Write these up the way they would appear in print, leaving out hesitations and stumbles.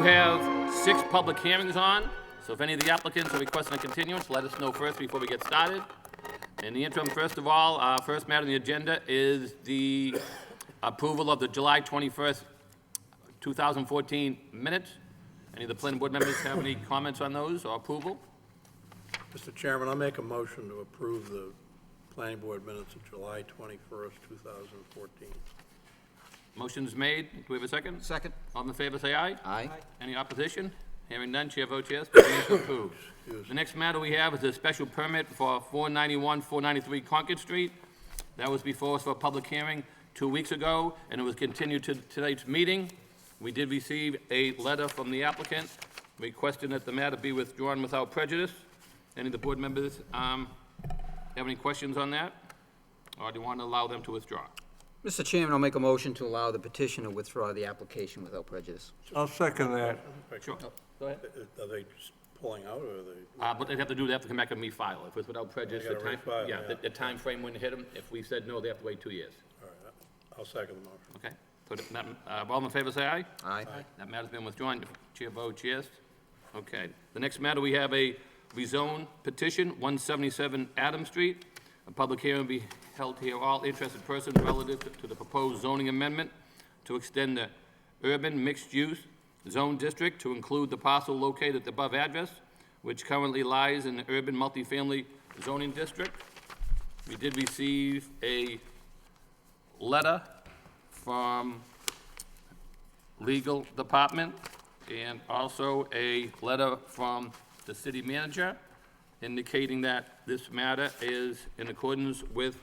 do have 6 public hearings on, so if any of the applicants are requesting a continuance, let us know first before we get started. In the interim, first of all, our first matter on the agenda is the approval of the July 21st, 2014 minutes. Any of the planning board members have any comments on those or approval? Mr. Chairman, I'll make a motion to approve the planning board minutes of July 21st, 2014. Motion's made. Do we have a second? Second. All in favor, say aye. Aye. Any opposition? Hearing none, chair votes yes. The minutes are approved. The next matter we have is a special permit for 491, 493 Concord Street. That was before us for a public hearing 2 weeks ago, and it was continued to tonight's meeting. We did receive a letter from the applicant requesting that the matter be withdrawn without prejudice. Any of the board members have any questions on that? Or do you want to allow them to withdraw? Mr. Chairman, I'll make a motion to allow the petitioner to withdraw the application without prejudice. I'll second that. Sure. Go ahead. Are they just pulling out, or are they? What they have to do, they have to come back and refile. If it's without prejudice, They gotta refile, yeah, yeah. the time frame wouldn't hit them. If we said no, they have to wait 2 years. All right, I'll second the motion. Okay? So all in favor, say aye. Aye. That matter's been withdrawn. Chair votes yes. Okay. The next matter, we have a rezone petition, 177 Adams Street. A public hearing will be held here. All interested persons relative to the proposed zoning amendment to extend the urban mixed-use zone district to include the parcel located at the above address, which currently lies in the urban multifamily zoning district. We did receive a letter from legal department and also a letter from the city manager indicating that this matter is in accordance with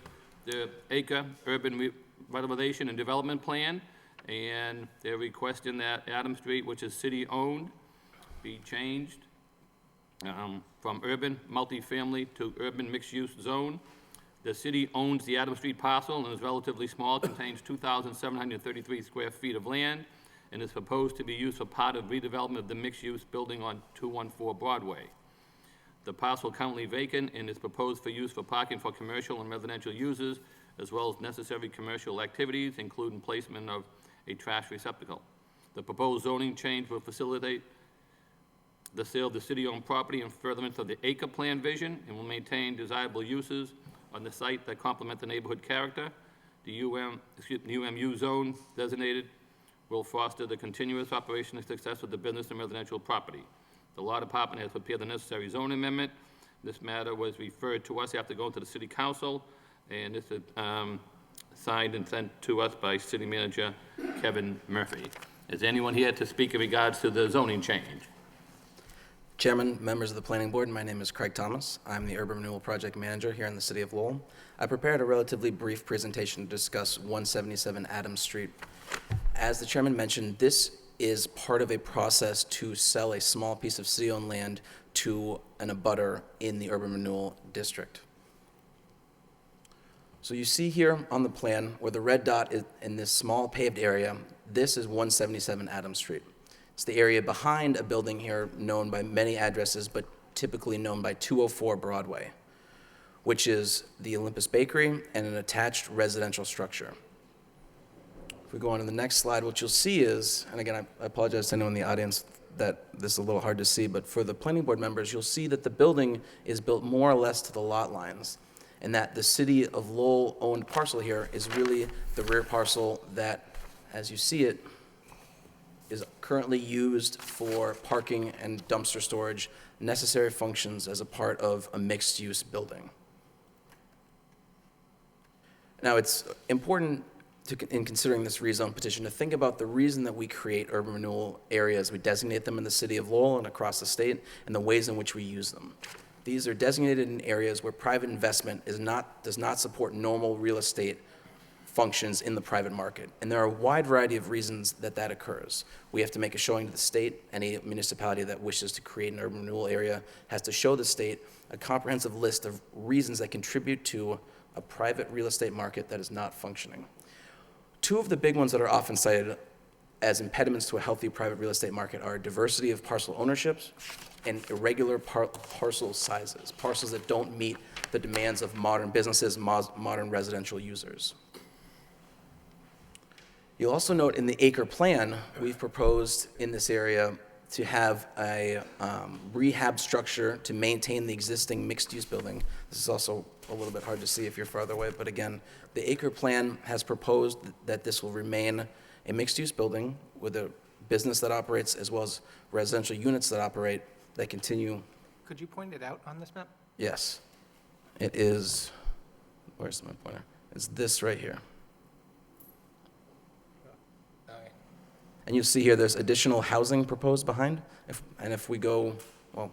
the acre urban revitalization and development plan, and they're requesting that Adams Street, which is city-owned, be changed from urban multifamily to urban mixed-use zone. The city owns the Adams Street parcel and is relatively small, contains 2,733 square feet of land, and is proposed to be used for part of redevelopment of the mixed-use building on 214 Broadway. The parcel currently vacant and is proposed for use for parking for commercial and residential users, as well as necessary commercial activities, including placement of a trash receptacle. The proposed zoning change will facilitate the sale of the city-owned property in furtherance of the acre plan vision and will maintain desirable uses on the site that complement the neighborhood character. The UMU zone designated will foster the continuous operation and success of the business and residential property. The law department has prepared the necessary zone amendment. This matter was referred to us after going to the city council, and this is signed and sent to us by city manager Kevin Murphy. Is anyone here to speak in regards to the zoning change? Chairman, members of the planning board, my name is Craig Thomas. I'm the urban renewal project manager here in the city of Lowell. I prepared a relatively brief presentation to discuss 177 Adams Street. As the chairman mentioned, this is part of a process to sell a small piece of city-owned land to an abutter in the urban renewal district. So you see here on the plan where the red dot is in this small paved area, this is 177 Adams Street. It's the area behind a building here known by many addresses, but typically known by 204 Broadway, which is the Olympus Bakery and an attached residential structure. If we go on to the next slide, what you'll see is, and again, I apologize to anyone in the audience that this is a little hard to see, but for the planning board members, you'll see that the building is built more or less to the lot lines, and that the city of Lowell owned parcel here is really the rear parcel that, as you see it, is currently used for parking and dumpster storage, necessary functions as a part of a mixed-use building. Now, it's important in considering this rezone petition to think about the reason that we create urban renewal areas. We designate them in the city of Lowell and across the state, and the ways in which we use them. These are designated in areas where private investment does not support normal real estate functions in the private market. And there are a wide variety of reasons that occurs. We have to make a showing to the state. Any municipality that wishes to create an urban renewal area has to show the state a comprehensive list of reasons that contribute to a private real estate market that is not functioning. Two of the big ones that are often cited as impediments to a healthy private real estate market are diversity of parcel ownerships and irregular parcel sizes, parcels that don't meet the demands of modern businesses, modern residential users. You'll also note in the acre plan, we've proposed in this area to have a rehab structure to maintain the existing mixed-use building. This is also a little bit hard to see if you're farther away, but again, the acre plan has proposed that this will remain a mixed-use building with a business that operates as well as residential units that operate that continue. Could you point it out on this map? Yes. It is, where's my pointer? It's this right here. All right. And you see here, there's additional housing proposed behind. And if we go, well,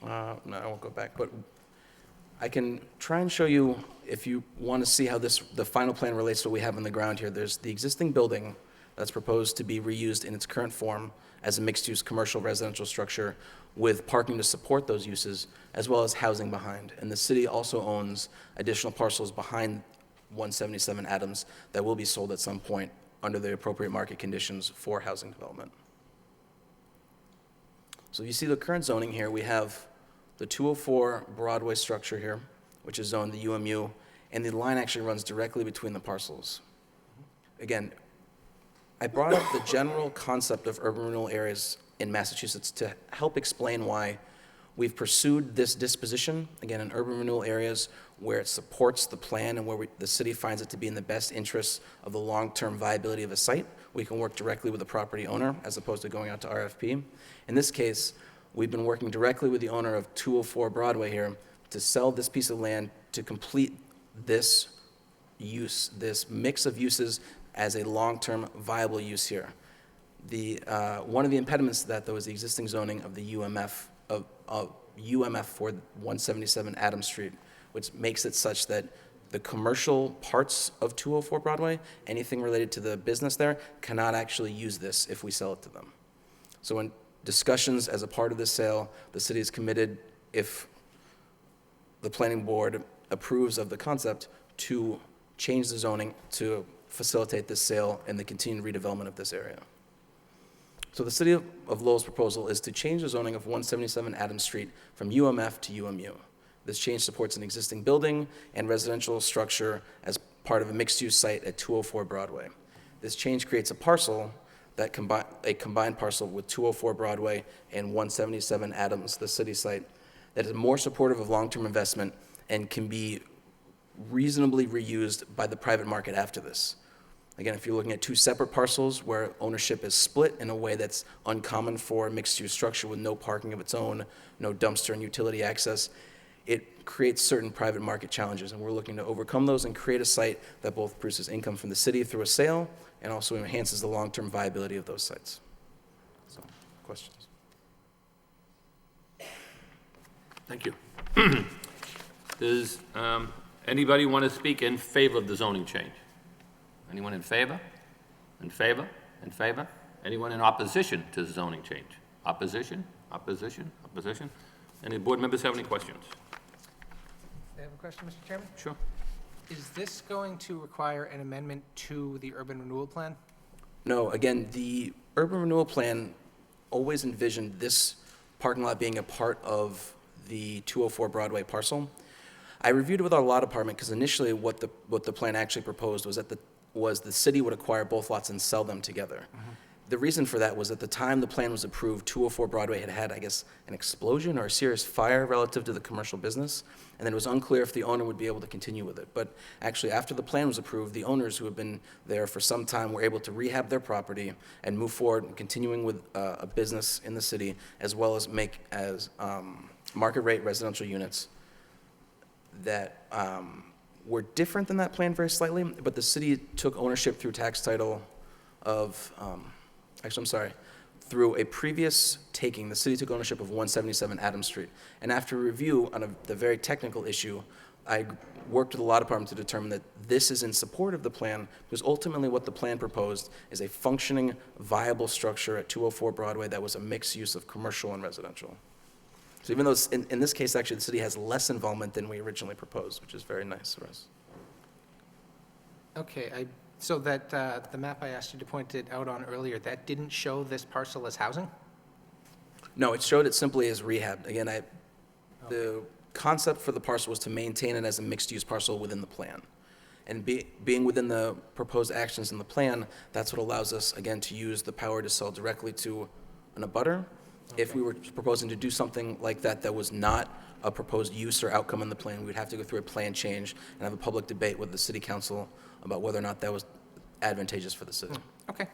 no, I won't go back, but I can try and show you, if you want to see how the final plan relates to what we have on the ground here. There's the existing building that's proposed to be reused in its current form as a mixed-use commercial residential structure with parking to support those uses, as well as housing behind. And the city also owns additional parcels behind 177 Adams that will be sold at some point under the appropriate market conditions for housing development. So you see the current zoning here. We have the 204 Broadway structure here, which is zoned the UMU, and the line actually runs directly between the parcels. Again, I brought up the general concept of urban renewal areas in Massachusetts to help explain why we've pursued this disposition, again, in urban renewal areas where it supports the plan and where the city finds it to be in the best interests of the long-term viability of a site. We can work directly with the property owner as opposed to going out to RFP. In this case, we've been working directly with the owner of 204 Broadway here to sell this piece of land to complete this use, this mix of uses as a long-term viable use here. One of the impediments to that, though, is the existing zoning of the UMF, of UMF for 177 Adams Street, which makes it such that the commercial parts of 204 Broadway, anything related to the business there, cannot actually use this if we sell it to them. So in discussions as a part of this sale, the city is committed, if the planning board approves of the concept, to change the zoning to facilitate this sale and the continued redevelopment of this area. So the city of Lowell's proposal is to change the zoning of 177 Adams Street from UMF to UMU. This change supports an existing building and residential structure as part of a mixed-use site at 204 Broadway. This change creates a parcel that a combined parcel with 204 Broadway and 177 Adams, the city site, that is more supportive of long-term investment and can be reasonably reused by the private market after this. Again, if you're looking at two separate parcels where ownership is split in a way that's uncommon for a mixed-use structure with no parking of its own, no dumpster and utility access, it creates certain private market challenges, and we're looking to overcome those and create a site that both produces income from the city through a sale and also enhances the long-term viability of those sites. So, questions? Thank you. Does anybody want to speak in favor of the zoning change? Anyone in favor? In favor? In favor? Anyone in opposition to the zoning change? Opposition? Opposition? Opposition? Any board members have any questions? I have a question, Mr. Chairman. Sure. Is this going to require an amendment to the urban renewal plan? No, again, the urban renewal plan always envisioned this parking lot being a part of the 204 Broadway parcel. I reviewed it with our law department because initially what the plan actually proposed was that the city would acquire both lots and sell them together. Mm-hmm. The reason for that was at the time the plan was approved, 204 Broadway had, I guess, an explosion or a serious fire relative to the commercial business, and then it was unclear if the owner would be able to continue with it. But actually, after the plan was approved, the owners who had been there for some time were able to rehab their property and move forward, continuing with a business in the city, as well as make as market rate residential units that were different than that plan very slightly, but the city took ownership through tax title of, through a previous taking, the city took ownership of 177 Adams Street. And after review on the very technical issue, I worked with the law department to determine that this is in support of the plan, because ultimately what the plan proposed is a functioning, viable structure at 204 Broadway that was a mixed use of commercial and residential. So even though in this case, actually, the city has less involvement than we originally proposed, which is very nice for us. Okay, so that the map I asked you to point it out on earlier, that didn't show this parcel as housing? No, it showed it simply as rehab. Again, the concept for the parcel was to maintain it as a mixed-use parcel within the plan. And being within the proposed actions in the plan, that's what allows us, again, to use the power to sell directly to an abutter. If we were proposing to do something like that that was not a proposed use or outcome in the plan, we'd have to go through a plan change and have a public debate with the city council about whether or not that was advantageous for the city. Okay.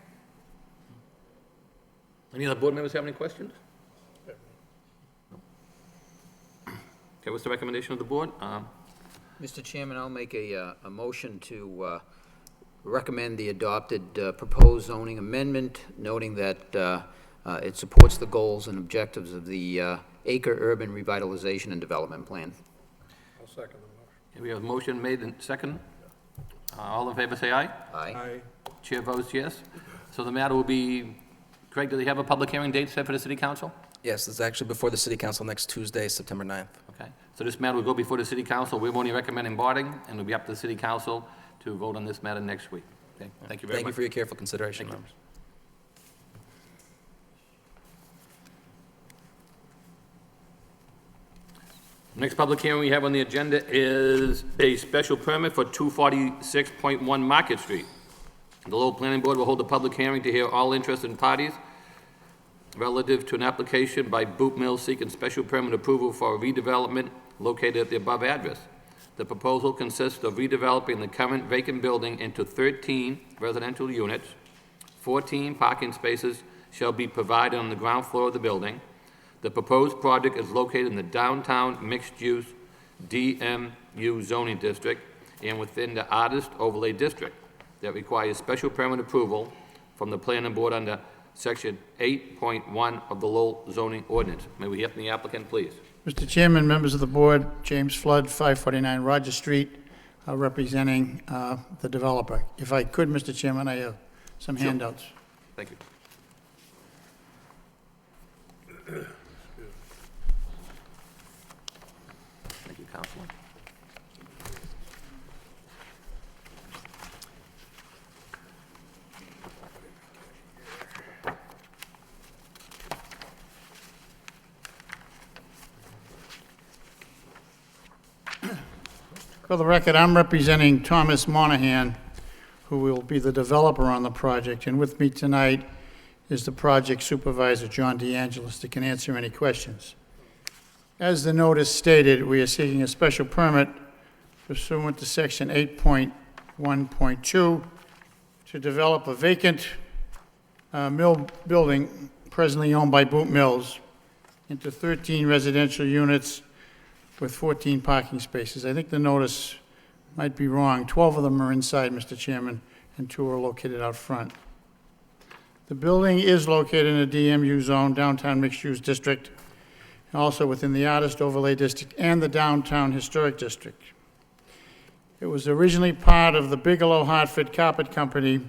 Any other board members have any questions? Okay, what's the recommendation of the board? Mr. Chairman, I'll make a motion to recommend the adopted proposed zoning amendment, noting that it supports the goals and objectives of the Acre Urban Revitalization and Development Plan. I'll second the motion. Okay, we have a motion made and second. All in favor, say aye. Aye. Chair votes yes. So the matter will be, Craig, do they have a public hearing date set for the city council? Yes, it's actually before the city council next Tuesday, September 9th. Okay, so this matter will go before the city council. We're only recommending boarding, and it'll be up to the city council to vote on this matter next week. Okay, thank you very Thank you much. for your careful consideration, Thank you. members. Next public hearing we have on the agenda is a special permit for 246.1 Market Street. The Lowell Planning Board will hold a public hearing to hear all interested parties relative to an application by Boot Mill seeking special permit approval for a redevelopment located at the above address. The proposal consists of redeveloping the current vacant building into 13 residential units. 14 parking spaces shall be provided on the ground floor of the building. The proposed project is located in the downtown mixed-use DMU zoning district and within the artist overlay district that requires special permit approval from the planning board under section 8.1 of the Lowell zoning ordinance. May we hear from the applicant, please? Mr. Chairman, members of the board, James Flood, 549 Roger Street, representing the developer. If I could, Mr. Chairman, I have some handouts. Thank you. Thank you, Counselor. For the record, I'm representing Thomas Monahan, who will be the developer on the project, and with me tonight is the project supervisor, John DeAngelis, that can answer any questions. As the notice stated, we are seeking a special permit pursuant to section 8.1.2 to develop a vacant mill building presently owned by Boot Mills into 13 residential units with 14 parking spaces. I think the notice might be wrong. 12 of them are inside, Mr. Chairman, and 2 are located out front. The building is located in a DMU zone, downtown mixed-use district, and also within the artist overlay district and the downtown historic district. It was originally part of the Bigelow Hartford Carpet Company,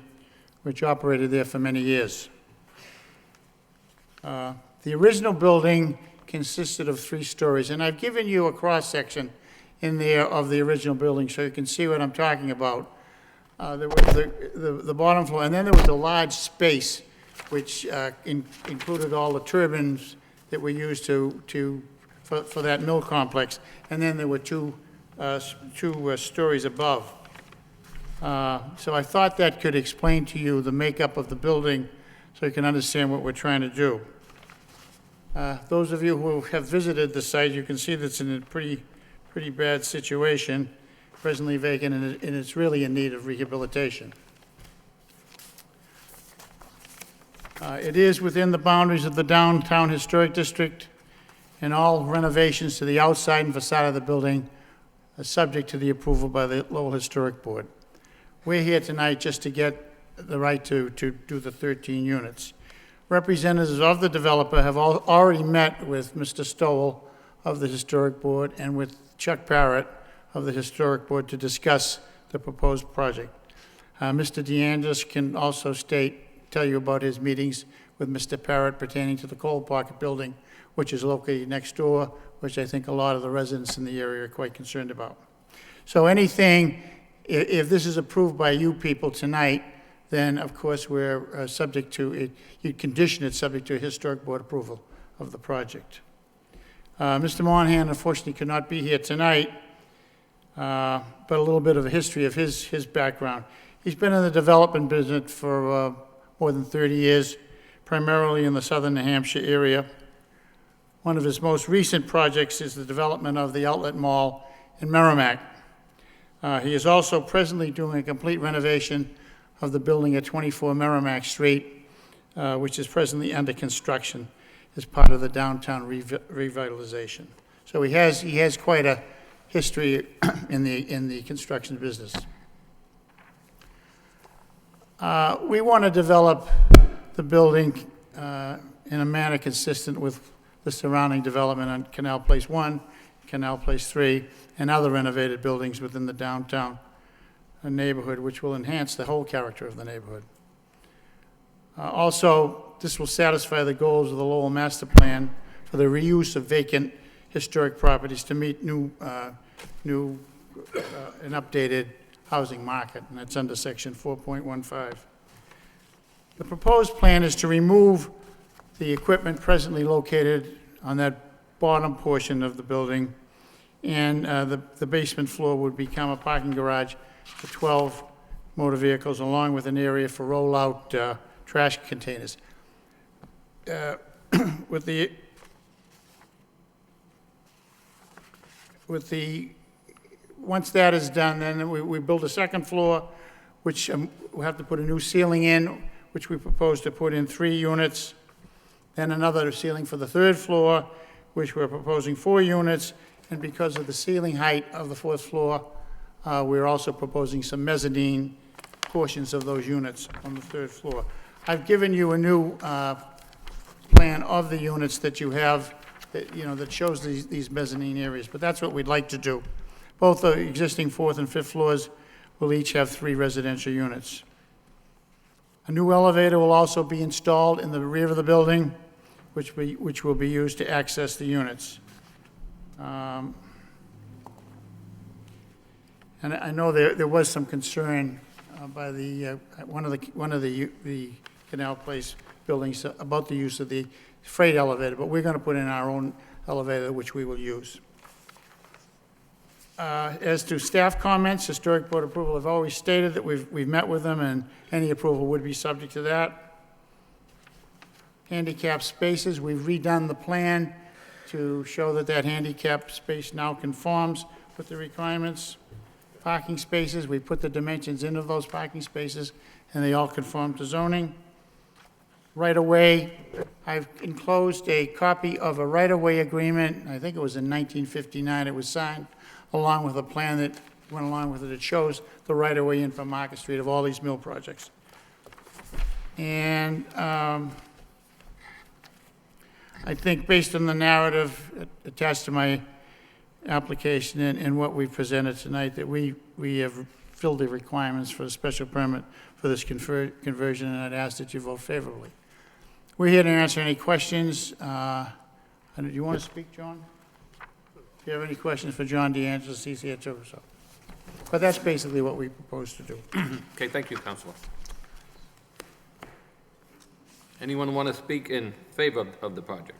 which operated there for many years. The original building consisted of 3 stories, and I've given you a cross-section in there of the original building so you can see what I'm talking about. There was the bottom floor, and then there was a large space which included all the turbines that were used for that mill complex, and then there were two stories above. So I thought that could explain to you the makeup of the building so you can understand what we're trying to do. Those of you who have visited the site, you can see that it's in a pretty bad situation, presently vacant, and it's really in need of rehabilitation. It is within the boundaries of the downtown historic district, and all renovations to the outside and facade of the building are subject to the approval by the Lowell Historic Board. We're here tonight just to get the right to do the 13 units. Representatives of the developer have already met with Mr. Stowell of the Historic Board and with Chuck Parrott of the Historic Board to discuss the proposed project. Mr. DeAngelis can also tell you about his meetings with Mr. Parrott pertaining to the Cole Pocket building, which is located next door, which I think a lot of the residents in the area are quite concerned about. So anything, if this is approved by you people tonight, then of course we're subject to it, you'd condition it subject to Historic Board approval of the project. Mr. Monahan unfortunately could not be here tonight. but a little bit of a history of his background. He's been in the development business for more than 30 years, primarily in the southern New Hampshire area. One of his most recent projects is the development of the Outlet Mall in Merrimack. He is also presently doing a complete renovation of the building at 24 Merrimack Street, which is presently under construction as part of the downtown revitalization. So he has quite a history in the construction business. We want to develop the building in a manner consistent with the surrounding development on Canal Place 1, Canal Place 3, and other renovated buildings within the downtown neighborhood, which will enhance the whole character of the neighborhood. Also, this will satisfy the goals of the Lowell Master Plan for the reuse of vacant historic properties to meet new and updated housing market, and that's under section 4.15. The proposed plan is to remove the equipment presently located on that bottom portion of the building, and the basement floor would become a parking garage for 12 motor vehicles, along with an area for roll-out trash containers. Once that is done, then we build a second floor, which we'll have to put a new ceiling in, which we propose to put in 3 units. Then another ceiling for the third floor, which we're proposing 4 units. And because of the ceiling height of the 4th floor, we're also proposing some mezzanine portions of those units on the 3rd floor. I've given you a new plan of the units that you have, that shows these mezzanine areas, but that's what we'd like to do. Both the existing 4th and 5th floors will each have 3 residential units. A new elevator will also be installed in the rear of the building, which will be used to access the units. And I know there was some concern by one of the Canal Place buildings about the use of the freight elevator, but we're going to put in our own elevator, which we will use. As to staff comments, Historic Board approval, I've always stated that we've met with them, and any approval would be subject to that. Handicap spaces, we've redone the plan to show that handicap space now conforms with the requirements. Parking spaces, we put the dimensions into those parking spaces, and they all conform to zoning. Right-of-way, I've enclosed a copy of a right-of-way agreement. I think it was in 1959 it was signed, along with a plan that went along with it. It shows the right-of-way in from Market Street of all these mill projects. And I think based on the narrative attached to my application and what we presented tonight, that we have filled the requirements for the special permit for this conversion, and I'd ask that you vote favorably. We're here to answer any questions. Do you want to speak, John? If you have any questions for John DeAngelis, he's here too. So, but that's basically what we propose to do. Okay, thank you, Councilor. Anyone want to speak in favor of the project?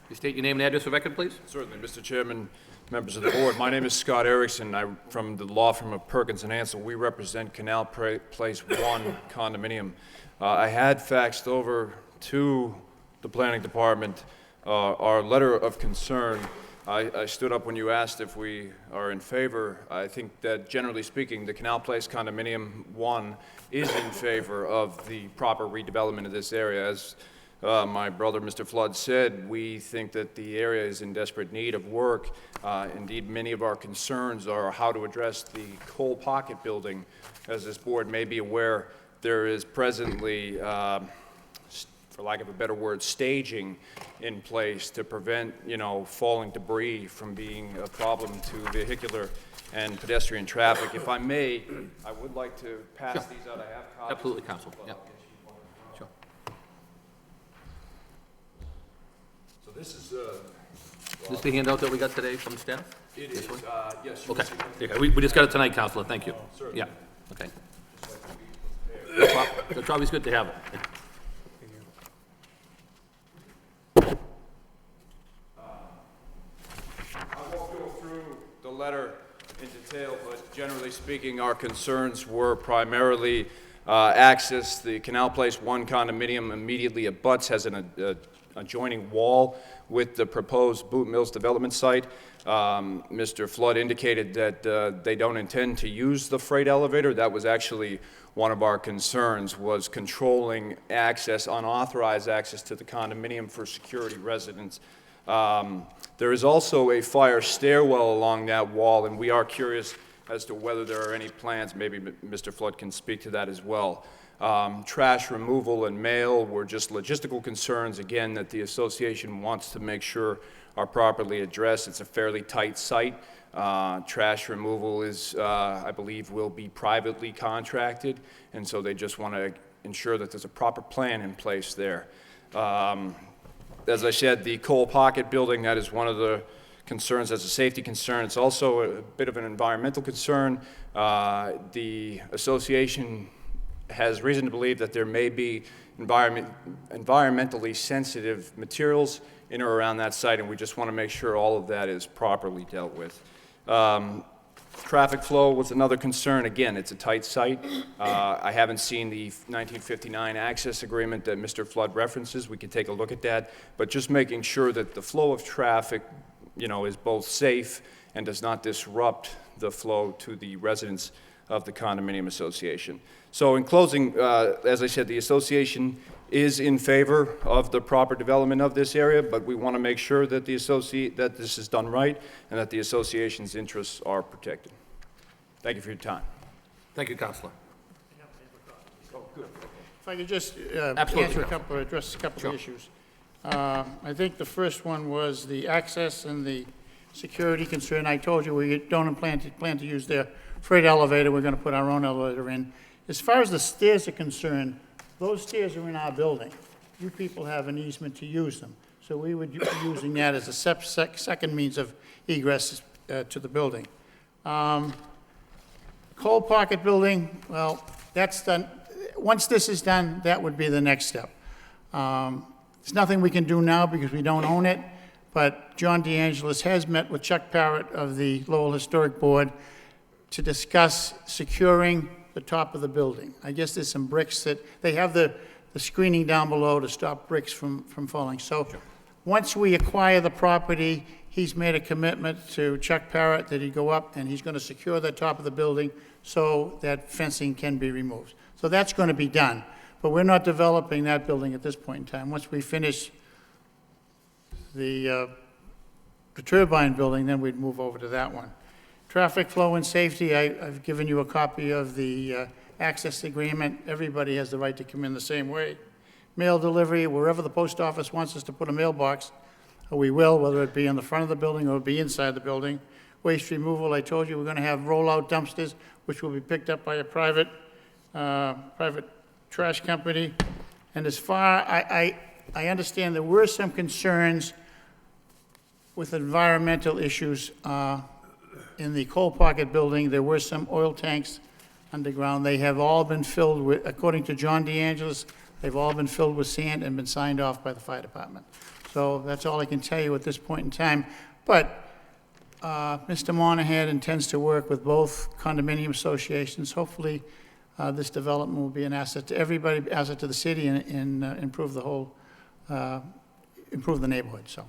You state your name and address for record, please? Certainly, Mr. Chairman, members of the board. My name is Scott Erickson. I'm from the law firm of Perkins and Ansel. We represent Canal Place 1 condominium. I had faxed over to the planning department our letter of concern. I stood up when you asked if we are in favor. I think that generally speaking, the Canal Place condominium 1 is in favor of the proper redevelopment of this area. As my brother, Mr. Flood, said, we think that the area is in desperate need of work. Indeed, many of our concerns are how to address the coal pocket building. As this board may be aware, there is presently, for lack of a better word, staging in place to prevent, falling debris from being a problem to vehicular and pedestrian traffic. If I may, I would like to pass these out. I have copies. Absolutely, Council. Yeah. Sure. So this is, Is this the handout that we got today from staff? it is, yes. Okay. Yeah, we just got it tonight, Councilor. Thank you. Yeah, okay. It's always good to have it. speaking, our concerns were primarily access. The Canal Place 1 condominium immediately abuts, has an adjoining wall with the proposed Boot Mills development site. Mr. Flood indicated that they don't intend to use the freight elevator. That was actually one of our concerns, was controlling access, unauthorized access to the condominium for security residents. There is also a fire stairwell along that wall, and we are curious as to whether there are any plans, maybe Mr. Flood can speak to that as well. Trash removal and mail were just logistical concerns, again, that the association wants to make sure are properly addressed. It's a fairly tight site. Trash removal is, I believe, will be privately contracted, and so they just want to ensure that there's a proper plan in place there. As I said, the Cole Pocket building, that is one of the concerns as a safety concern. It's also a bit of an environmental concern. The association has reason to believe that there may be environmentally sensitive materials in or around that site, and we just want to make sure all of that is properly dealt with. Traffic flow was another concern. Again, it's a tight site. I haven't seen the 1959 access agreement that Mr. Flood references. We can take a look at that, but just making sure that the flow of traffic, is both safe and does not disrupt the flow to the residents of the condominium association. So in closing, as I said, the association is in favor of the proper development of this area, but we want to make sure that that this is done right and that the association's interests are protected. Thank you for your time. Thank you, Counselor. If I could just Absolutely. address a couple Sure. of issues. I think the first one was the access and the security concern. I told you we don't plan to use their freight elevator. We're going to put our own elevator in. As far as the stairs are concerned, those stairs are in our building. You people have an easement to use them. So we would be using that as a second means of egress to the building. Coal Pocket building, well, that's done. Once this is done, that would be the next step. There's nothing we can do now because we don't own it, but John DeAngelis has met with Chuck Parrott of the Lowell Historic Board to discuss securing the top of the building. I guess there's some bricks that, they have the screening down below to stop bricks from falling. So once we acquire the property, he's made a commitment to Chuck Parrott that he'd go up and he's going to secure the top of the building so that fencing can be removed. So that's going to be done. But we're not developing that building at this point in time. Once we finish the turbine building, then we'd move over to that one. Traffic flow and safety, I've given you a copy of the access agreement. Everybody has the right to come in the same way. Mail delivery, wherever the post office wants us to put a mailbox, we will, whether it be in the front of the building or it be inside the building. Waste removal, I told you, we're going to have roll-out dumpsters, which will be picked up by a private trash company. And as far, I understand there were some concerns with environmental issues in the Coal Pocket building. There were some oil tanks underground. They have all been filled with, according to John DeAngelis, they've all been filled with sand and been signed off by the fire department. So that's all I can tell you at this point in time. But Mr. Monahan intends to work with both condominium associations. Hopefully, this development will be an asset to everybody, asset to the city, and improve the whole, improve the neighborhood, so.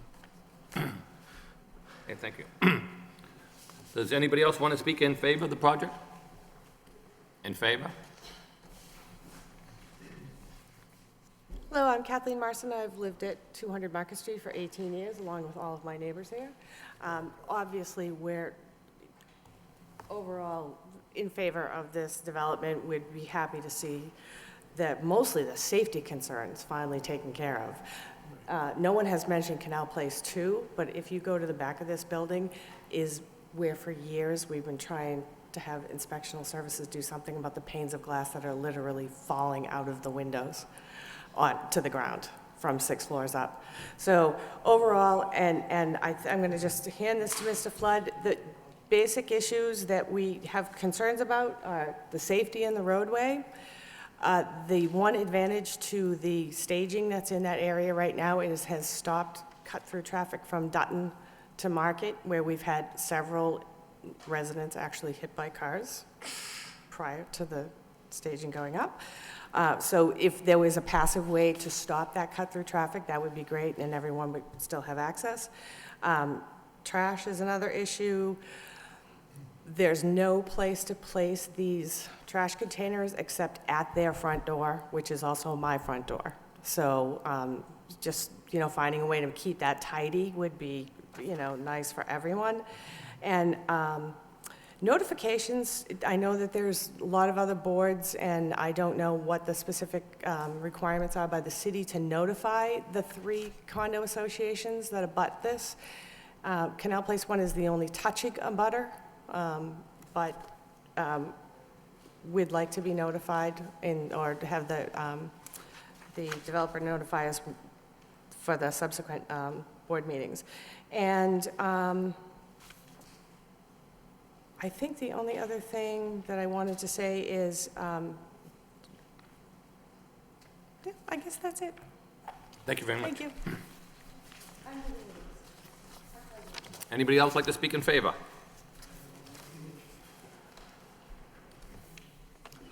Okay, thank you. Does anybody else want to speak in favor of the project? In favor? Hello, I'm Kathleen Marson. I've lived at 200 Market Street for 18 years, along with all of my neighbors here. Obviously, we're overall in favor of this development. We'd be happy to see that mostly the safety concerns finally taken care of. No one has mentioned Canal Place 2, but if you go to the back of this building, is where for years we've been trying to have inspectional services do something about the panes of glass that are literally falling out of the windows to the ground from 6 floors up. So overall, and I'm going to just hand this to Mr. Flood, the basic issues that we have concerns about are the safety in the roadway. The one advantage to the staging that's in that area right now has stopped cut-through traffic from Dutton to Market, where we've had several residents actually hit by cars prior to the staging going up. So if there was a passive way to stop that cut-through traffic, that would be great, and everyone would still have access. Trash is another issue. There's no place to place these trash containers except at their front door, which is also my front door. So just, finding a way to keep that tidy would be, nice for everyone. And notifications, I know that there's a lot of other boards, and I don't know what the specific requirements are by the city to notify the 3 condo associations that abut this. Canal Place 1 is the only touching abutter, but we'd like to be notified or to have the developer notify us for the subsequent board meetings. And I think the only other thing that I wanted to say is, yeah, I guess that's it. Thank you very much. Thank you. Anybody else like to speak in favor?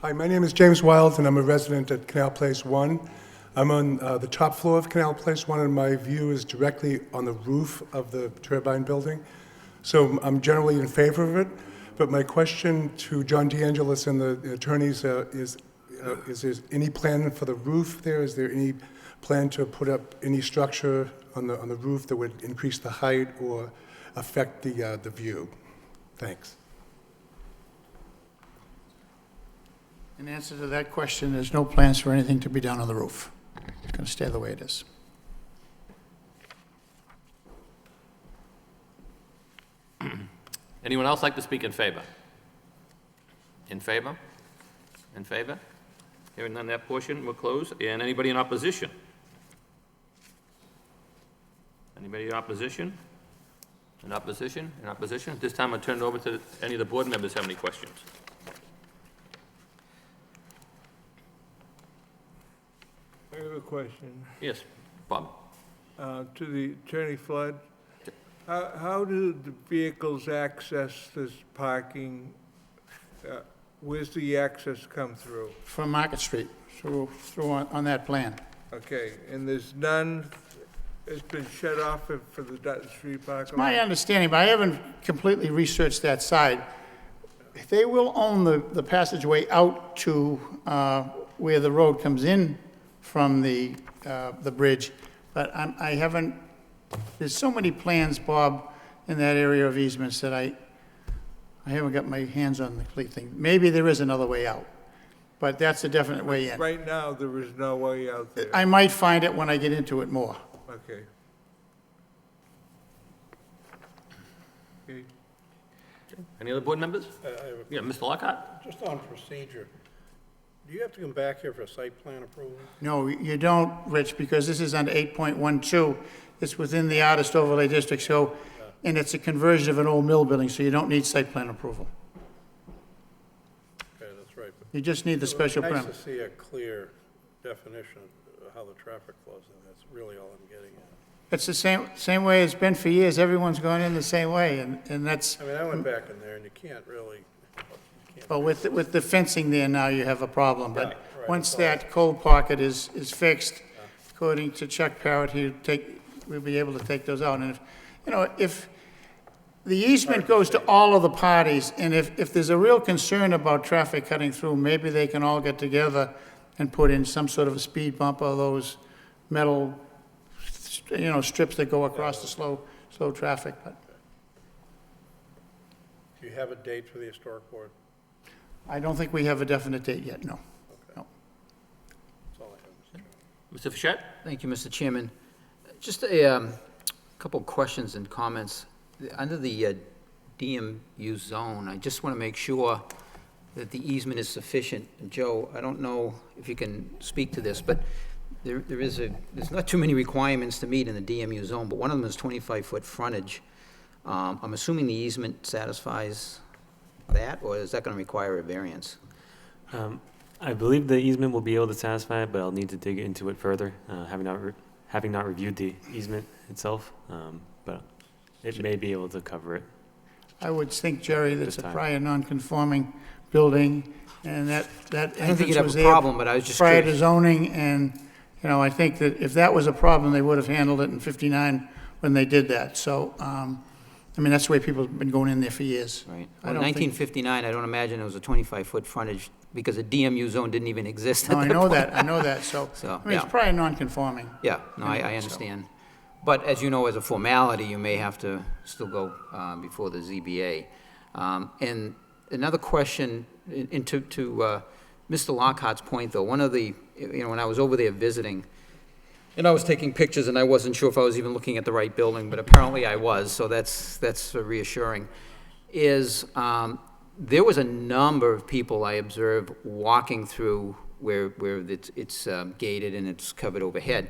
Hi, my name is James Wild, and I'm a resident at Canal Place 1. I'm on the top floor of Canal Place 1, and my view is directly on the roof of the turbine building. So I'm generally in favor of it, but my question to John DeAngelis and the attorneys is there any plan for the roof there? Is there any plan to put up any structure on the roof that would increase the height or affect the view? Thanks. In answer to that question, there's no plans for anything to be done on the roof. It's going to stay the way it is. Anyone else like to speak in favor? In favor? In favor? Hearing none, that portion will close. And anybody in opposition? Anybody in opposition? In opposition? In opposition? At this time, I'll turn it over to any of the board members have any questions. I have a question Yes, Bob? to the Attorney Flood. How do the vehicles access this parking? Where's the access come through? From Market Street, through on that plan. Okay, and there's none, it's been shut off for the Dutton Street parking My lot? understanding, but I haven't completely researched that side. They will own the passageway out to where the road comes in from the bridge, but I haven't, there's so many plans, Bob, in that area of easements that I haven't got my hands on the complete thing. Maybe there is another way out, but that's a definite way in. Right now, there is no way out there. I might find it when I get into it more. Okay. Okay. Any other board members? I have a Yeah, Mr. Lockhart? Just on procedure, do you have to come back here for site plan approval? No, you don't, Rich, because this is under 8.12. It's within the artist overlay district, so, and it's a conversion of an old mill building, so you don't need site plan approval. Okay, that's right. But You just need the special Nice permit. to see a clear definition of how the traffic flows, and that's really all I'm getting at. It's the same way it's been for years. Everyone's gone in the same way, and that's, I mean, I went back in there, and you can't really, well, with the fencing there now, you have a problem. But Right, right, once that's all. that cold pocket is fixed, according to Chuck Parrott, we'll be able to take those out. And if the easement goes to all of the parties, and if there's a real concern about traffic cutting through, maybe they can all get together and put in some sort of a speed bump or those metal, strips that go across the slow traffic. But do you have a date for the historic board? I don't think we have a definite date yet, no. No. That's all I have, Mr. Chairman. Mr. Fischett? Thank you, Mr. Chairman. Just a couple questions and comments. Under the DMU zone, I just want to make sure that the easement is sufficient. And Joe, I don't know if you can speak to this, but there's not too many requirements to meet in the DMU zone, but one of them is 25-foot frontage. I'm assuming the easement satisfies that, or is that going to require a variance? I believe the easement will be able to satisfy it, but I'll need to dig into it further, having not reviewed the easement itself, but it may be able to cover it. I would think, Jerry, that's This a time. prior non-conforming building, and that I don't think entrance you'd have was a there problem, but I was just prior to curious. zoning, and, you know, I think that if that was a problem, they would have handled it in 59 when they did that. So, I mean, that's the way people have been going in there for years. Right. I Well, don't think- 1959, I don't imagine it was a 25-foot frontage, because a DMU zone didn't even exist at No, that I point. know that, I know that, so, So, I mean, it's yeah. prior non-conforming. Yeah, no, I Anyway, so- understand. But as you know, as a formality, you may have to still go before the ZBA. And another question, to Mr. Lockhart's point, though, one of the, you know, when I was over there visiting, and I was taking pictures, and I wasn't sure if I was even looking at the right building, but apparently I was, so that's reassuring, is there was a number of people I observed walking through where it's gated and it's covered overhead.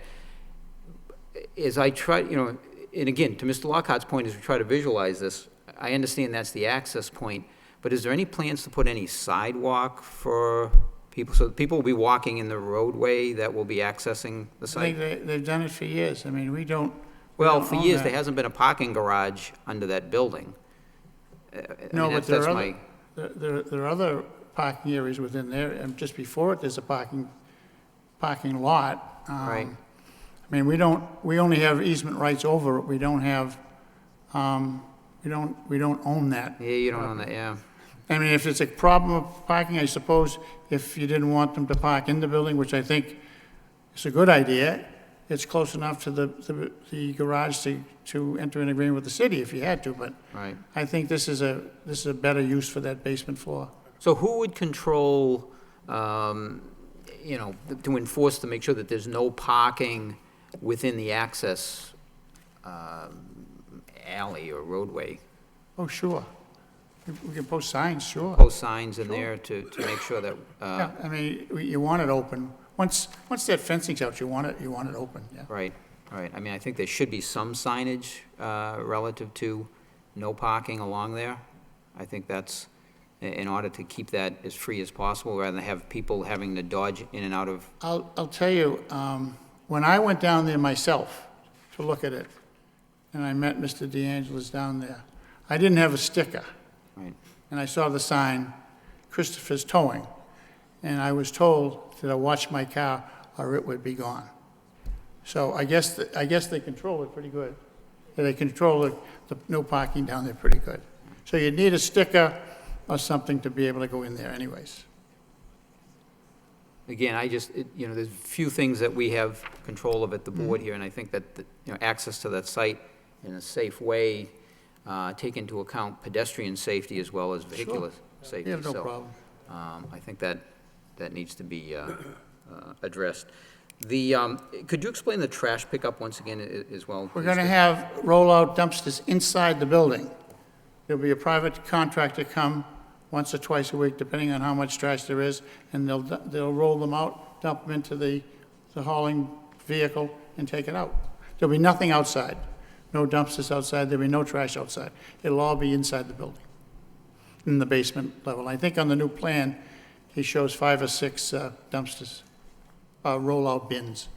As I try, you know, and again, to Mr. Lockhart's point, as we try to visualize this, I understand that's the access point, but is there any plans to put any sidewalk for people, so that people will be walking in the roadway that will be accessing the I site? think they've done it for years. I mean, we don't. Well, don't for own years, that. there hasn't been a parking garage under that building. I No, mean, but there that's are my- other, there are other parking areas within there, and just before it, there's a parking lot. Right. I mean, we only have easement rights over it, we don't have, we don't own that. Yeah, you don't own that, yeah. I mean, if it's a problem of parking, I suppose, if you didn't want them to park in the building, which I think is a good idea, it's close enough to the garage to enter an agreement with the city if you had to, but Right. I think this is a better use for that basement floor. So who would control, you know, to enforce, to make sure that there's no parking within the access alley or roadway? Oh, sure. We can post signs, sure. Post signs in there to make sure that, Yeah, I mean, you want it open. Once that fencing's out, you want it open, yeah. right, right. I mean, I think there should be some signage relative to no parking along there. I think that's in order to keep that as free as possible, rather than have people having to dodge in and out of. I'll tell you, when I went down there myself to look at it, and I met Mr. DeAngelis down there, I didn't have a sticker. Right. And I saw the sign, Christopher's Towing, and I was told that I watch my car or it would be gone. So I guess they control it pretty good. They control the no parking down there pretty good. So you'd need a sticker or something to be able to go in there anyways. Again, you know, there's few things that we have control of at the board Mm-hmm. here, and I think that, you know, access to that site in a safe way, take into account pedestrian safety as well as vehicular safety. You have no So, problem. I think that needs to be addressed. Could you explain the trash pickup once again as well? We're please? going to have rollout dumpsters inside the building. There'll be a private contractor come once or twice a week, depending on how much trash there is, and they'll roll them out, dump them into the hauling vehicle, and take it out. There'll be nothing outside. No dumpsters outside, there'll be no trash outside. It'll all be inside the building, in the basement level. I think on the new plan, he shows 5 or 6 dumpsters, rollout bins.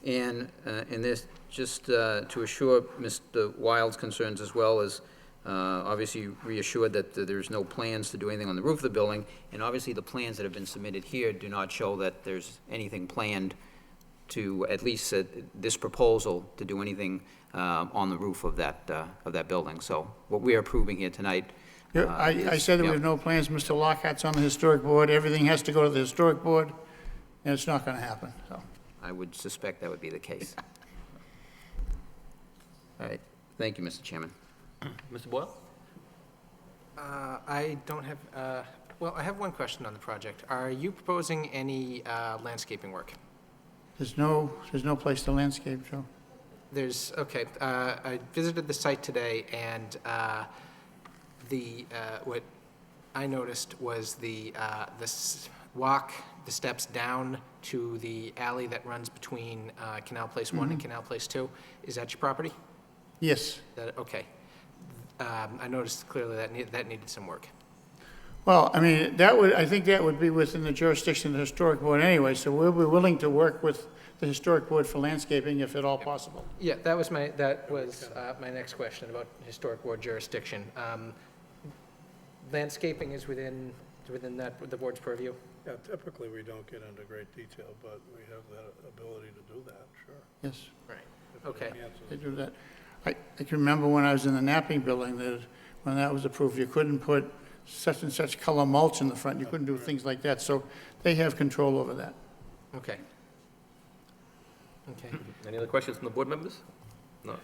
And in this, just to assure Mr. Wild's concerns as well as, obviously you reassured that there's no plans to do anything on the roof of the building, and obviously the plans that have been submitted here do not show that there's anything planned to, at least this proposal, to do anything on the roof of that building. So what we are approving here tonight. Yeah, I said there yeah. were no plans. Mr. Lockhart's on the historic board. Everything has to go to the historic board, and it's not going to happen, so. I would suspect that would be the case. All right, thank you, Mr. Chairman. Mr. Boyle? I don't have, well, I have one question on the project. Are you proposing any landscaping work? There's no place to landscape, Joe. Okay, I visited the site today, and what I noticed was the steps down to the alley that runs between Canal Place 1 and Canal Place 2. Is that your property? Yes. Okay. I noticed clearly that needed some work. Well, I mean, I think that would be within the jurisdiction of the Historic Board anyway, so we'll be willing to work with the Historic Board for landscaping if at all possible. Yeah, that was my next question about historic board jurisdiction. Landscaping is within the board's purview? Yeah, typically, we don't get into great detail, but we have that ability to do that, sure. Yes, Right. If it Okay. enhances they do that. I can remember when I was in the Knapping building, that when that was approved, you couldn't put such and such color mulch in the front, you couldn't do things like that, so they have control over that. Okay. Okay. Any other questions from the board members? No.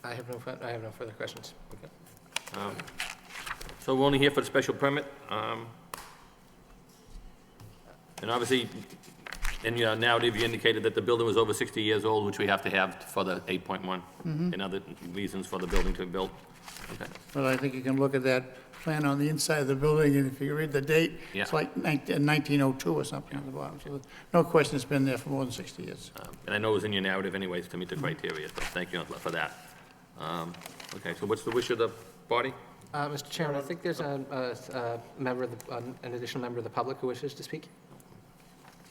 I have no further questions. So we're only here for the special permit. And obviously, in your narrative, you indicated that the building was over 60 years old, which we have to have for the 8.1, and other reasons for the building to be built. Okay. But I think you can look at that plan on the inside of the building, and if you read the date, Yeah. it's like 1902 or something on the bottom. So there's no question it's been there for more than 60 years. And I know it was in your narrative anyways to meet the criteria, so thank you for that. Okay, so what's the wish of the body? Mr. Chairman, I think there's an additional member of the public who wishes to speak.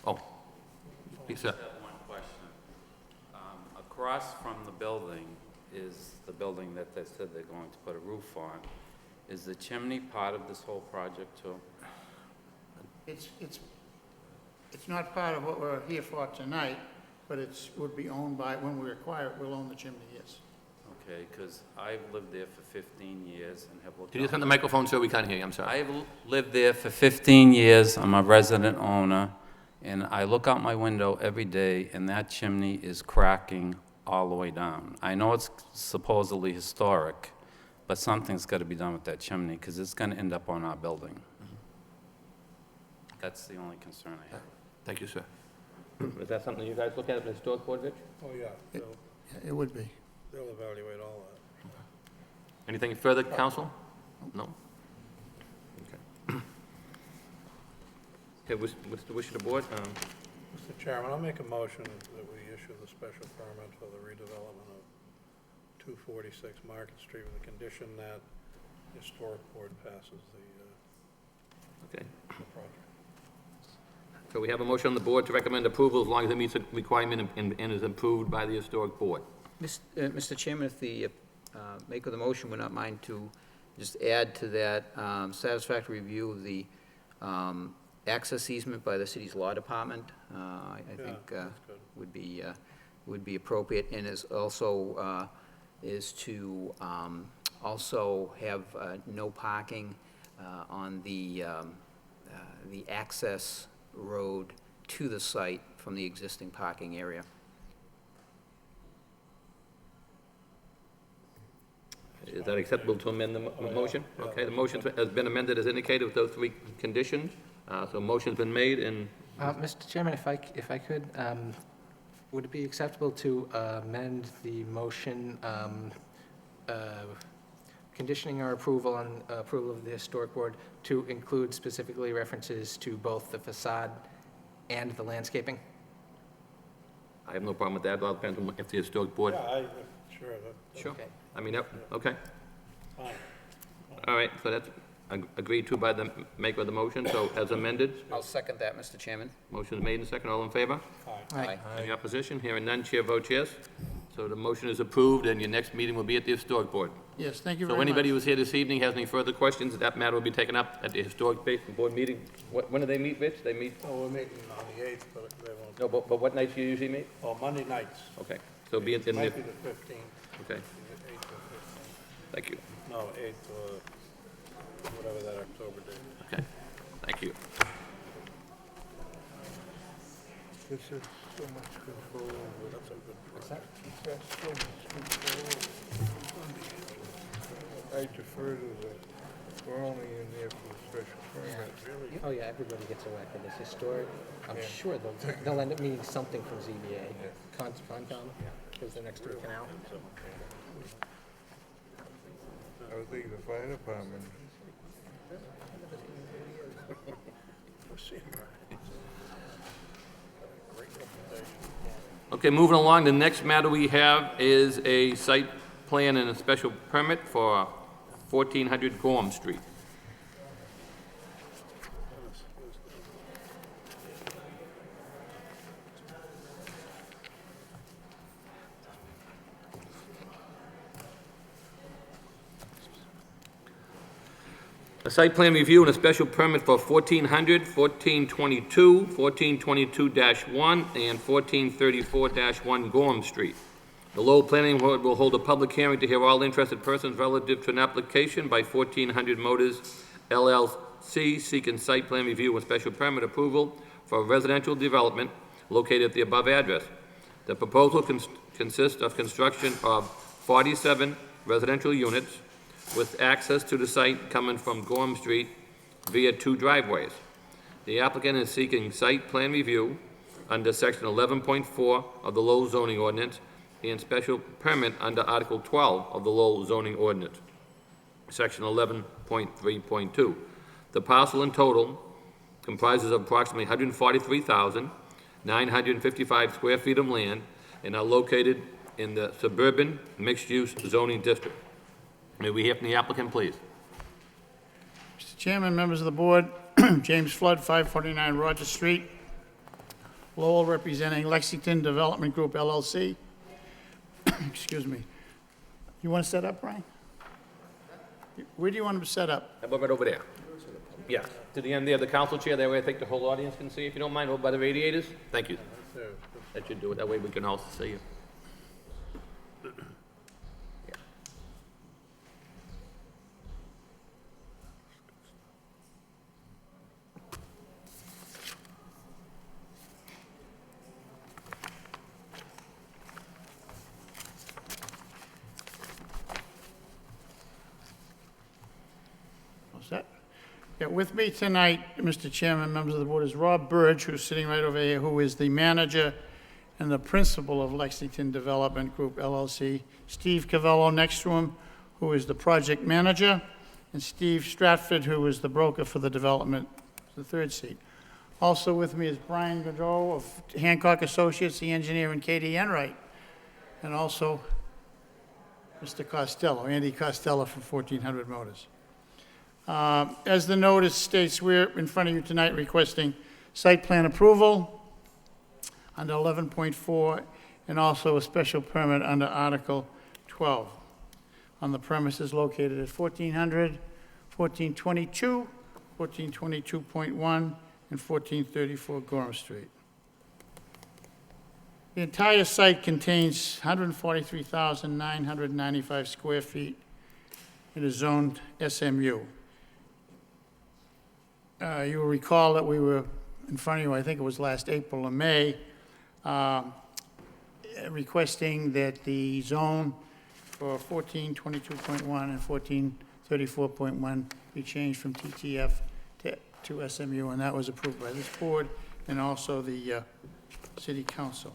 Oh, please, sir. I just have one question. Across from the building is the building that they said they're going to put a roof on. Is the chimney part of this whole project too? It's not part of what we're here for tonight, but would be owned by, when we acquire it, we'll own the chimney, yes. Okay, because I've lived there for 15 years and have looked. Can you just turn the microphone so we can't hear you? I'm sorry. I've lived there for 15 years. I'm a resident owner, and I look out my window every day, and that chimney is cracking all the way down. I know it's supposedly historic, but something's got to be done with that chimney, because it's going to end up on our building. That's the only concern I have. Thank you, sir. Is that something you guys look at the historic board, Rich? Oh, yeah, Yeah, it would be. they'll evaluate all that. Anything further, council? No? Okay. Okay, what's the wish of the board? Mr. Chairman, I'll make a motion that we issue the special permit for the redevelopment of 246 Market Street with the condition that the Historic Board passes Okay. the project. So we have a motion on the board to recommend approval as long as it meets the requirement and is approved by the historic board. Mr. Chairman, if the maker of the motion would not mind to just add to that satisfactory review of the access easement by the city's law department, I think that's good. would be appropriate, and is also is to also have no parking on the access road to the site from the existing parking area. Is that acceptable to amend the motion? Okay, the motion has been amended as indicated with those three conditions. So motion's been made and, Mr. Chairman, if I could, would it be acceptable to amend the motion conditioning our approval on approval of the historic board to include specifically references to both the facade and the landscaping? I have no problem with that, it all depends on if the historic board. Sure. Sure. Okay. I mean, yep, okay. Fine. All right, so that's agreed to by the maker of the motion, so as amended, I'll second that, Mr. Chairman. motion is made and second, all in favor? Aye. Any opposition? Hearing none, chair votes yes. So the motion is approved, and your next meeting will be at the historic board. Yes, thank you So very much. anybody who's here this evening has any further questions, that matter will be taken up at the historic board meeting. When do they meet, Rich? They meet, Oh, we're meeting on the 8th, but they won't. no, but what nights do you usually meet? Oh, Monday nights. Okay, so be in the, Might be the 15th. okay, 8th or thank you. 15th. No, 8th or whatever that October date is. Okay, thank you. This is so much control over. That's a good project. That's so much control over. I defer to we're only in there for the special permit. Oh, yeah, everybody gets a whack of this historic. I'm sure they'll end up meeting something from ZBA. Concom, because they're next to the canal. I would think the fire department. Okay, moving along, the next matter we have is a site plan and a special permit for 1400 Gorham Street. A site plan review and a special permit for 1400, 1422, 1422-1, and 1434-1 Gorham Street. The Lowell Planning Board will hold a public hearing to hear all interested persons relative to an application by 1400 Motors LLC seeking site plan review and special permit approval for a residential development located at the above address. The proposal consists of construction of 47 residential units with access to the site coming from Gorham Street via 2 driveways. The applicant is seeking site plan review under section 11.4 of the Lowell zoning ordinance and special permit under Article 12 of the Lowell zoning ordinance, section 11.3.2. The parcel in total comprises of approximately 143,955 square feet of land and are located in the suburban mixed-use zoning district. May we hear from the applicant, please? Mr. Chairman, members of the board, James Flood, 549 Rogers Street, Lowell, representing Lexington Development Group LLC. Excuse me. You want to set up, Brian? Where do you want him to set up? How about right over there? Yeah, to the end there, the council chair, that way I think the whole audience can see, if you don't mind, over by the radiators. Thank you. That should do it, that way we can also see you. Yeah, with me tonight, Mr. Chairman, members of the board, is Rob Burge, who's sitting right over here, who is the manager and the principal of Lexington Development Group LLC. Steve Cavello next to him, who is the project manager, and Steve Stratford, who is the broker for the development, the third seat. Also with me is Brian Gaudreau of Hancock Associates, the engineer, and Katie Enright, and also Mr. Costello, Andy Costello from 1400 Motors. As the notice states, we're in front of you tonight requesting site plan approval under 11.4 and also a special permit under Article 12 on the premises located at 1400, 1422, 1422.1, and 1434 Gorham Street. The entire site contains 143,995 square feet. It is zoned SMU. You will recall that we were in front of you, I think it was last April or May, requesting that the zone for 1422.1 and 1434.1 be changed from TTF to SMU, and that was approved by this board and also the city council.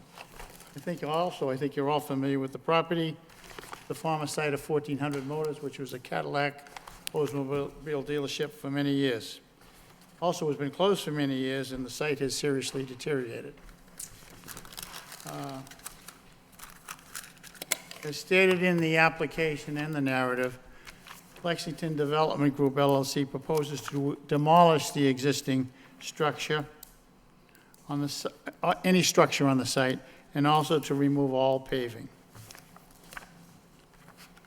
I think you're all familiar with the property, the former site of 1400 Motors, which was a Cadillac Oldsmobile dealership for many years. Also has been closed for many years, and the site has seriously deteriorated. As stated in the application and the narrative, Lexington Development Group LLC proposes to demolish the existing structure on the any structure on the site, and also to remove all paving.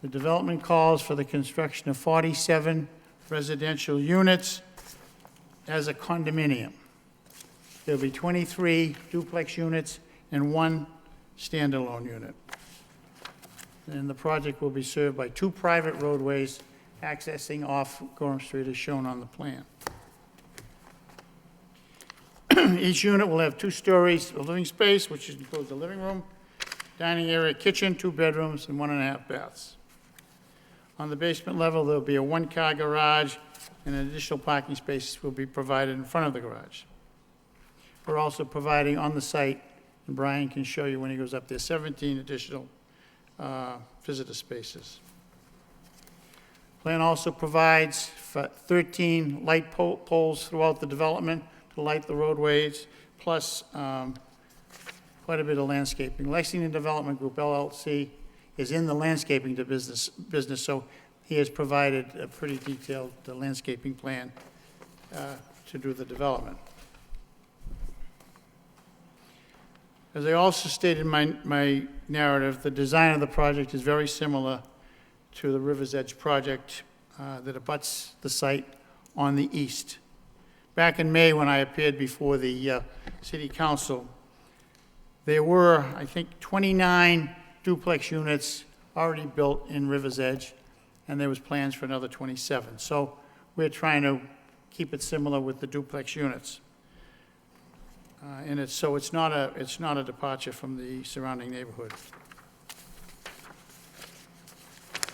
The development calls for the construction of 47 residential units as a condominium. There'll be 23 duplex units and 1 standalone unit. And the project will be served by 2 private roadways accessing off Gorham Street as shown on the plan. Each unit will have 2 stories of living space, which includes a living room, dining area, kitchen, 2 bedrooms, and 1.5 baths. On the basement level, there'll be a 1-car garage, and additional parking spaces will be provided in front of the garage. We're also providing on the site, and Brian can show you when he goes up there, 17 additional visitor spaces. Plan also provides for 13 light poles throughout the development to light the roadways, plus quite a bit of landscaping. Lexington Development Group LLC is in the landscaping business, so he has provided a pretty detailed landscaping plan to do the development. As I also stated in my narrative, the design of the project is very similar to the River's Edge project that abuts the site on the east. Back in May, when I appeared before the city council, there were, I think, 29 duplex units already built in River's Edge, and there was plans for another 27. So we're trying to keep it similar with the duplex units. And it's not a departure from the surrounding neighborhood.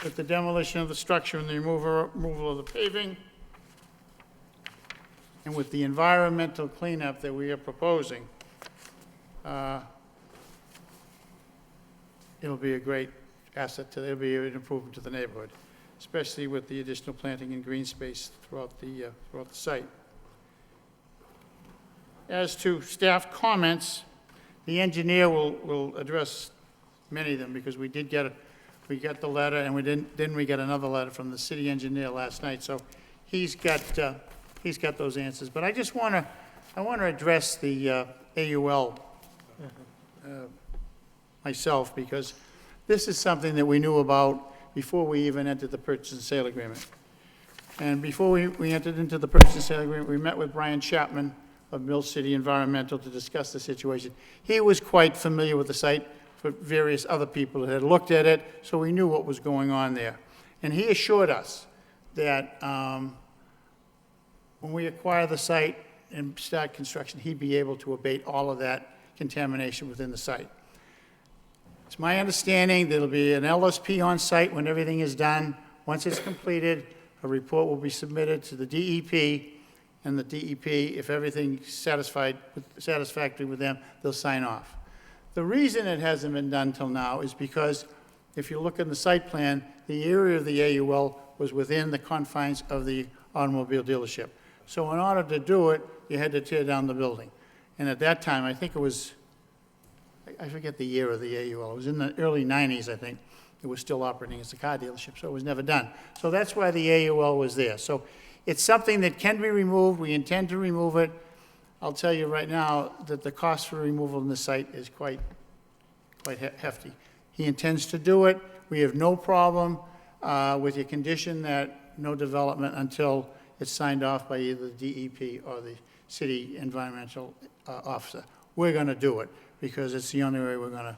With the demolition of the structure and the removal of the paving, and with the environmental cleanup that we are proposing, it'll be a great asset it'll be an improvement to the neighborhood, especially with the additional planting and green space throughout the site. As to staff comments, the engineer will address many of them, because we got the letter, and we got another letter from the city engineer last night, so he's got those answers. But I just want to address the AUL myself, because this is something that we knew about before we even entered the purchase and sale agreement. And before we entered into the purchase and sale agreement, we met with Brian Chapman of Mill City Environmental to discuss the situation. He was quite familiar with the site for various other people that had looked at it, so we knew what was going on there. And he assured us that when we acquire the site and start construction, he'd be able to abate all of that contamination within the site. It's my understanding there'll be an LSP on site when everything is done. Once it's completed, a report will be submitted to the DEP, and the DEP, if everything's satisfactory with them, they'll sign off. The reason it hasn't been done till now is because, if you look in the site plan, the area of the AUL was within the confines of the automobile dealership. So in order to do it, you had to tear down the building. And at that time, I think it was, I forget the year of the AUL, it was in the early 90s, I think. It was still operating as a car dealership, so it was never done. So that's why the AUL was there. So it's something that can be removed. We intend to remove it. I'll tell you right now that the cost for removal in the site is quite hefty. He intends to do it. We have no problem with your condition that no development until it's signed off by either the DEP or the city environmental officer. We're going to do it because it's the only way we're going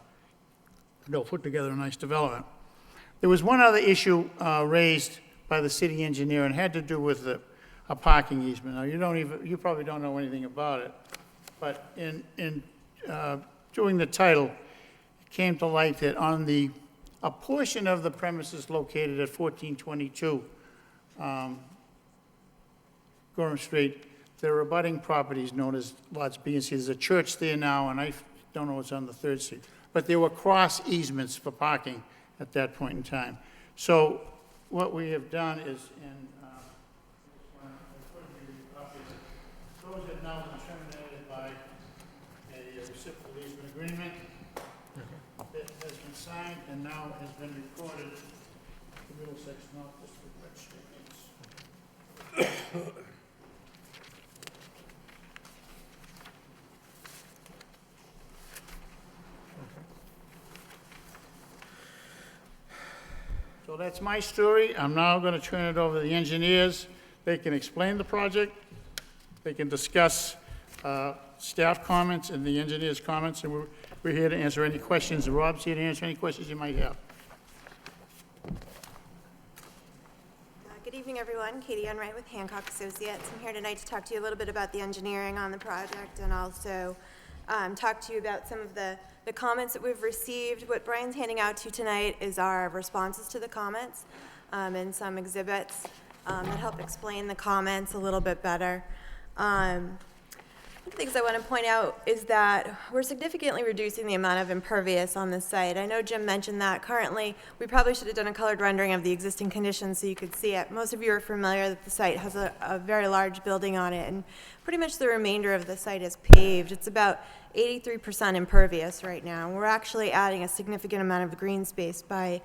to put together a nice development. There was one other issue raised by the city engineer, and had to do with a parking easement. Now, you probably don't know anything about it, but in doing the title, it came to light that on a portion of the premises located at 1422 Gorham Street, there are abutting properties known as lots B and C. There's a church there now, and I don't know what's on the 3rd Street. But there were cross easements for parking at that point in time. So what we have done is, those have now been terminated by a reciprocal easement agreement that has been signed and now has been recorded in the Middlesex North District Registry. So that's my story. I'm now going to turn it over to the engineers. They can explain the project. They can discuss staff comments and the engineer's comments, and we're here to answer any questions. And Rob's here to answer any questions you might have. Good evening, everyone. Katie Unright with Hancock Associates. I'm here tonight to talk to you a little bit about the engineering on the project and also talk to you about some of the comments that we've received. What Brian's handing out to you tonight is our responses to the comments and some exhibits that help explain the comments a little bit better. One of the things I want to point out is that we're significantly reducing the amount of impervious on this site. I know Jim mentioned that currently we probably should have done a colored rendering of the existing conditions so you could see it. Most of you are familiar that the site has a very large building on it, and pretty much the remainder of the site is paved. It's about 83% impervious right now. We're actually adding a significant amount of green space by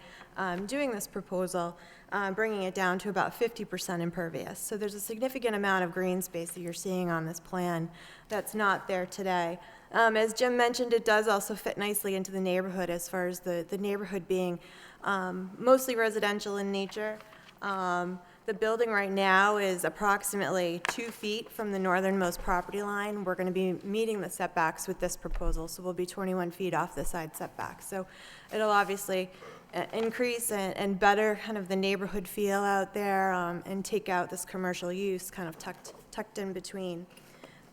doing this proposal, bringing it down to about 50% impervious. So there's a significant amount of green space that you're seeing on this plan that's not there today. As Jim mentioned, it does also fit nicely into the neighborhood as far as the neighborhood being mostly residential in nature. The building right now is approximately 2 feet from the northernmost property line. We're going to be meeting the setbacks with this proposal, so we'll be 21 feet off the side setback. So it'll obviously increase and better kind of the neighborhood feel out there, and take out this commercial use kind of tucked in between.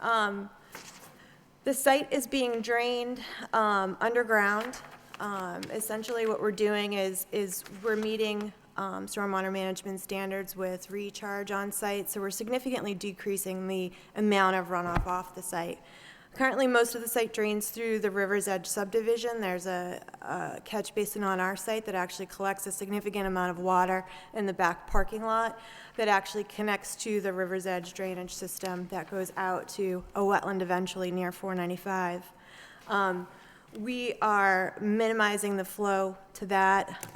The site is being drained underground. Essentially what we're doing is we're meeting stormwater management standards with recharge on site, so we're significantly decreasing the amount of runoff off the site. Currently, most of the site drains through the River's Edge subdivision. There's a catch basin on our site that actually collects a significant amount of water in the back parking lot that actually connects to the River's Edge drainage system that goes out to a wetland eventually near 495. We are minimizing the flow to that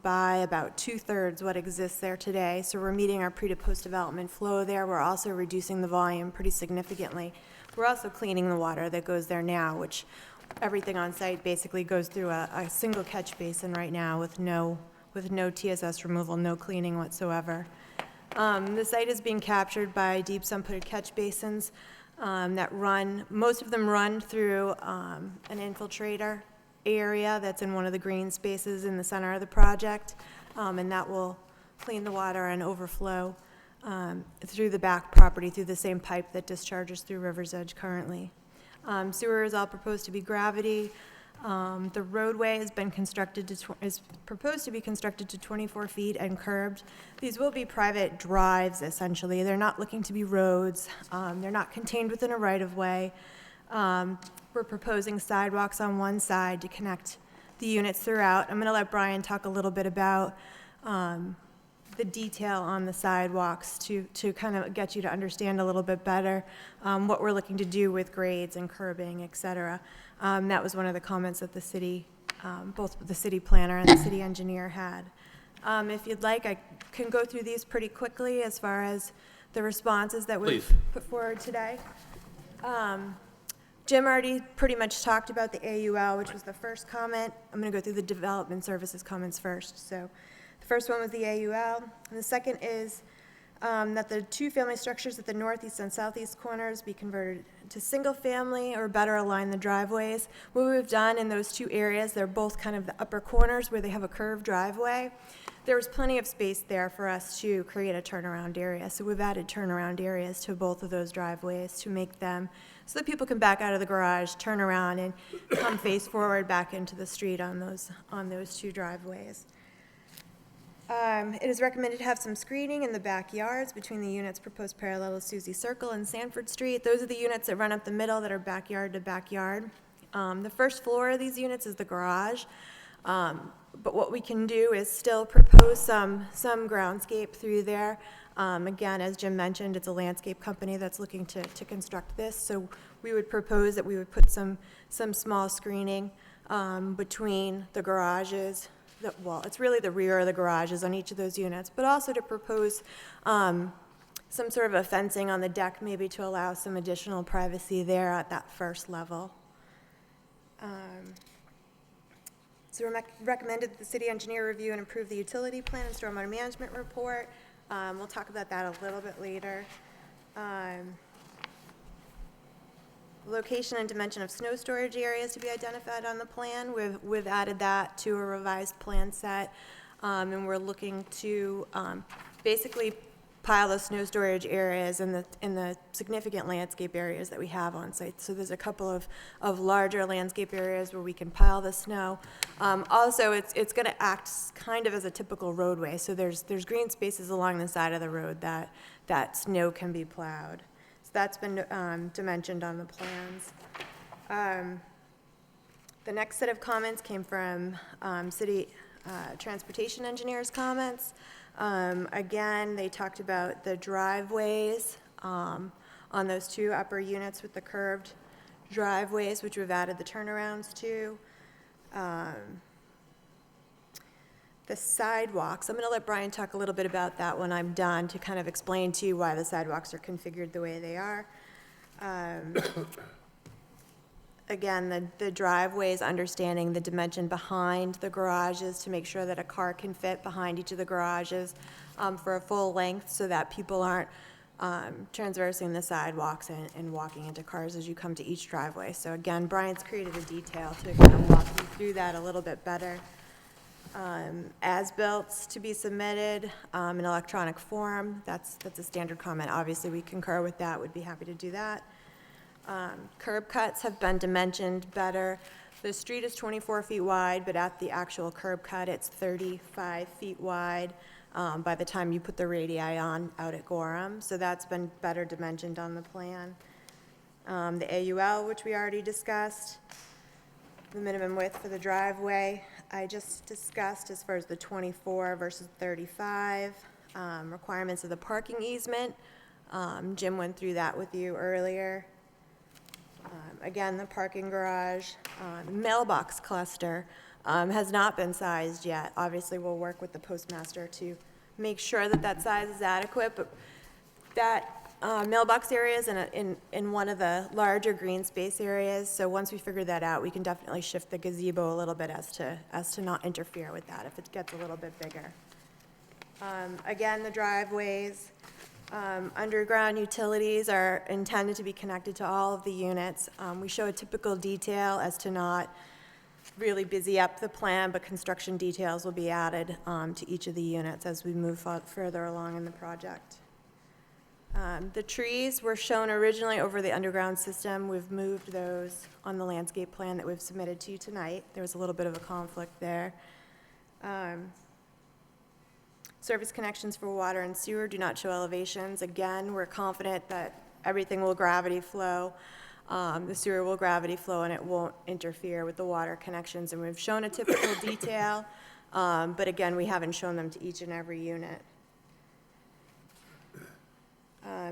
by about 2/3 what exists there today. So we're meeting our pre to post development flow there. We're also reducing the volume pretty significantly. We're also cleaning the water that goes there now, which everything on site basically goes through a single catch basin right now with no TSS removal, no cleaning whatsoever. The site is being captured by deep sump-putted catch basins that run, most of them run through an infiltrator area that's in one of the green spaces in the center of the project, and that will clean the water and overflow through the back property, through the same pipe that discharges through River's Edge currently. Sewer is all proposed to be gravity. The roadway has been constructed is proposed to be constructed to 24 feet and curbed. These will be private drives, essentially. They're not looking to be roads. They're not contained within a right-of-way. We're proposing sidewalks on one side to connect the units throughout. I'm going to let Brian talk a little bit about the detail on the sidewalks to kind of get you to understand a little bit better what we're looking to do with grades and curbing, et cetera. That was one of the comments that the city, both the city planner and the city engineer had. If you'd like, I can go through these pretty quickly as far as the responses that we've Please. put forward today. Jim already pretty much talked about the AUL, which was the first comment. I'm going to go through the development services comments first. So the first one was the AUL, and the second is that the two-family structures at the northeast and southeast corners be converted to single-family or better align the driveways. What we've done in those two areas, they're both kind of the upper corners where they have a curved driveway. There was plenty of space there for us to create a turnaround area, so we've added turnaround areas to both of those driveways to make them so that people can back out of the garage, turn around, and come face forward back into the street on those two driveways. It is recommended to have some screening in the backyards between the units proposed parallel to Suzie Circle and Sanford Street. Those are the units that run up the middle that are backyard to backyard. The first floor of these units is the garage, but what we can do is still propose some groundscape through there. Again, as Jim mentioned, it's a landscape company that's looking to construct this, so we would propose that we would put some small screening between the garages. Well, it's really the rear of the garages on each of those units, but also to propose some sort of a fencing on the deck, maybe to allow some additional privacy there at that first level. So recommended that the city engineer review and approve the utility plan and stormwater management report. We'll talk about that a little bit later. Location and dimension of snow storage areas to be identified on the plan. We've added that to a revised plan set, and we're looking to basically pile those snow storage areas in the significant landscape areas that we have on site. So there's a couple of larger landscape areas where we can pile the snow. Also, it's going to act kind of as a typical roadway. So there's green spaces along the side of the road that snow can be plowed. That's been dimensioned on the plans. The next set of comments came from city transportation engineers' comments. Again, they talked about the driveways on those two upper units with the curved driveways, which we've added the turnarounds to. The sidewalks, I'm going to let Brian talk a little bit about that when I'm done to kind of explain to you why the sidewalks are configured the way they are. again, the driveways, understanding the dimension behind the garages to make sure that a car can fit behind each of the garages for a full length so that people aren't transversing the sidewalks and walking into cars as you come to each driveway. So again, Brian's created a detail to kind of walk you through that a little bit better. As-built to be submitted in electronic form, that's a standard comment. Obviously, we concur with that, would be happy to do that. Curb cuts have been dimensioned better. The street is 24 feet wide, but at the actual curb cut, it's 35 feet wide by the time you put the radii on out at Gorham. So that's been better dimensioned on the plan. The AUL, which we already discussed, the minimum width for the driveway, I just discussed as far as the 24 versus 35. Requirements of the parking easement, Jim went through that with you earlier. Again, the parking garage, mailbox cluster has not been sized yet. Obviously, we'll work with the postmaster to make sure that that size is adequate, but that mailbox area is in one of the larger green space areas, so once we figure that out, we can definitely shift the gazebo a little bit as to not interfere with that if it gets a little bit bigger. Again, the driveways, underground utilities are intended to be connected to all of the units. We show a typical detail as to not really busy up the plan, but construction details will be added to each of the units as we move further along in the project. The trees were shown originally over the underground system. We've moved those on the landscape plan that we've submitted to you tonight. There was a little bit of a conflict there. Service connections for water and sewer do not show elevations. Again, we're confident that everything will gravity flow. The sewer will gravity flow and it won't interfere with the water connections. And we've shown a typical detail, but again, we haven't shown them to each and every unit.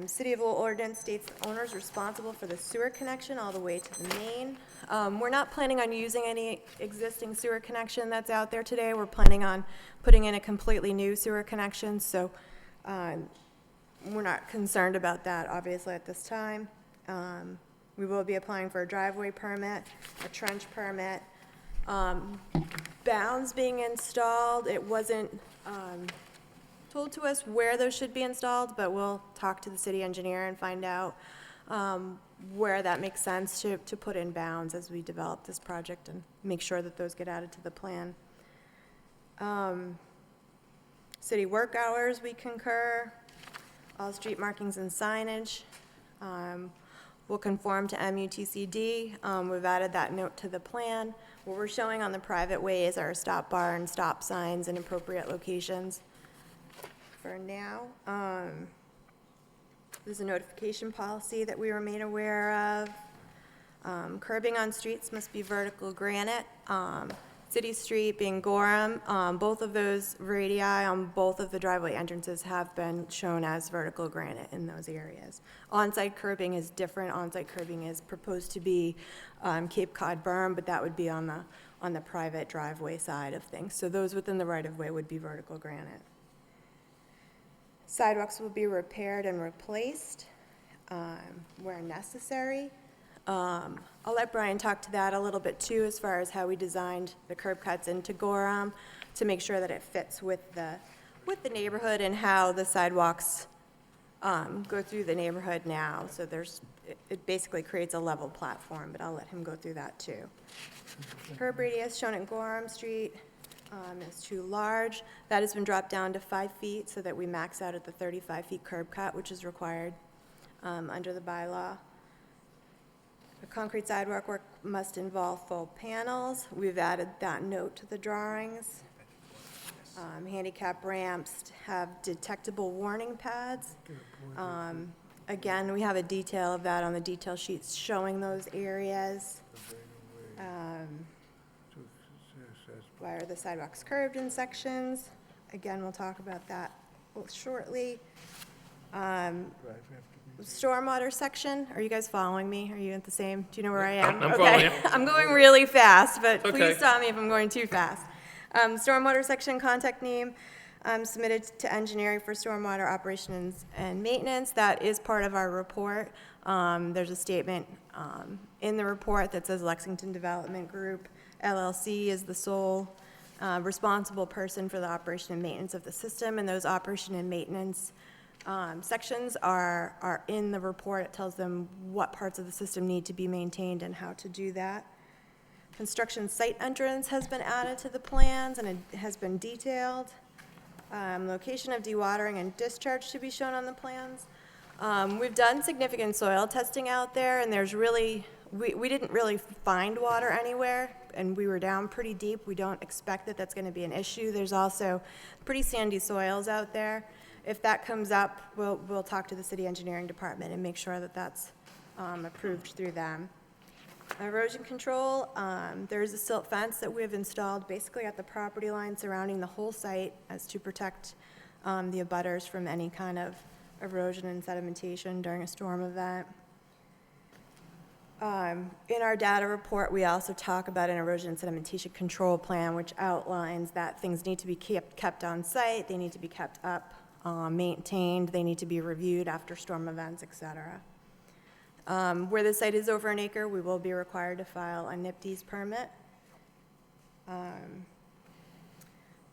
City of Lowell ordinance states the owner is responsible for the sewer connection all the way to the main. We're not planning on using any existing sewer connection that's out there today. We're planning on putting in a completely new sewer connection, so we're not concerned about that, obviously, at this time. We will be applying for a driveway permit, a trench permit. Bounds being installed, it wasn't told to us where those should be installed, but we'll talk to the city engineer and find out where that makes sense to put in bounds as we develop this project and make sure that those get added to the plan. City work hours, we concur. All street markings and signage will conform to MUTCD. We've added that note to the plan. What we're showing on the private ways are stop bar and stop signs in appropriate locations. For now, there's a notification policy that we were made aware of. Curbing on streets must be vertical granite. City Street being Gorham, both of those radii on both of the driveway entrances have been shown as vertical granite in those areas. On-site curbing is different. On-site curbing is proposed to be Cape Cod berm, but that would be on the private driveway side of things. So those within the right-of-way would be vertical granite. Sidewalks will be repaired and replaced where necessary. I'll let Brian talk to that a little bit too, as far as how we designed the curb cuts into Gorham to make sure that it fits with the neighborhood and how the sidewalks go through the neighborhood now. So it basically creates a level platform, but I'll let him go through that too. Curb radius shown at Gorham Street is too large. That has been dropped down to 5 feet so that we max out at the 35 feet curb cut, which is required under the bylaw. The concrete sidewalk work must involve full panels. We've added that note to the drawings. Handicap ramps have detectable warning pads. Again, we have a detail of that on the detail sheets showing those areas. Why are the sidewalks curved in sections? Again, we'll talk about that shortly. Stormwater section, are you guys following me? Are you at the same, do you know where I am? I'm following you. I'm going really fast, but Okay. please stop me if I'm going too fast. Stormwater section, contact name, submitted to engineering for stormwater operations and maintenance. That is part of our report. There's a statement in the report that says Lexington Development Group LLC is the sole responsible person for the operation and maintenance of the system, and those operation and maintenance sections are in the report. It tells them what parts of the system need to be maintained and how to do that. Construction site entrance has been added to the plans and it has been detailed. Location of dewatering and discharge to be shown on the plans. We've done significant soil testing out there, and there's really, we didn't really find water anywhere, and we were down pretty deep. We don't expect that that's going to be an issue. There's also pretty sandy soils out there. If that comes up, we'll talk to the city engineering department and make sure that that's approved through them. Erosion control, there's a silt fence that we have installed basically at the property line surrounding the whole site as to protect the abutters from any kind of erosion and sedimentation during a storm event. In our data report, we also talk about an erosion and sedimentation control plan, which outlines that things need to be kept on site, they need to be kept up, maintained, they need to be reviewed after storm events, et cetera. Where the site is over an acre, we will be required to file a NIPD's permit.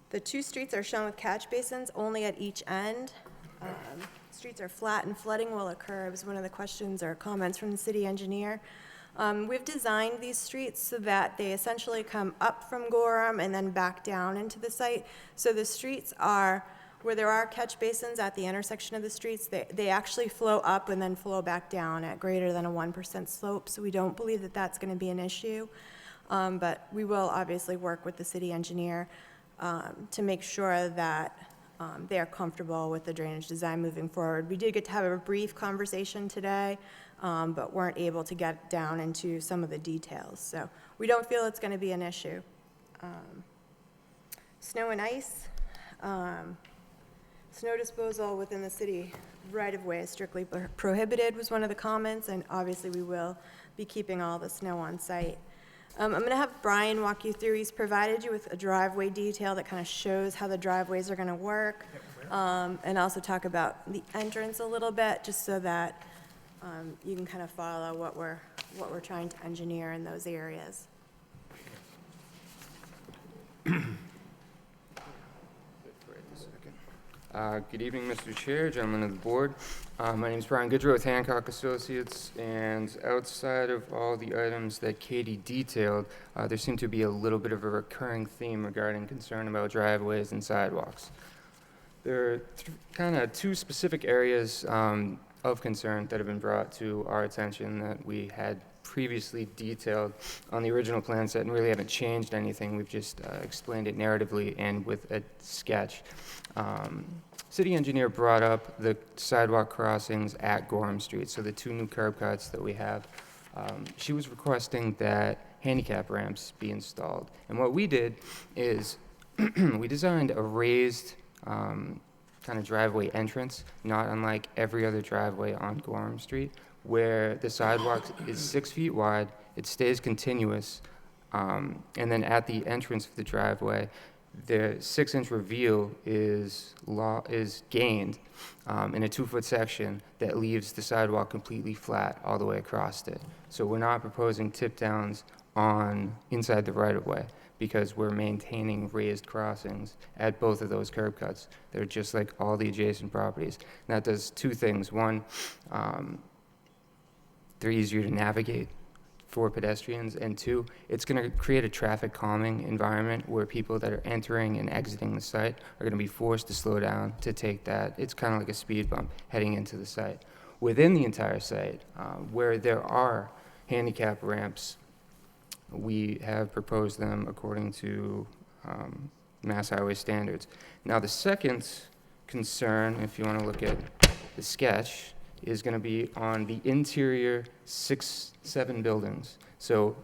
The two streets are shown with catch basins only at each end. Streets are flat and flooding will occur. It was one of the questions or comments from the city engineer. We've designed these streets so that they essentially come up from Gorham and then back down into the site. So the streets are, where there are catch basins at the intersection of the streets, they actually flow up and then flow back down at greater than a 1% slope. So we don't believe that that's going to be an issue. But we will obviously work with the city engineer to make sure that they are comfortable with the drainage design moving forward. We did get to have a brief conversation today, but weren't able to get down into some of the details. So we don't feel it's going to be an issue. Snow and ice. Snow disposal within the city right-of-way is strictly prohibited was one of the comments, and obviously we will be keeping all the snow on site. I'm going to have Brian walk you through. He's provided you with a driveway detail that kind of shows how the driveways are going to work, and also talk about the entrance a little bit, just so that you can kind of follow what we're trying to engineer in those areas. Good evening, Mr. Chair, gentlemen of the board. My name is Brian Goodrow with Hancock Associates, and outside of all the items that Katie detailed, there seemed to be a little bit of a recurring theme regarding concern about driveways and sidewalks. There are kind of two specific areas of concern that have been brought to our attention that we had previously detailed on the original plan set and really haven't changed anything. We've just explained it narratively and with a sketch. City engineer brought up the sidewalk crossings at Gorham Street, so the two new curb cuts that we have. She was requesting that handicap ramps be installed. And what we did is we designed a raised kind of driveway entrance, not unlike every other driveway on Gorham Street, where the sidewalk is 6 feet wide, it stays continuous, and then at the entrance of the driveway, the 6-inch reveal is gained in a 2-foot section that leaves the sidewalk completely flat all the way across it. So we're not proposing tip downs inside the right-of-way because we're maintaining raised crossings at both of those curb cuts. They're just like all the adjacent properties. And that does two things. One, they're easier to navigate for pedestrians, and two, it's going to create a traffic calming environment where people that are entering and exiting the site are going to be forced to slow down to take that. It's kind of like a speed bump heading into the site. Within the entire site, where there are handicap ramps, we have proposed them according to Mass Highway standards. Now, the second concern, if you want to look at the sketch, is going to be on the interior 6-7 buildings. So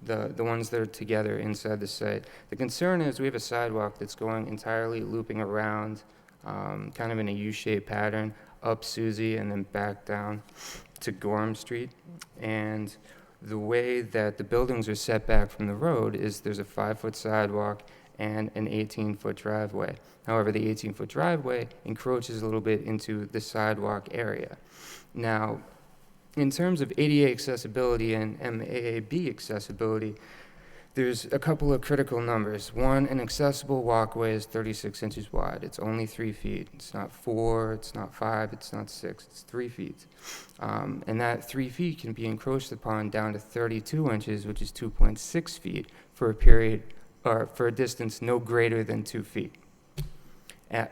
the ones that are together inside the site. The concern is we have a sidewalk that's going entirely looping around, kind of in a U-shaped pattern, up Suzie and then back down to Gorham Street. And the way that the buildings are set back from the road is there's a 5-foot sidewalk and an 18-foot driveway. However, the 18-foot driveway encroaches a little bit into the sidewalk area. Now, in terms of ADA accessibility and MAAB accessibility, there's a couple of critical numbers. One, an accessible walkway is 36 inches wide. It's only 3 feet. It's not 4, it's not 5, it's not 6, it's 3 feet. And that 3 feet can be encroached upon down to 32 inches, which is 2.6 feet, for a period, or for a distance no greater than 2 feet.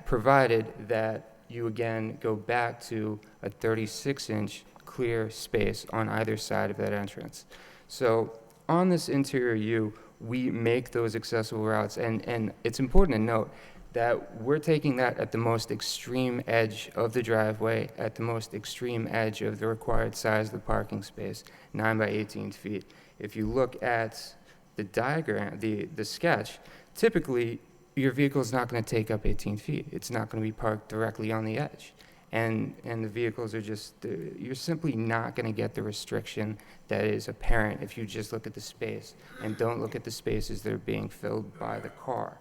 Provided that you again go back to a 36-inch clear space on either side of that entrance. So on this interior U, we make those accessible routes, and it's important to note that we're taking that at the most extreme edge of the driveway, at the most extreme edge of the required size of the parking space, 9 by 18 feet. If you look at the diagram, the sketch, typically your vehicle is not going to take up 18 feet. It's not going to be parked directly on the edge. And the vehicles are just, you're simply not going to get the restriction that is apparent if you just look at the space and don't look at the spaces that are being filled by the car.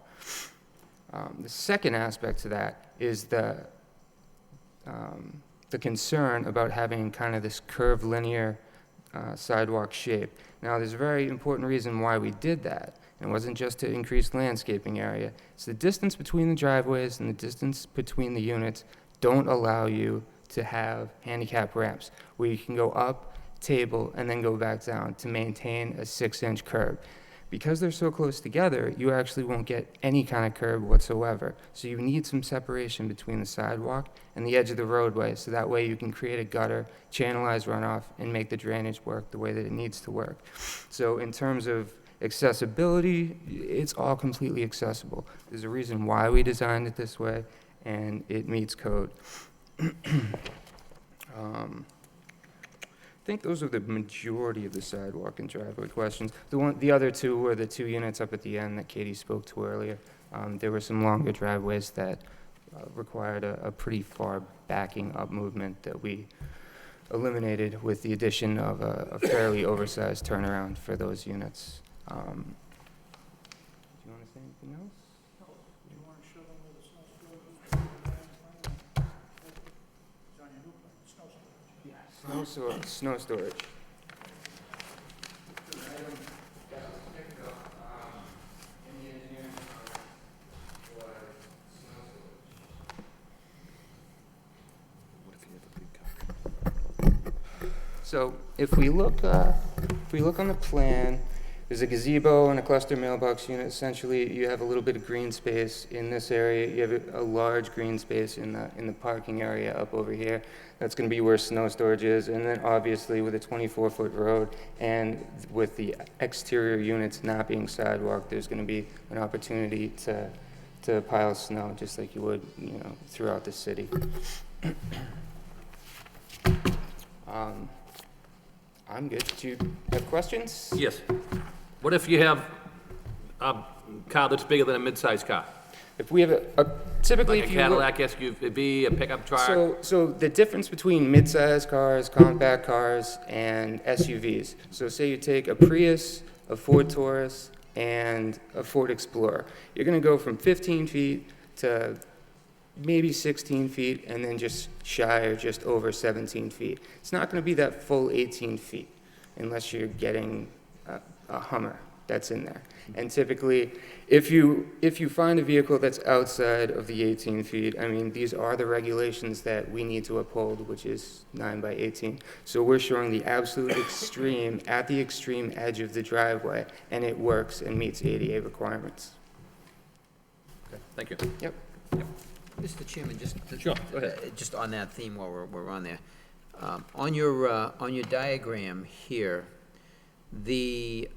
The second aspect to that is the concern about having kind of this curved linear sidewalk shape. Now, there's a very important reason why we did that. It wasn't just to increase landscaping area. It's the distance between the driveways and the distance between the units don't allow you to have handicap ramps where you can go up, table, and then go back down to maintain a 6-inch curb. Because they're so close together, you actually won't get any kind of curb whatsoever. So you need some separation between the sidewalk and the edge of the roadway, so that way you can create a gutter, channelize runoff, and make the drainage work the way that it needs to work. So in terms of accessibility, it's all completely accessible. There's a reason why we designed it this way, and it meets code. I think those are the majority of the sidewalk and driveway questions. The other two were the 2 units up at the end that Katie spoke to earlier. There were some longer driveways that required a pretty far backing up movement that we eliminated with the addition of a fairly oversized turnaround for those units. Do you want to say anything else? Snow storage. So if we look on the plan, there's a gazebo and a cluster mailbox unit. Essentially, you have a little bit of green space in this area. You have a large green space in the parking area up over here. That's going to be where snow storage is. And then obviously with a 24-foot road and with the exterior units not being sidewalk, there's going to be an opportunity to pile snow just like you would, throughout the city. I'm good. Do you have questions? Yes. What if you have a car that's bigger than a mid-sized car? If we have typically Like a if you look- Cadillac SUV, a pickup truck? So the difference between mid-sized cars, compact cars, and SUVs. So say you take a Prius, a Ford Taurus, and a Ford Explorer. You're going to go from 15 feet to maybe 16 feet, and then just shy or just over 17 feet. It's not going to be that full 18 feet unless you're getting a Hummer that's in there. And typically, if you find a vehicle that's outside of the 18 feet, I mean, these are the regulations that we need to uphold, which is 9 by 18. So we're showing the absolute extreme, at the extreme edge of the driveway, and it works and meets ADA requirements. Okay, thank you. Yep. Mr. Chairman, just Sure, go ahead. just on that theme while we're on there, on your diagram here, the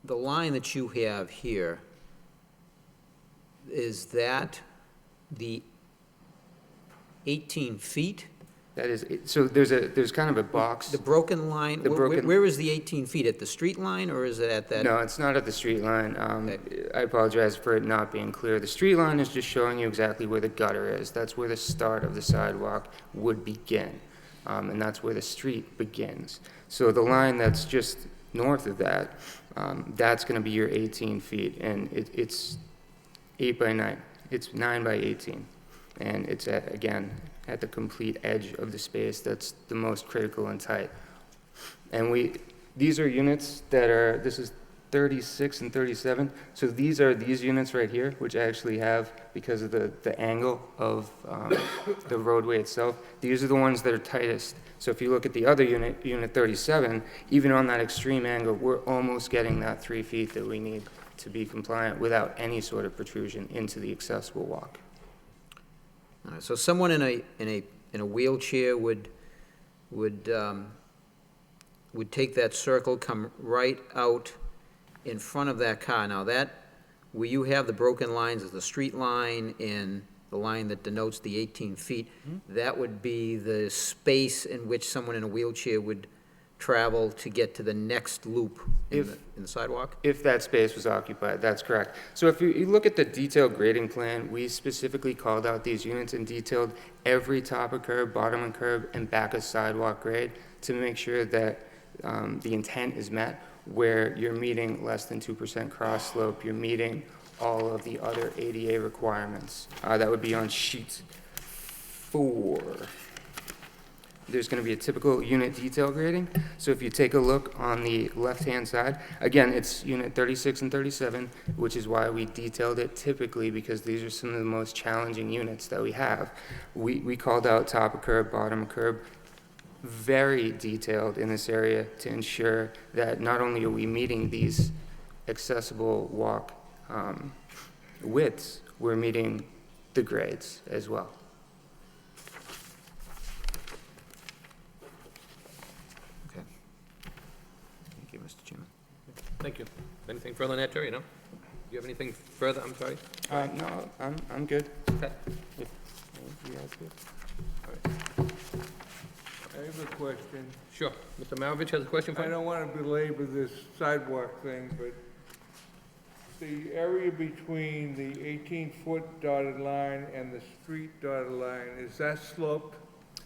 line that you have here, is that the 18 feet? That is, so there's kind of a box. The broken line, where is the 18 feet? At the street line, or is it at that? No, it's not at the street line. I apologize for it not being clear. The street line is just showing you exactly where the gutter is. That's where the start of the sidewalk would begin, and that's where the street begins. So the line that's just north of that, that's going to be your 18 feet, and it's 8 by 9. It's 9 by 18, and it's at, again, at the complete edge of the space that's the most critical and tight. And these are units that are, this is 36 and 37. So these are these units right here, which actually have, because of the angle of the roadway itself, these are the ones that are tightest. So if you look at the other unit, unit 37, even on that extreme angle, we're almost getting that 3 feet that we need to be compliant without any sort of protrusion into the accessible walk. All right, so someone in a wheelchair would take that circle, come right out in front of that car. Now that, where you have the broken lines as the street line and the line that denotes the 18 feet, that would be the space in which someone in a wheelchair would travel to get to the next loop in the sidewalk? If that space was occupied, that's correct. So if you look at the detailed grading plan, we specifically called out these units and detailed every top of curb, bottom of curb, and back of sidewalk grade to make sure that the intent is met, where you're meeting less than 2% cross slope, you're meeting all of the other ADA requirements. That would be on sheet 4. There's going to be a typical unit detail grading. So if you take a look on the left-hand side, again, it's unit 36 and 37, which is why we detailed it typically, because these are some of the most challenging units that we have. We called out top of curb, bottom of curb, very detailed in this area to ensure that not only are we meeting these accessible walk widths, we're meeting the grades as well. Okay. Thank you, Mr. Chairman. Thank you. Anything further on that, Terry, no? Do you have anything further? I'm sorry. No, I'm good. Okay. If you guys good. All right. I have a question. Sure. Mr. Maravich has a question for I you? don't want to belabor this sidewalk thing, but the area between the 18-foot dotted line and the street dotted line, is that sloped?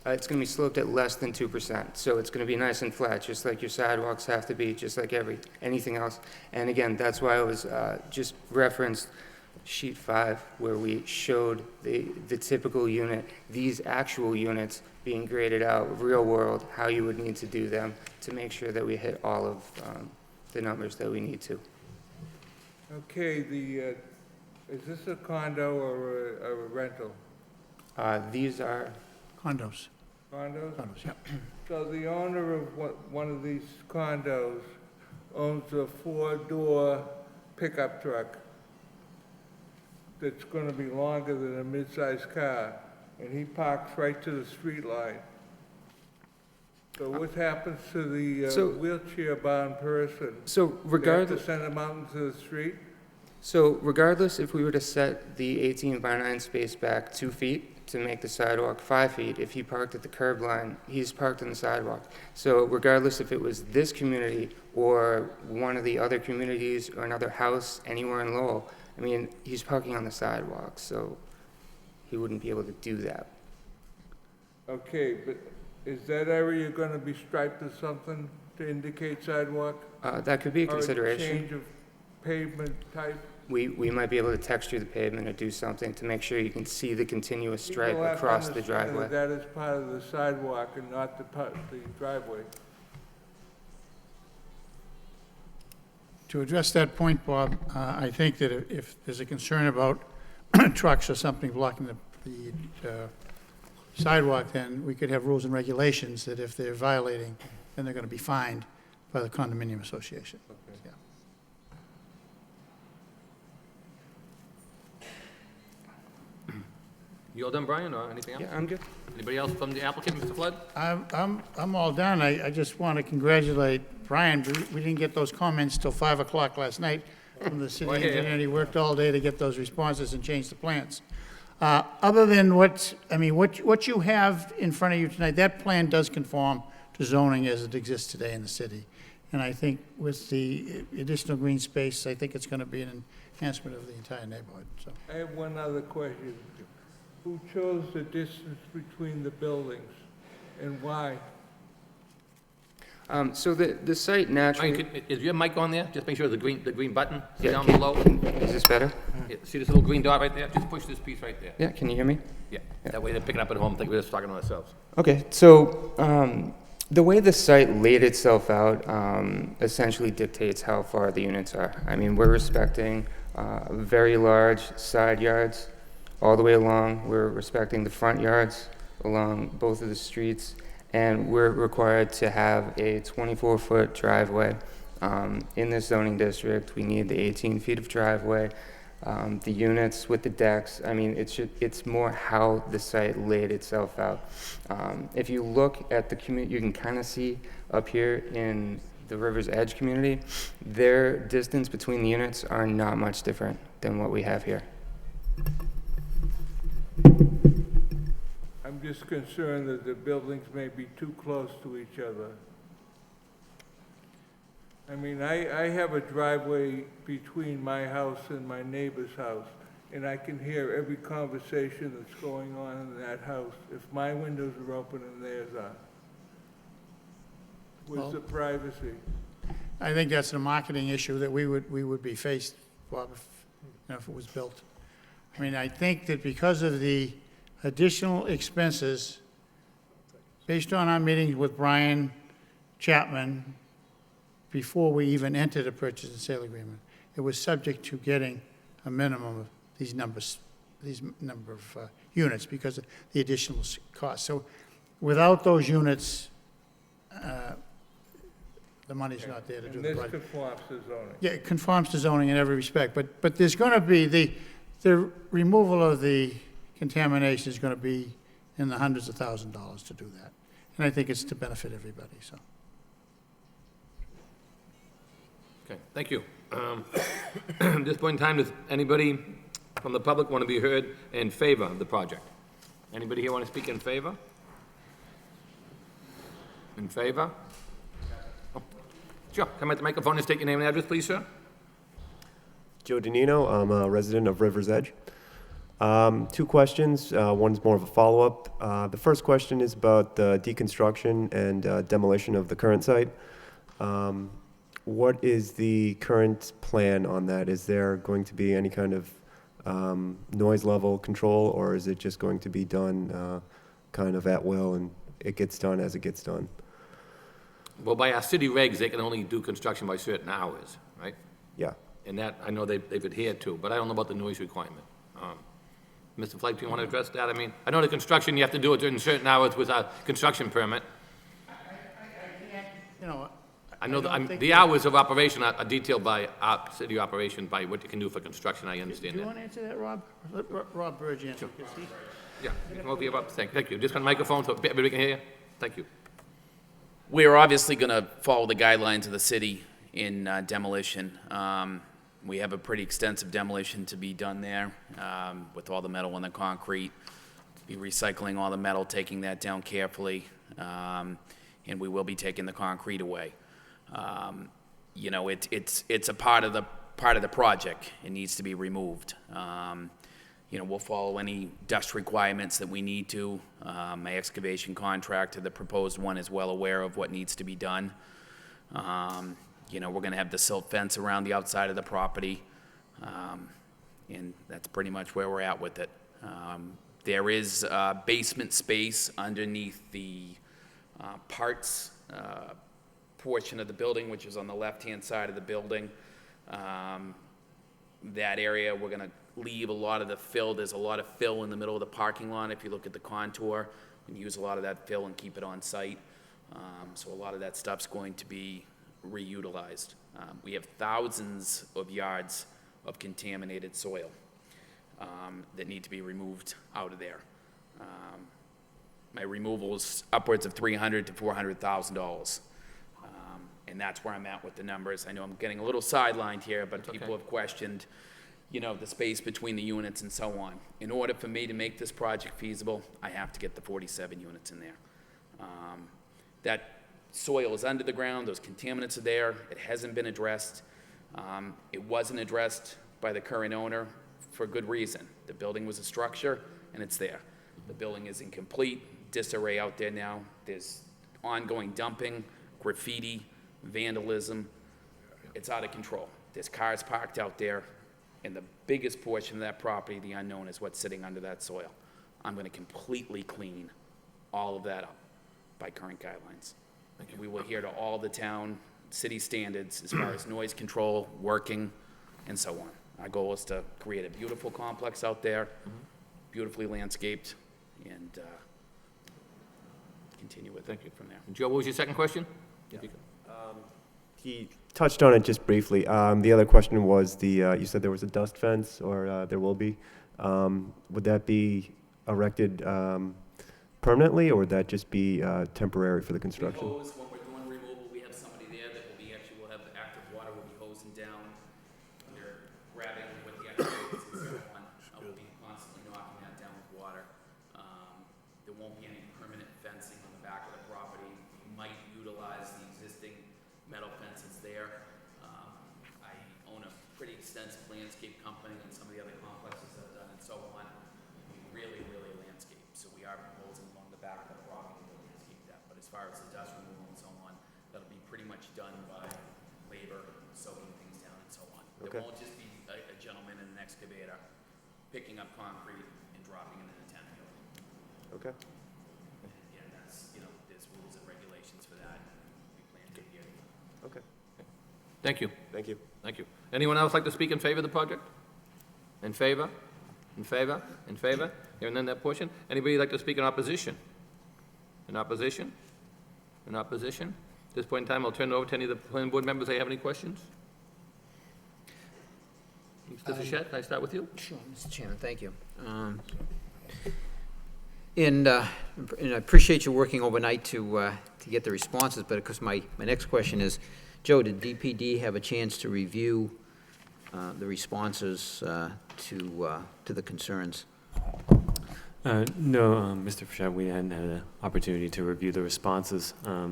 It's going to be sloped at less than 2%, so it's going to be nice and flat, just like your sidewalks have to be, just like anything else. And again, that's why I was just referenced sheet 5, where we showed the typical unit, these actual units being graded out, real world, how you would need to do them to make sure that we hit all of the numbers that we need to. Okay, is this a condo or a rental? These are, Condos. Condos? Condos, yeah. So the owner of one of these condos owns a 4-door pickup truck that's going to be longer than a mid-sized car, and he parks right to the street line. So what happens to the wheelchair-bound person? so They regardless. have to send him out into the street? So regardless, if we were to set the 18 by 9 space back 2 feet to make the sidewalk 5 feet, if he parked at the curb line, he's parked on the sidewalk. So regardless if it was this community or one of the other communities or another house anywhere in Lowell, I mean, he's parking on the sidewalk, so he wouldn't be able to do that. Okay, but is that area going to be striped or something to indicate sidewalk? That could be a consideration. Or a change of pavement type? We might be able to texture the pavement or do something to make sure you can see the continuous stripe People have to across the understand driveway. That is part of the sidewalk and not the driveway. To address that point, Bob, I think that if there's a concern about trucks or something blocking the sidewalk, then we could have rules and regulations that if they're violating, then they're going to be fined by the condominium association. Yeah. You all done, Brian, or anything else? Yeah, I'm good. Anybody else from the applicant, Mr. Flood? I'm all done. I just want to congratulate Brian. We didn't get those comments till 5 o'clock last night from the city Well, yeah. engineer, and he worked all day to get those responses and change the plans. Other than what you have in front of you tonight, that plan does conform to zoning as it exists today in the city. And I think with the additional green space, I think it's going to be an enhancement of the entire neighborhood, so. I have one other question. Who chose the distance between the buildings and why? So the site naturally... Ryan, is your mic on there? Just make sure the green button is Yeah, down can- below. Is this better? Yeah, see this little green dot right there? Just push this piece right there. Yeah, can you hear me? Yeah, that way they pick it up at home, think we're just talking to ourselves. Okay, so the way the site laid itself out essentially dictates how far the units are. I mean, we're respecting very large side yards all the way along. We're respecting the front yards along both of the streets, and we're required to have a 24-foot driveway. In this zoning district, we need the 18 feet of driveway. The units with the decks, I mean, it's more how the site laid itself out. If you look at the community, you can kind of see up here in the River's Edge community, their distance between the units are not much different than what we have here. I'm just concerned that the buildings may be too close to each other. I mean, I have a driveway between my house and my neighbor's house, and I can hear every conversation that's going on in that house if my windows are open and theirs are. Where's the privacy? I think that's a marketing issue that we would be faced, Bob, if it was built. I mean, I think that because of the additional expenses, based on our meetings with Brian Chapman, before we even entered a purchase and sale agreement, it was subject to getting a minimum of these number of units because of the additional cost. So without those units, the money's not there to do the And this project. conforms to zoning. Yeah, it conforms to zoning in every respect, but there's going to be, the removal of the contamination is going to be in the hundreds of thousands of dollars to do that. And I think it's to benefit everybody, so. Okay, thank you. At this point in time, does anybody from the public want to be heard in favor of the project? Anybody here want to speak in favor? In favor? Oh, sure, come at the microphone and state your name and address, please, sir. Joe Danino, I'm a resident of River's Edge. Two questions, one's more of a follow-up. The first question is about the deconstruction and demolition of the current site. What is the current plan on that? Is there going to be any kind of noise level control, or is it just going to be done kind of at will and it gets done as it gets done? Well, by our city regs, they can only do construction by certain hours, right? Yeah. And that, I know they've adhered to, but I don't know about the noise requirement. Mr. Flake, do you want to address that? I mean, I know the construction, you have to do it during certain hours with a construction permit. You know, I know don't think the hours of operation are detailed by our city operation, by what you can do for construction, I do understand you that. want to answer that, Rob? Let Rob Burge answer, because he, Yeah, you come over here, Bob. Thank you. Just on the microphone so everybody can hear you. Thank you. We're obviously going to follow the guidelines of the city in demolition. We have a pretty extensive demolition to be done there with all the metal and the concrete. Be recycling all the metal, taking that down carefully, and we will be taking the concrete away. You know, it's a part of the project. It needs to be removed. You know, we'll follow any dust requirements that we need to. My excavation contractor, the proposed one, is well aware of what needs to be done. You know, we're going to have the silt fence around the outside of the property, and that's pretty much where we're at with it. There is basement space underneath the parts portion of the building, which is on the left-hand side of the building. That area, we're going to leave a lot of the fill. There's a lot of fill in the middle of the parking lot. If you look at the contour, we can use a lot of that fill and keep it on site. So a lot of that stuff's going to be reutilized. We have thousands of yards of contaminated soil that need to be removed out of there. My removal is upwards of $300,000 to $400,000. And that's where I'm at with the numbers. I know I'm getting a little sidelined here, but people have questioned, you know, the space between the units and so on. In order for me to make this project feasible, I have to get the 47 units in there. That soil is under the ground, those contaminants are there, it hasn't been addressed. It wasn't addressed by the current owner for a good reason. The building was a structure, and it's there. The building is in complete disarray out there now. There's ongoing dumping, graffiti, vandalism. It's out of control. There's cars parked out there, and the biggest portion of that property, the unknown, is what's sitting under that soil. I'm going to completely clean all of that up by current guidelines. And we will adhere to all the town, city standards as far as noise control, working, and so on. Our goal is to create a beautiful complex out there, beautifully landscaped, and continue with it from there. Joe, what was your second question? If you could. He touched on it just briefly. The other question was you said there was a dust fence, or there will be. Would that be erected permanently, or would that just be temporary for the construction? We hose, when we're doing removal, we have somebody there that will be, actually, will have active water, will be hosing down. They're grabbing with the excavators and so on. We'll be constantly knocking that down with water. There won't be any permanent fencing on the back of the property. We might utilize the existing metal fences there. I own a pretty extensive landscape company, and some of the other complexes that I've done and so on. We really landscape, so we are proposing along the back of the property to landscape that. But as far as the dust removal and so on, that'll be pretty much done by labor, soaking things down and so on. Okay. There won't just be a gentleman in an excavator picking up concrete and dropping it in a 10-wheel. Okay. And that's, there's rules and regulations for that. We plan to adhere to them. Okay. Thank you. Thank you. Thank you. Anyone else like to speak in favor of the project? In favor? In favor? In favor? Hearing none, that portion. Anybody like to speak in opposition? In opposition? In opposition? At this point in time, I'll turn it over to any of the planning board members. They have any questions? Mr. Fischett, can I start with you? Sure, Mr. Chairman, thank you. And I appreciate you working overnight to get the responses, but of course, my next question is, Joe, did DPD have a chance to review the responses to the concerns? No, Mr. Fischett, we hadn't had an opportunity to review the responses. I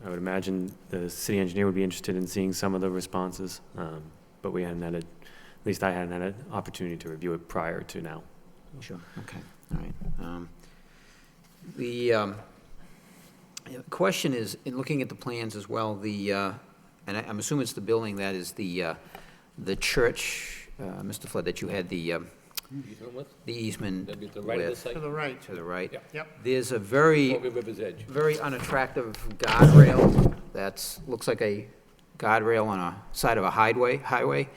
would imagine the city engineer would be interested in seeing some of the responses, but we hadn't had at least I hadn't had an opportunity to review it prior to now. Sure, okay, all right. The question is, in looking at the plans as well, and I'm assuming it's the building that is the church, Mr. Flood, that you had the easement That'd be to the right of the with. site? To the right. To the right. Yep. There's a very, Over River's Edge. very unattractive guardrail that's, looks like a guardrail on a side of a highway.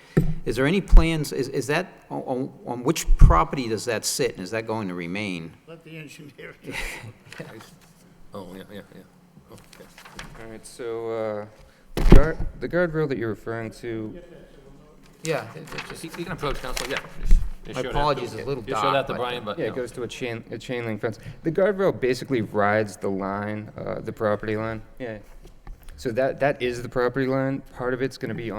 Is there any plans, is that, on which property does that sit, and is that going to remain? Let the engineer. Oh, yeah. Okay. All right, so the guardrail that you're referring to, Yeah, You can approach council, yeah. my apologies, it's a little You show dark. that to but- Brian, but, yeah, it goes to a chain link fence. The guardrail basically rides the line, the property line. Yeah. So that is the property line. Part of it's going to be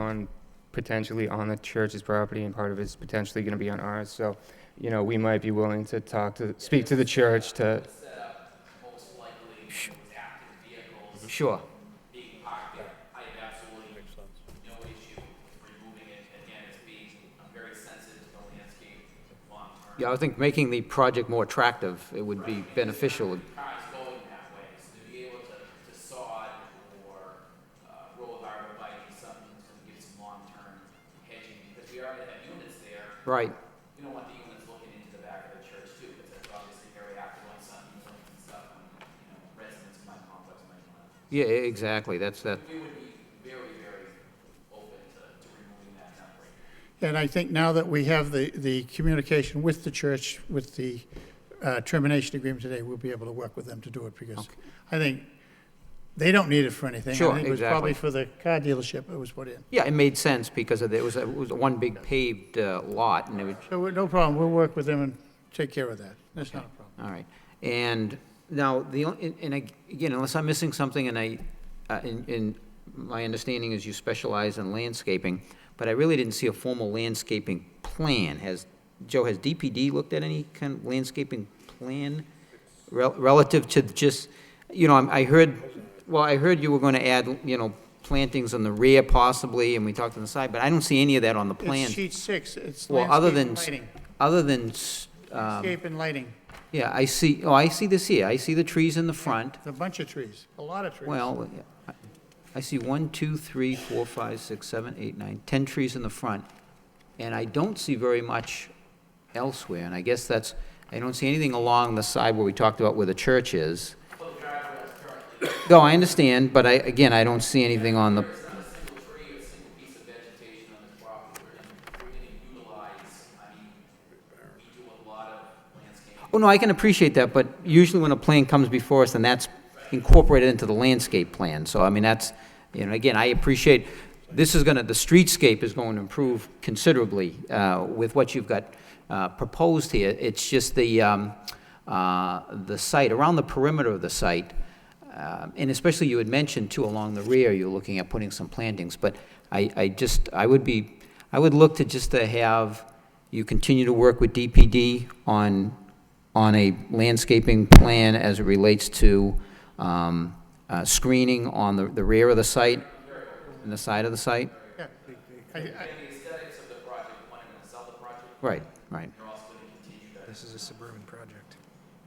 potentially on the church's property, and part of it's potentially going to be on ours. So, we might be willing to speak to the church to. Most likely, with active vehicles Sure. being parked there, I have absolutely no issue removing it. Again, I'm very sensitive to the landscape long-term. Yeah, I think making the project more attractive, it would be beneficial. Cars going that way, so to be able to sod or roll harbor by something that's going to give some long-term hedging, because we already have units there. Right. You don't want the units looking into the back of the church too, because that's obviously very active on Sunday mornings and stuff, and, residents in my complex might want to. Yeah, exactly, that's that. We would be very open to removing that temporary. And I think now that we have the communication with the church, with the termination agreement today, we'll be able to work with them to do it, because I think they don't need it for anything. Sure, I think it was probably exactly. for the car dealership it was put in. Yeah, it made sense because it was one big paved lot, and it would, So no problem, we'll work with them and take care of that. That's not a problem. all right. And now, again, unless I'm missing something, and in my understanding is you specialize in landscaping, but I really didn't see a formal landscaping plan. Joe, has DPD looked at any kind of landscaping plan relative to just, I heard you were going to add, plantings on the rear possibly, and we talked on the side, but I don't see any of that on the plan. It's sheet 6, it's Well, landscape and lighting. other than, Landscape and lighting, yeah, I see this here. I see the trees in the front. a bunch of trees, a lot of trees. Well, I see 1, 2, 3, 4, 5, 6, 7, 8, 9, 10 trees in the front, and I don't see very much elsewhere, and I guess that's, I don't see anything along the side where we talked about where the church is. No, I understand, but again, I don't see anything on the, There's not a single tree or a single piece of vegetation on this property. We're going to utilize, I mean, we do a lot of landscaping. oh, no, I can appreciate that, but usually when a plan comes before us, then that's incorporated into the landscape plan. So, I mean, that's, you know, again, I appreciate, this is gonna, the streetscape is going to improve considerably with what you've got proposed here. It's just the site, around the perimeter of the site, and especially you had mentioned too, along the rear, you're looking at putting some plantings, but I would look to just to have you continue to work with DPD on a landscaping plan as it relates to screening on the rear of the site and the side of the site? Yeah. The aesthetics of the project, when I'm going to sell the project, Right, right, they're also going to continue to This is a suburban project.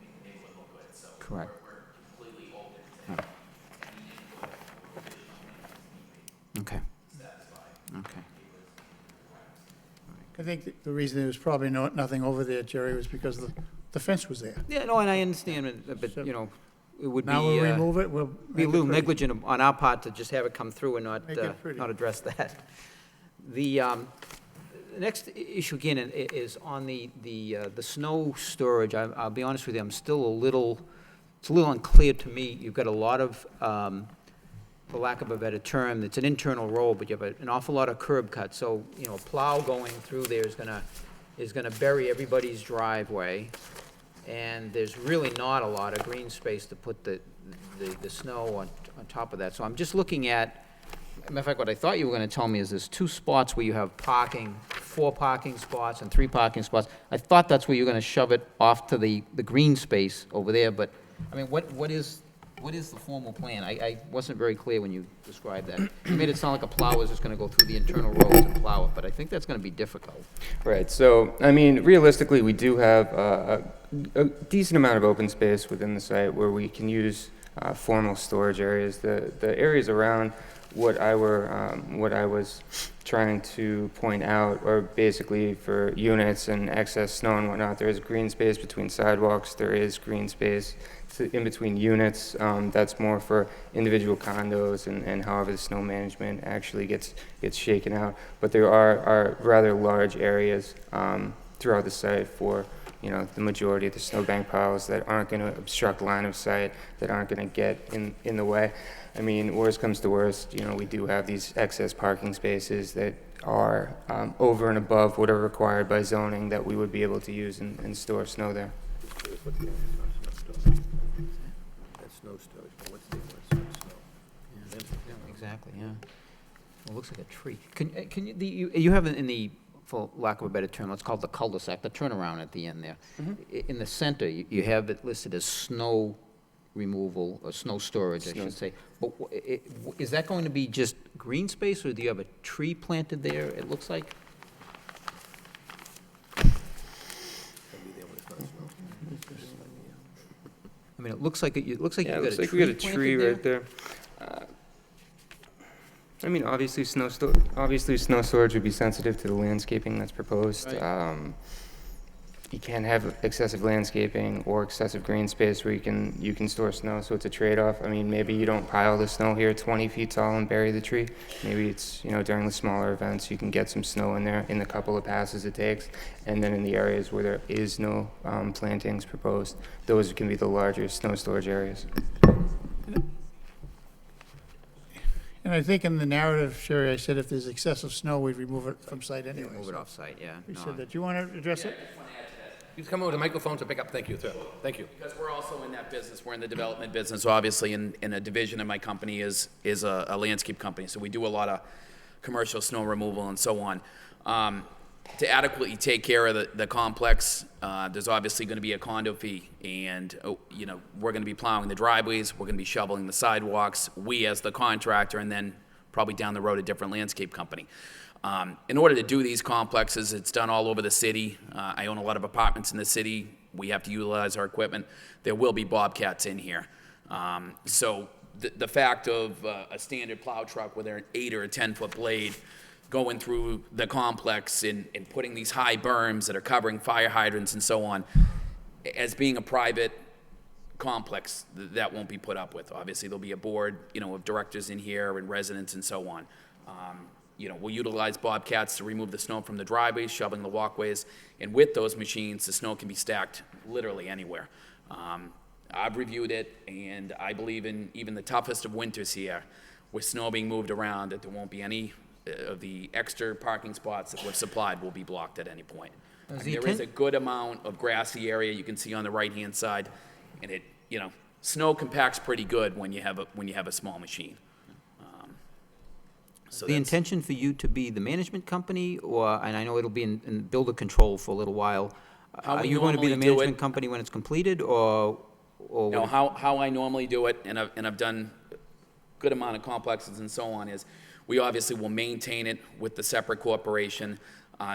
make the neighborhood look good. So correct. we're completely open to any input or revision on Okay, to satisfy okay. I think the reason there was probably nothing over there, Jerry, was because the fence was there. Yeah, no, and I understand, but, you know, it would be, Now we'll remove it, we'll be a make it little pretty. negligent on our part to just have it come through and Make it pretty. not address that. The next issue again is on the snow storage. I'll be honest with you, I'm still it's a little unclear to me. You've got a lot of, for lack of a better term, it's an internal road, but you have an awful lot of curb cuts. So, you know, a plow going through there is gonna bury everybody's driveway. And there's really not a lot of green space to put the snow on top of that. So I'm just looking at, matter of fact, what I thought you were gonna tell me is there's 2 spots where you have parking, 4 parking spots and 3 parking spots. I thought that's where you're gonna shove it off to the green space over there, but, I mean, what is the formal plan? I wasn't very clear when you described that. You made it sound like a plow is just gonna go through the internal roads and plow it, but I think that's gonna be difficult. Right, so, I mean, realistically, we do have a decent amount of open space within the site where we can use formal storage areas. The areas around what I was trying to point out are basically for units and excess snow and whatnot. There is green space between sidewalks, there is green space in between units. That's more for individual condos and however the snow management actually gets shaken out. But there are rather large areas throughout the site for, you know, the majority of the snowbank piles that aren't going to obstruct line of sight, that aren't going to get in the way. I mean, worst comes to worst, you know, we do have these excess parking spaces that are over and above what are required by zoning that we would be able to use and store snow there. That's snow storage, but what's the difference? Exactly, yeah. Well, it looks like a tree. Can you have in the, for lack of a better term, let's call it the cul-de-sac, the turnaround at the end there. In the center, you have it listed as snow removal, or snow storage, I should say. But is that going to be just green space, or do you have a tree planted there, it looks like? I mean, it looks like, you've got a tree Yeah, it looks like we got a tree planted there? right there. I mean, obviously, snow storage would be sensitive to the landscaping that's proposed. Right. You can't have excessive landscaping or excessive green space where you can store snow, so it's a trade-off. I mean, maybe you don't pile the snow here 20 feet tall and bury the tree. Maybe it's, you know, during the smaller events, you can get some snow in there in the couple of passes it takes. And then in the areas where there is no plantings proposed, those can be the larger snow storage areas. And I think in the narrative, Sherry, I said if there's excessive snow, we'd remove it from site anyway. Move it off-site, yeah. We No, said that. Do you want to address it? You come over to the microphone to pick up, thank you, sir. Thank you. Because we're also in that business, we're in the development business, obviously, and a division of my company is a landscape company, so we do a lot of commercial snow removal and so on. To adequately take care of the complex, there's obviously going to be a condo fee, and, you know, we're going to be plowing the driveways, we're going to be shoveling the sidewalks, we as the contractor, and then probably down the road a different landscape company. In order to do these complexes, it's done all over the city. I own a lot of apartments in the city. We have to utilize our equipment. There will be bobcats in here. So the fact of a standard plow truck with an 8 or a 10-foot blade going through the complex and putting these high berms that are covering fire hydrants and so on, as being a private complex, that won't be put up with. Obviously, there'll be a board, of directors in here and residents and so on. We'll utilize bobcats to remove the snow from the driveways, shoveling the walkways, and with those machines, the snow can be stacked literally anywhere. I've reviewed it, and I believe in even the toughest of winters here, with snow being moved around, that there won't be any of the extra parking spots that we've supplied will be blocked at any point. I mean, there is a good amount of grassy area you can see on the right-hand side, and it, snow compacts pretty good when you have a small machine. So The that's- intention for you to be the management company, and I know it'll be in builder control for a little while. How Are we you going to be the normally do it- management company when it's completed, or? How I normally do it, and I've done a good amount of complexes and so on, is we obviously will maintain it with the separate corporation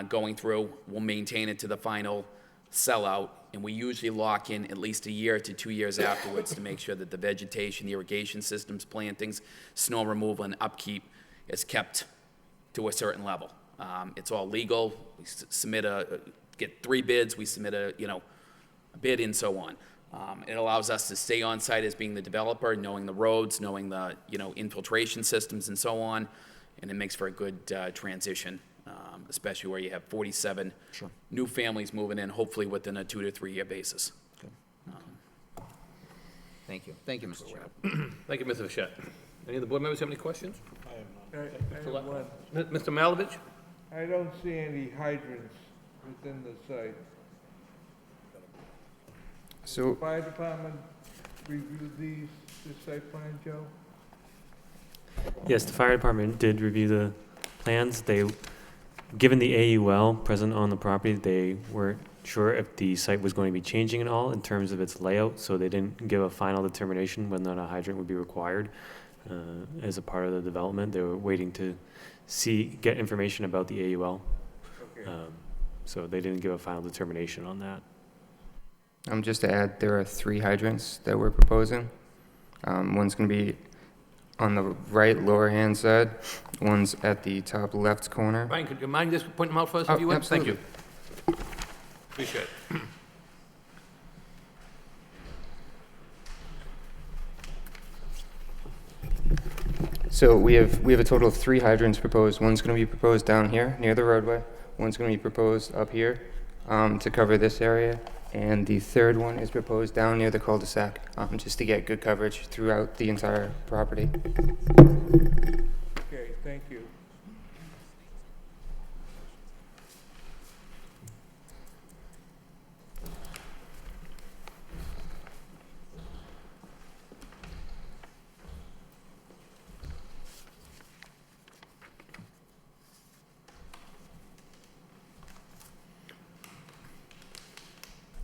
going through. We'll maintain it to the final sellout, and we usually lock in at least a year to 2 years afterwards to make sure that the vegetation, the irrigation systems, plantings, snow removal, and upkeep is kept to a certain level. It's all legal. We get 3 bids, we submit a bid and so on. It allows us to stay on site as being the developer, knowing the roads, knowing the, infiltration systems and so on, and it makes for a good transition, especially where you have 47 new families moving in, hopefully within a 2 to 3 year basis. Thank you. Thank you, Mr. Chairman. Thank you, Mr. Fischett. Any of the board members have any questions? I have one. Mr. Malovich? I don't see any hydrants within the site. So, Fire department reviewed this site plan, Joe? Yes, the fire department did review the plans. Given the AUL present on the property, they weren't sure if the site was going to be changing at all in terms of its layout, so they didn't give a final determination whether or not a hydrant would be required as a part of the development. They were waiting to get information about the AUL. Okay. So they didn't give a final determination on that. just to add, there are 3 hydrants that we're proposing. One's going to be on the right lower hand side, one's at the top left corner. Brian, could you mind just pointing them out first Oh, if you would? absolutely. Thank you. Appreciate it. So we have a total of 3 hydrants proposed. One's going to be proposed down here near the roadway. One's going to be proposed up here to cover this area, and the third one is proposed down near the cul-de-sac, just to get good coverage throughout the entire property. Okay, thank you.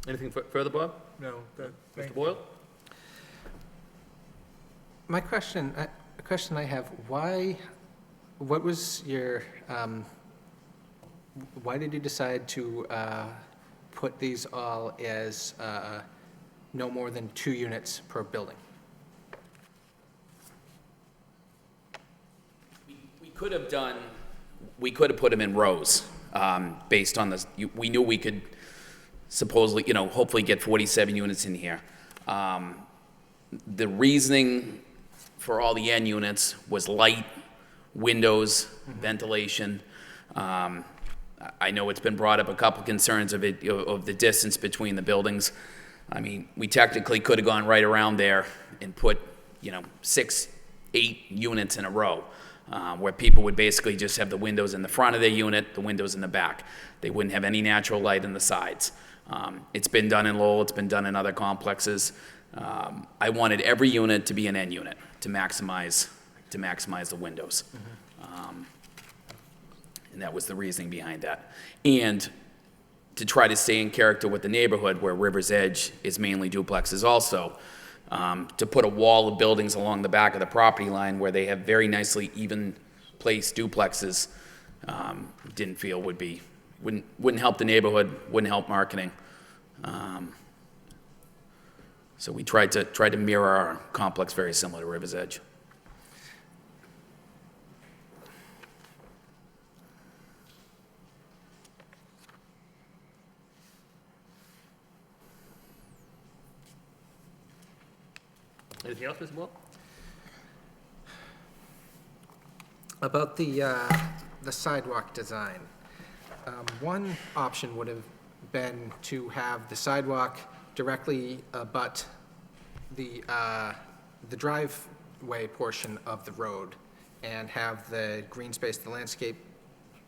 Anything further, Bob? No, thank Mr. you. Boyle? My question, a question I have, what was your, why did you decide to put these all as no more than 2 units per building? We could have put them in rows, based on this. We knew we could supposedly, hopefully get 47 units in here. The reasoning for all the N units was light, windows, ventilation. I know it's been brought up a couple concerns of the distance between the buildings. I mean, we technically could have gone right around there and put, 6, 8 units in a row, where people would basically just have the windows in the front of their unit, the windows in the back. They wouldn't have any natural light in the sides. It's been done in Lowell, it's been done in other complexes. I wanted every unit to be an N unit to maximize the windows. And that was the reasoning behind that. And to try to stay in character with the neighborhood where River's Edge is mainly duplexes also, to put a wall of buildings along the back of the property line where they have very nicely even placed duplexes, didn't feel wouldn't help the neighborhood, wouldn't help marketing. So we tried to mirror our complex very similar to River's Edge. Anything else, Mr. Wall? About the sidewalk design. One option would have been to have the sidewalk directly abut the driveway portion of the road and have the green space, the landscape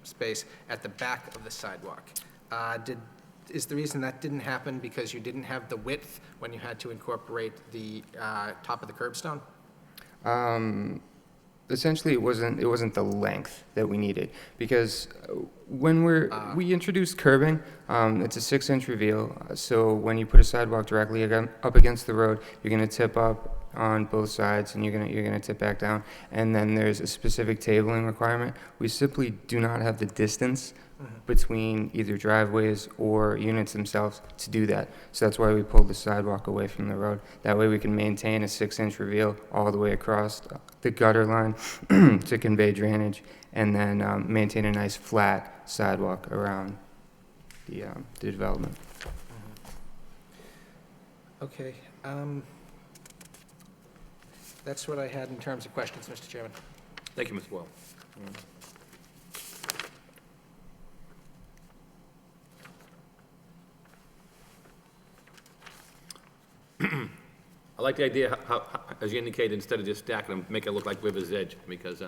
space at the back of the sidewalk. Is the reason that didn't happen because you didn't have the width when you had to incorporate the top of the curbstone? Essentially, it wasn't the length that we needed, because when we introduced curbing, it's a 6-inch reveal, so when you put a sidewalk directly up against the road, you're going to tip up on both sides, and you're going to tip back down, and then there's a specific tabling requirement. We simply do not have the distance between either driveways or units themselves to do that. So that's why we pulled the sidewalk away from the road. That way we can maintain a 6-inch reveal all the way across the gutter line to convey drainage, and then maintain a nice flat sidewalk around the development. Okay. That's what I had in terms of questions, Mr. Chairman. Thank you, Mr. Wall. I like the idea, how, as you indicated, instead of just stacking them, make it look like River's Edge, because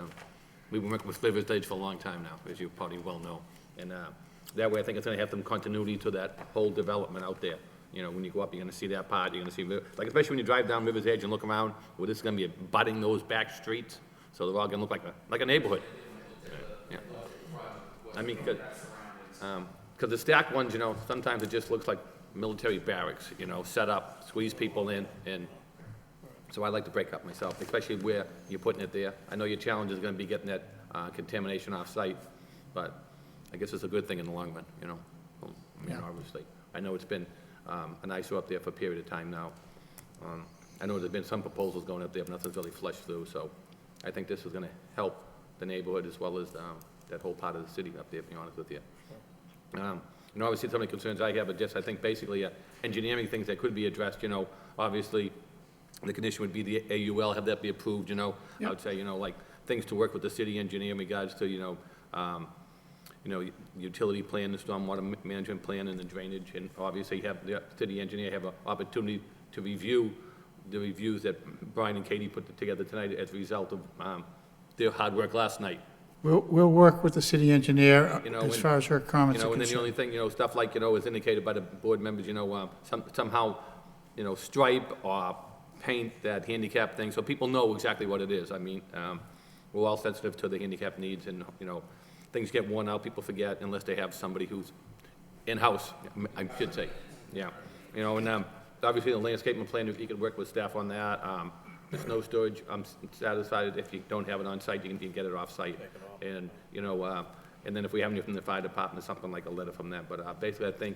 we've been working with River's Edge for a long time now, as you probably well know. And that way, I think it's going to have some continuity to that whole development out there. You know, when you go up, you're going to see that part, you're going to see, like, especially when you drive down River's Edge and look around, well, this is going to be abutting those back streets, so they're all going to look like a neighborhood. Yeah. I mean, because the stacked ones, you know, sometimes it just looks like military barracks, you know, set up, squeeze people in, and so I like to break up myself, especially where you're putting it there. I know your challenge is going to be getting that contamination off-site, but I guess it's a good thing in the long run, you know. I mean, obviously. I know it's been an eyesore up there for a period of time now. I know there's been some proposals going up there, but nothing's really flushed through, so I think this is going to help the neighborhood as well as that whole part of the city up there, to be honest with you. You know, obviously, some of the concerns I have are just, I think, basically engineering things that could be addressed, you know. Obviously, the condition would be the AUL, have that be approved, you know. I would say, you know, like, things to work with the city engineer in regards to, you know, utility plan, the stormwater management plan, and the drainage, and obviously have the city engineer have an opportunity to review the reviews that Brian and Katie put together tonight as a result of their hard work last night. We'll work with the city engineer You know, as and- far as her comments You know, are and then the only concerned. thing, you know, stuff like, you know, is indicated by the board members, you know, somehow, you know, stripe or paint that handicap thing, so people know exactly what it is. I mean, we're all sensitive to the handicap needs, and, you know, things get worn out, people forget unless they have somebody who's in-house, I should say, yeah. You know, and obviously the landscaping plan, if you could work with staff on that. The snow storage, I'm satisfied if you don't have it on site, you can get it off site. And, you know, and then if we have anything from the fire department, something like a letter from them. But basically, I think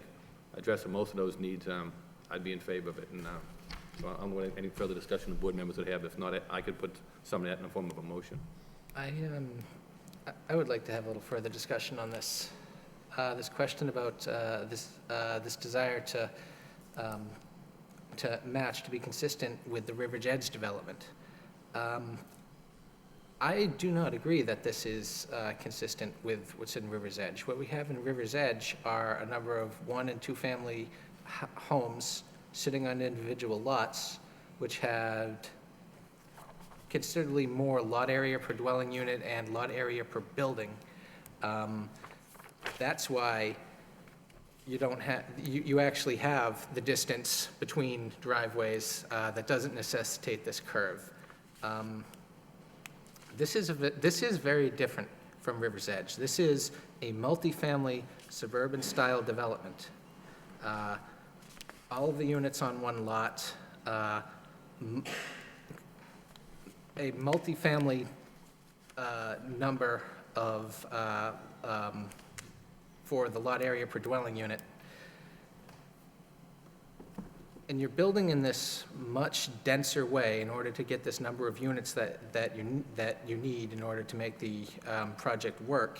addressing most of those needs, I'd be in favor of it. And so I don't know any further discussion the board members would have. If not, I could put some of that in the form of a motion. I would like to have a little further discussion on this. This question about this desire to match, to be consistent with the River's Edge development. I do not agree that this is consistent with what's in River's Edge. What we have in River's Edge are a number of 1- and 2-family homes sitting on individual lots, which had considerably more lot area per dwelling unit and lot area per building. That's why you don't have, you actually have the distance between driveways that doesn't necessitate this curve. This is very different from River's Edge. This is a multifamily suburban-style development. All of the units on one lot, a multifamily number of for the lot area per dwelling unit. and you're building in this much denser way in order to get this number of units that you need in order to make the project work.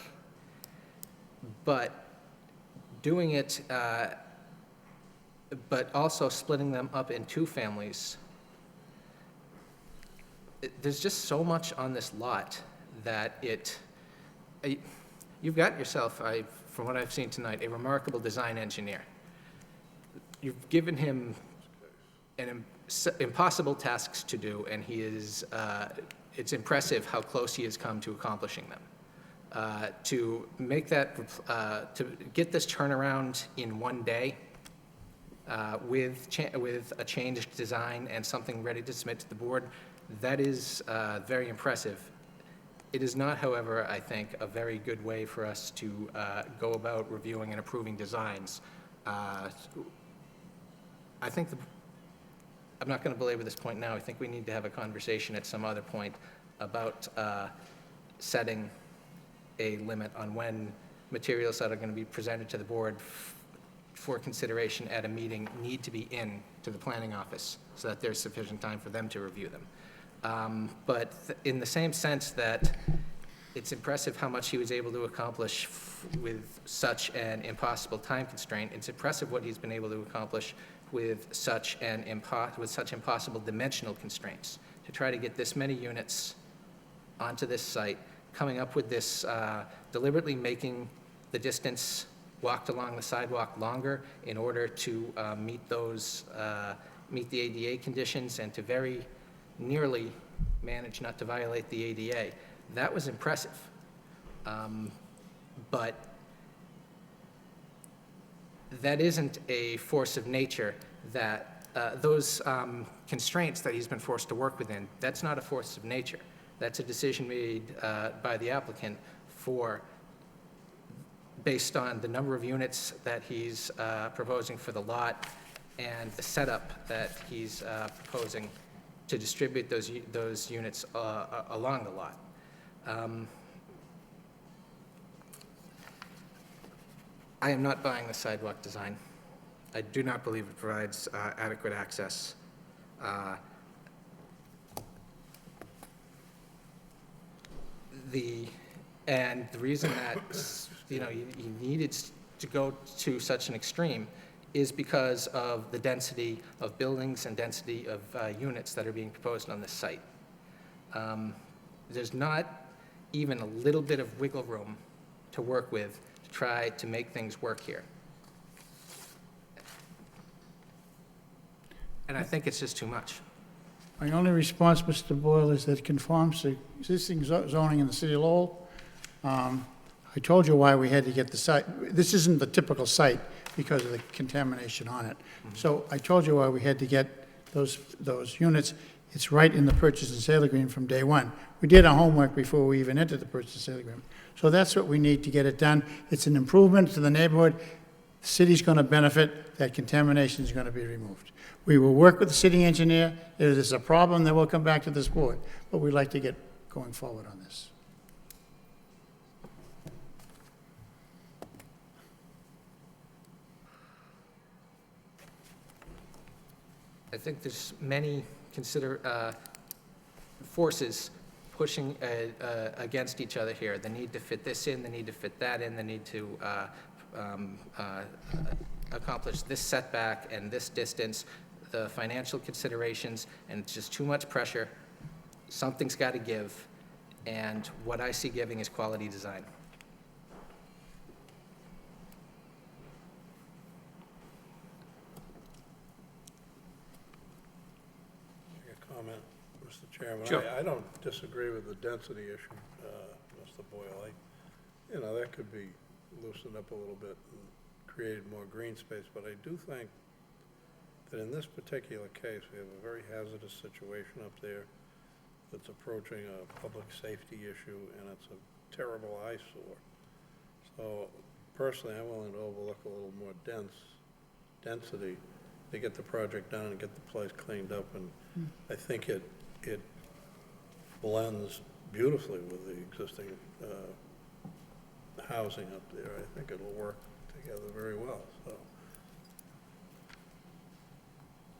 But doing it, but also splitting them up in two families, there's just so much on this lot that you've got yourself, from what I've seen tonight, a remarkable design engineer. You've given him impossible tasks to do, and it's impressive how close he has come to accomplishing them. To make that, to get this turnaround in one day with a changed design and something ready to submit to the board, that is very impressive. It is not, however, I think, a very good way for us to go about reviewing and approving designs. I think I'm not going to belabor this point now. I think we need to have a conversation at some other point about setting a limit on when materials that are going to be presented to the board for consideration at a meeting need to be in to the planning office so that there's sufficient time for them to review them. But in the same sense that it's impressive how much he was able to accomplish with such an impossible time constraint, it's impressive what he's been able to accomplish with such impossible dimensional constraints to try to get this many units onto this site, coming up with this, deliberately making the distance walked along the sidewalk longer in order to meet the ADA conditions and to very nearly manage not to violate the ADA. That was impressive. But that isn't a force of nature that those constraints that he's been forced to work within, that's not a force of nature. That's a decision made by the applicant based on the number of units that he's proposing for the lot and the setup that he's proposing to distribute those units along the lot. I am not buying the sidewalk design. I do not believe it provides adequate access. And the reason that you needed to go to such an extreme is because of the density of buildings and density of units that are being proposed on this site. There's not even a little bit of wiggle room to work with to try to make things work here. And I think it's just too much. My only response, Mr. Boyle, is that it conforms to existing zoning in the city of Lowell. I told you why we had to get the site. This isn't the typical site because of the contamination on it. So I told you why we had to get those units. It's right in the purchase and sale agreement from day one. We did our homework before we even entered the purchase and sale agreement. So that's what we need to get it done. It's an improvement to the neighborhood. The city's going to benefit. That contamination is going to be removed. We will work with the city engineer. If there's a problem, then we'll come back to this board. But we'd like to get going forward on this. I think there's many forces pushing against each other here. The need to fit this in, the need to fit that in, the need to accomplish this setback and this distance, the financial considerations, and it's just too much pressure. Something's got to give, and what I see giving is quality design. Comment, Mr. Chairman. Sure. I don't disagree with the density issue, Mr. Boyle. That could be loosened up a little bit and created more green space, but I do think that in this particular case, we have a very hazardous situation up there that's approaching a public safety issue, and it's a terrible eyesore. So personally, I'm willing to overlook a little more density to get the project done and get the place cleaned up, and I think it blends beautifully with the existing housing up there. I think it'll work together very well. So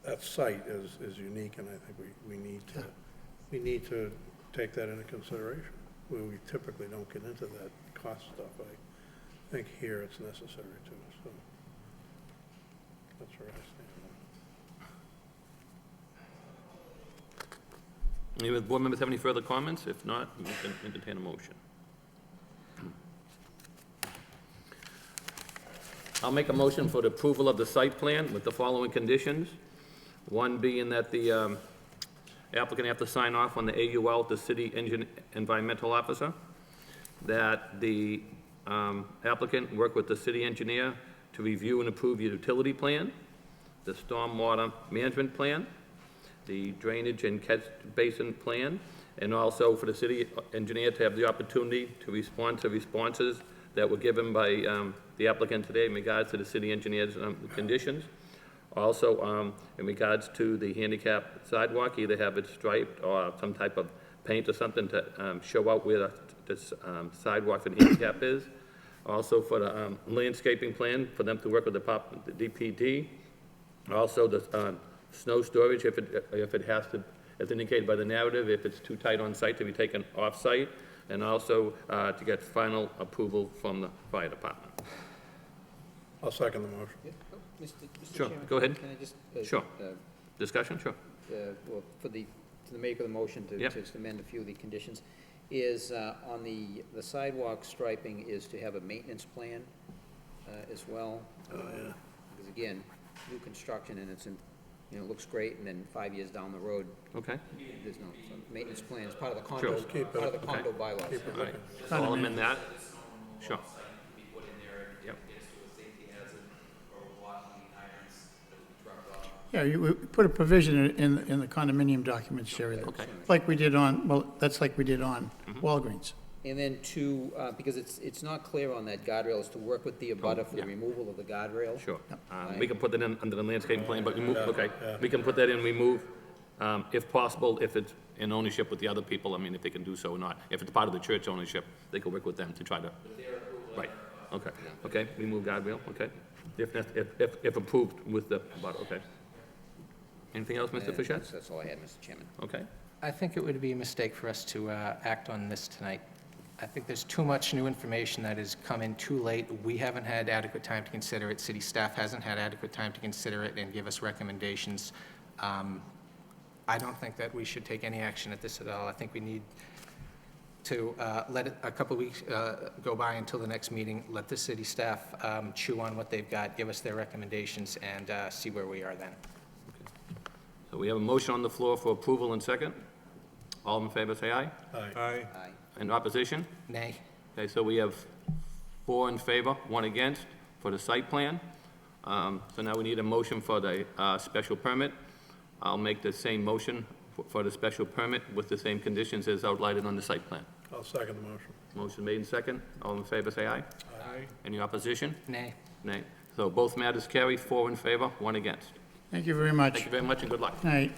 that site is unique, and I think we need to take that into consideration. We typically don't get into that cost stuff. I think here it's necessary too, so that's where I stand on it. Any of the board members have any further comments? If not, we can entertain a motion. I'll make a motion for the approval of the site plan with the following conditions. One being that the applicant have to sign off on the AUL, the city environmental officer, that the applicant work with the city engineer to review and approve the utility plan, the stormwater management plan, the drainage and catch basin plan, and also for the city engineer to have the opportunity to respond to responses that were given by the applicant today in regards to the city engineer's conditions. Also, in regards to the handicap sidewalk, either have it striped or some type of paint or something to show out where the sidewalk for the handicap is. Also for the landscaping plan, for them to work with the DPD. Also the snow storage, if it has to, as indicated by the narrative, if it's too tight on site to be taken off site, and also to get final approval from the fire department. I'll second the motion. Mr. Sure, Chairman, go ahead. Can I just? Sure. Discussion, sure. Well, to the maker of the motion to Yep. to amend a few of the conditions, is on the sidewalk striping is to have a maintenance plan as well. Because again, new construction and it's in, looks great, and then 5 years down the road, Okay. there's no, so maintenance plan is part of the Sure. condo, part of the condo bylaws. All right, so I'll amend that. Sure. Yep. Yeah, we put a provision in the condominium documents, Jerry, that- Okay. like we did on, well, that's like we did on Walgreens. And then to, because it's not clear on that guardrail, is to work with the abutter for the yeah. removal of the guardrail. Sure. We can put that in under the landscape plan, but remove, okay. We can put that in, remove, if possible, if it's in ownership with the other people, I mean, if they can do so or not. If it's part of the church ownership, they can work with them to try to, right, okay. Okay, remove guardrail, okay. If approved with the abutter, okay. Anything else, Mr. And Fischett? That's all I had, Mr. Chairman. Okay. I think it would be a mistake for us to act on this tonight. I think there's too much new information that has come in too late. We haven't had adequate time to consider it. City staff hasn't had adequate time to consider it and give us recommendations. I don't think that we should take any action at this at all. I think we need to let a couple of weeks go by until the next meeting, let the city staff chew on what they've got, give us their recommendations, and see where we are then. So we have a motion on the floor for approval and second. All in favor, say aye. Aye. Aye. In opposition? Nay. Okay, so we have 4 in favor, 1 against for the site plan. So now we need a motion for the special permit. I'll make the same motion for the special permit with the same conditions as outlined on the site plan. I'll second the motion. Motion made in second. All in favor, say aye. Aye. Any opposition? Nay. Nay. So both matters carry, 4 in favor, 1 against. Thank you very much. Thank you very much and good luck. Night.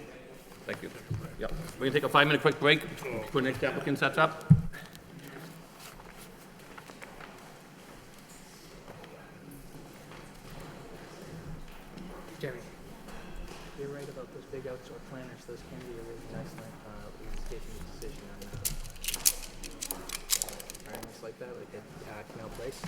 Thank you. Yep. We're gonna take a 5-minute quick break before the next applicant sets up. Jerry, you're right about those big outdoor planters. Those can be a really nice landscaping decision on environments like that, like at Canal Place.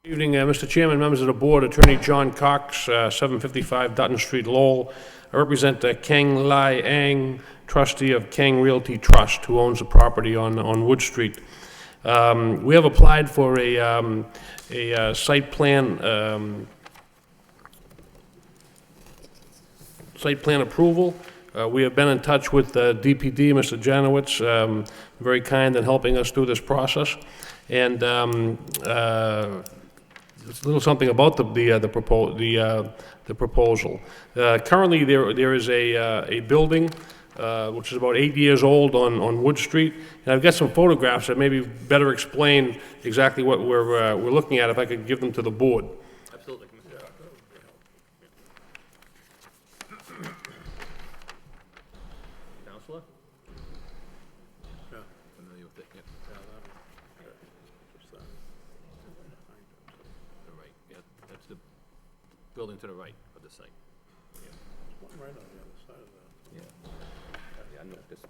Evening, Mr. Chairman, members of the board, Attorney John Cox, 755 Dutton Street, Lowell. I represent Kang Lai Ang, trustee of Kang Realty Trust, who owns the property on Wood Street. We have applied for a site plan approval. We have been in touch with DPD, Mr. Janowitz, very kind in helping us through this process. And it's a little something about the proposal. Currently, there is a building which is about 8 years old on Wood Street, and I've got some photographs that maybe better explain exactly what we're looking at. If I could give them to the board. Absolutely. Counselor? Yeah. Familiar with it, yeah. To the right, yeah, that's the building to the right of the site. One right on the other side of that. Yeah, I know this.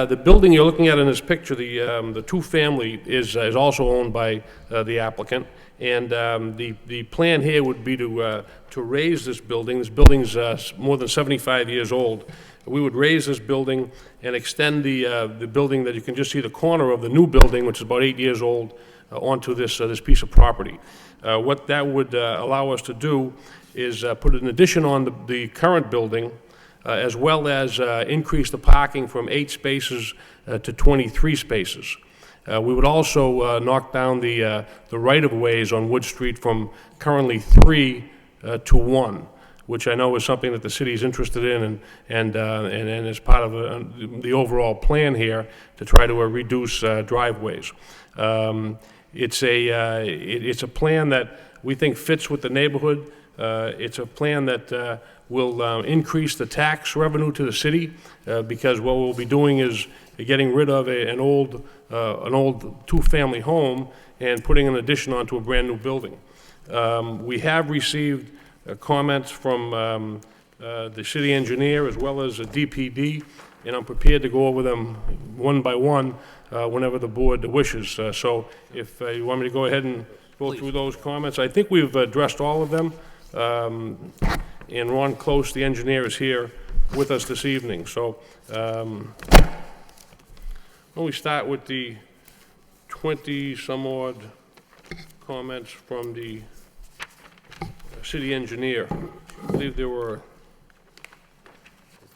The building you're looking at in this picture, the two-family, is also owned by the applicant, and the plan here would be to raise this building. This building's more than 75 years old. We would raise this building and extend the building that you can just see the corner of the new building, which is about 8 years old, onto this piece of property. What that would allow us to do is put an addition on the current building, as well as increase the parking from 8 spaces to 23 spaces. We would also knock down the right-of-ways on Wood Street from currently 3 to 1, which I know is something that the city is interested in, and is part of the overall plan here to try to reduce driveways. It's a plan that we think fits with the neighborhood. It's a plan that will increase the tax revenue to the city, because what we'll be doing is getting rid of an old two-family home and putting an addition onto a brand-new building. We have received comments from the city engineer as well as the DPD, and I'm prepared to go over them one by one whenever the board wishes. So if you want me to go ahead and go through those comments, I think we've addressed all of them. And Ron Close, the engineer, is here with us this evening. So why don't we start with the 20-some-odd comments from the city engineer. I believe there were...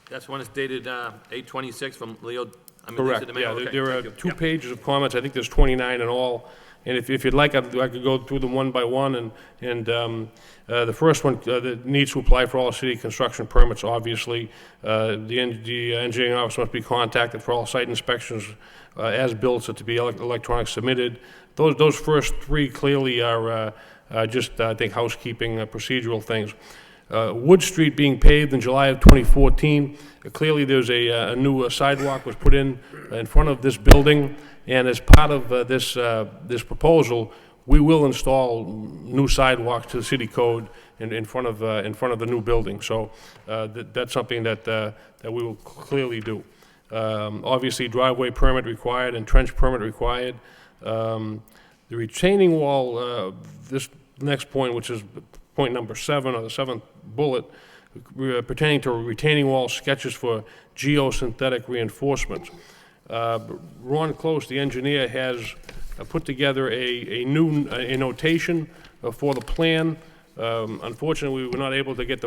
That's one that's dated 8/26 from Leo. Correct, Lisa yeah, DeMeo. Okay, there are thank you. 2 pages of comments. I think there's 29 in all. And if you'd like, I could go through them one by one. And the first one that needs to apply for all city construction permits, obviously. The engineering office must be contacted for all site inspections as built, so to be electronic submitted. Those first 3 clearly are just, I think, housekeeping procedural things. Wood Street being paved in July of 2014. Clearly, there's a new sidewalk was put in front of this building, and as part of this proposal, we will install new sidewalks to the city code in front of the new building. So that's something that we will clearly do. Obviously, driveway permit required and trench permit required. The retaining wall, this next point, which is point number 7, or the 7th bullet, pertaining to retaining wall sketches for geosynthetic reinforcements. Ron Close, the engineer, has put together a notation for the plan. Unfortunately, we were not able to get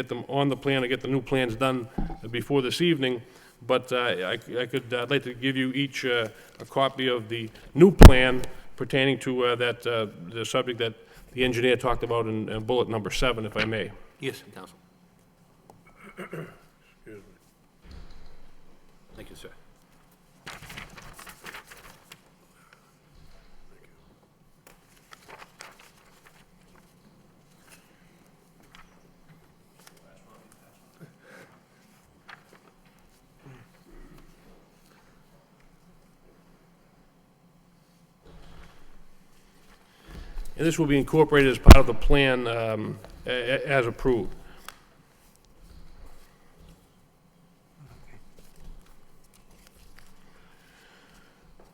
them on the plan and get the new plans done before this evening, but I'd like to give you each a copy of the new plan pertaining to the subject that the engineer talked about in bullet number 7, if I may. Yes, Counsel. Excuse me. Thank you, sir. And this will be incorporated as part of the plan as approved.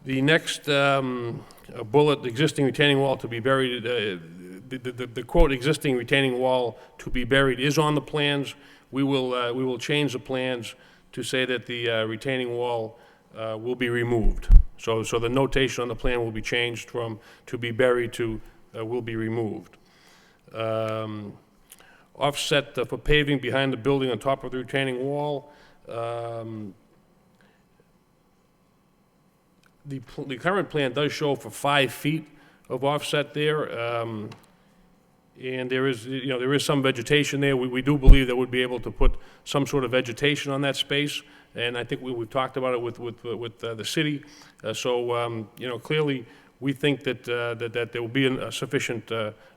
The next a bullet, existing retaining wall to be buried, the quote, existing retaining wall to be buried is on the plans. We will change the plans to say that the retaining wall will be removed. So the notation on the plan will be changed from to be buried to will be removed. Offset for paving behind the building on top of the retaining wall. The current plan does show for 5 feet of offset there, and there is some vegetation there. We do believe that we'd be able to put some sort of vegetation on that space, and I think we've talked about it with the city. Clearly, we think that there will be a sufficient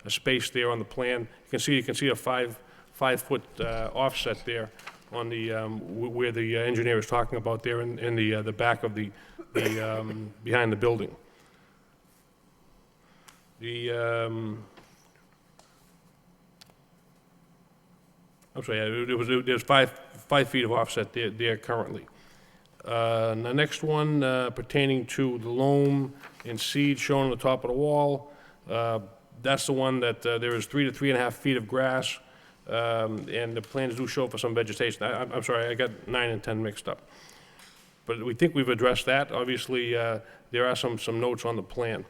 space there on the plan. You can see a 5-foot offset there on the where the engineer is talking about there in the back of the behind the building. I'm sorry, there's 5 feet of offset there currently. The next one pertaining to the loam and seed shown on the top of the wall. That's the one that there is 3 to 3.5 feet of grass, and the plans do show for some vegetation. I'm sorry, I got 9 and 10 mixed up. But we think we've addressed that. Obviously, there are some notes on the plan.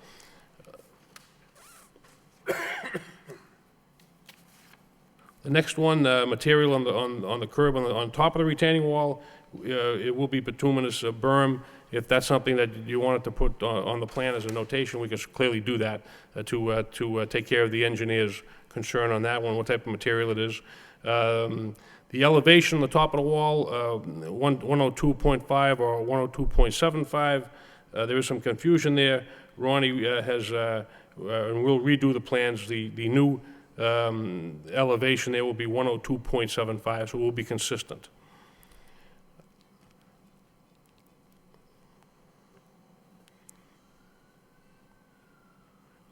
The next one, material on the curb on top of the retaining wall, it will be bituminous berm. If that's something that you wanted to put on the plan as a notation, we can clearly do that to take care of the engineer's concern on that one, what type of material it is. The elevation on the top of the wall, 102.5 or 102.75, there is some confusion there. Ronnie has, and we'll redo the plans. The new elevation there will be 102.75, so it will be consistent.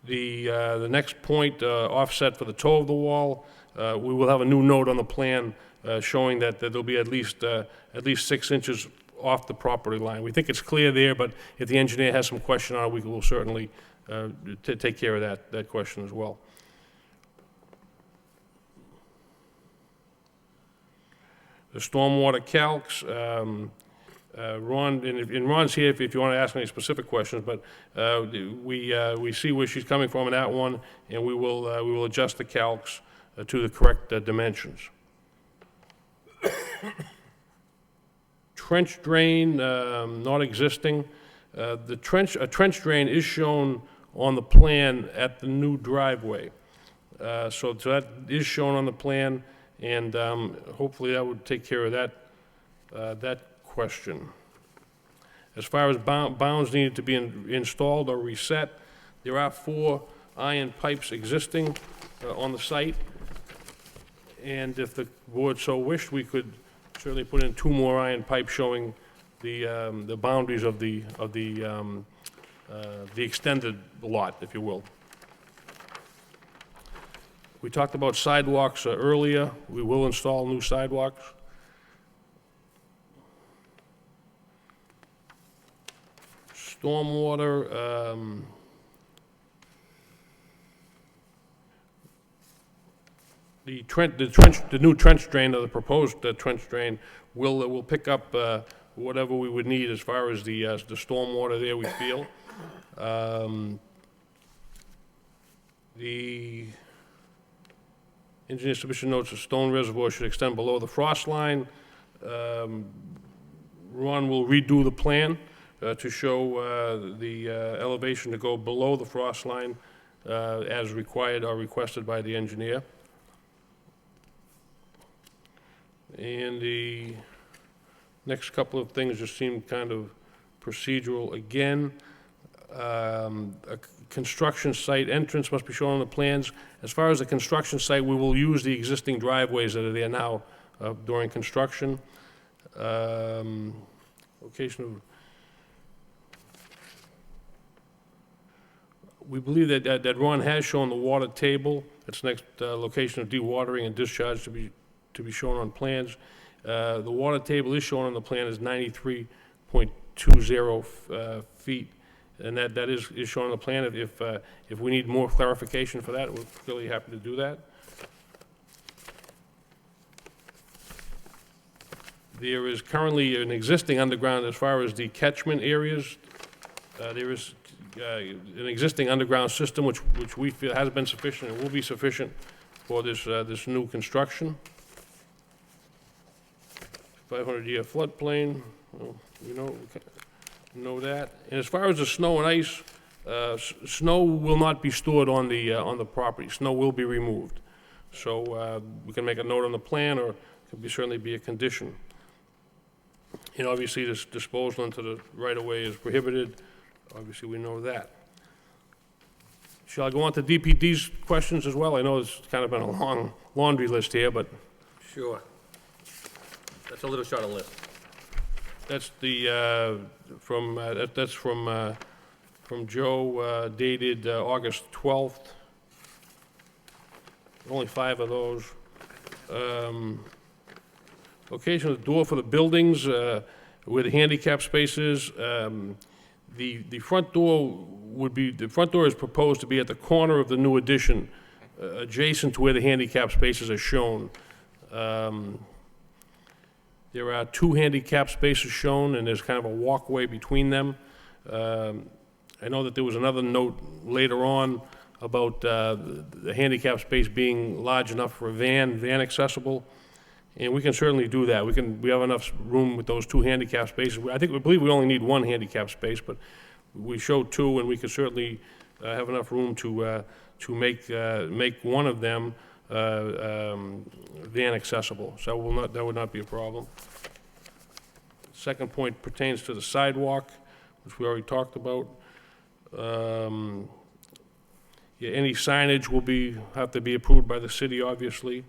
The next point, offset for the toe of the wall, we will have a new note on the plan showing that there'll be at least 6 inches off the property line. We think it's clear there, but if the engineer has some question on it, we will certainly take care of that question as well. The stormwater calcs, Ron, and Ron's here if you want to ask any specific questions, but we see where she's coming from in that one, and we will adjust the calcs to the correct dimensions. Trench drain, not existing. A trench drain is shown on the plan at the new driveway. So that is shown on the plan, and hopefully that would take care of that question. As far as bounds needed to be installed or reset, there are 4 iron pipes existing on the site, and if the board so wished, we could certainly put in 2 more iron pipes showing the boundaries of the extended lot, if you will. We talked about sidewalks earlier. We will install new sidewalks. Stormwater, the new trench drain, or the proposed trench drain, will pick up whatever we would need as far as the stormwater there, we feel. The engineer submission notes a stone reservoir should extend below the frost line. Ron will redo the plan to show the elevation to go below the frost line as required or requested by the engineer. And the next couple of things just seem kind of procedural again. A construction site entrance must be shown on the plans. As far as the construction site, we will use the existing driveways that are there now during construction. Location of... We believe that Ron has shown the water table. It's next location of dewatering and discharge to be shown on plans. The water table is shown on the plan as 93.20 feet and that is shown on the plan. If we need more clarification for that, we're clearly happy to do that. There is currently an existing underground as far as the catchment areas. There is an existing underground system which we feel has been sufficient and will be sufficient for this new construction. 500-year floodplain, well, we know that. And as far as the snow and ice, snow will not be stored on the property. Snow will be removed. So we can make a note on the plan, or it could certainly be a condition. And obviously, this disposal into the right-of-way is prohibited. Obviously, we know that. Shall I go on to DPD's questions as well? I know it's kind of been a long laundry list here, but Sure. That's a little shorter list. that's from Joe, dated August 12th. Only 5 of those. Location of the door for the buildings, where the handicap spaces. The front door is proposed to be at the corner of the new addition, adjacent to where the handicap spaces are shown. There are 2 handicap spaces shown, and there's kind of a walkway between them. I know that there was another note later on about the handicap space being large enough for a van accessible. And we can certainly do that. We have enough room with those 2 handicap spaces. We believe we only need 1 handicap space, but we show 2, and we can certainly have enough room to make one of them van accessible. So that would not be a problem. Second point pertains to the sidewalk, which we already talked about. Any signage will have to be approved by the city, obviously.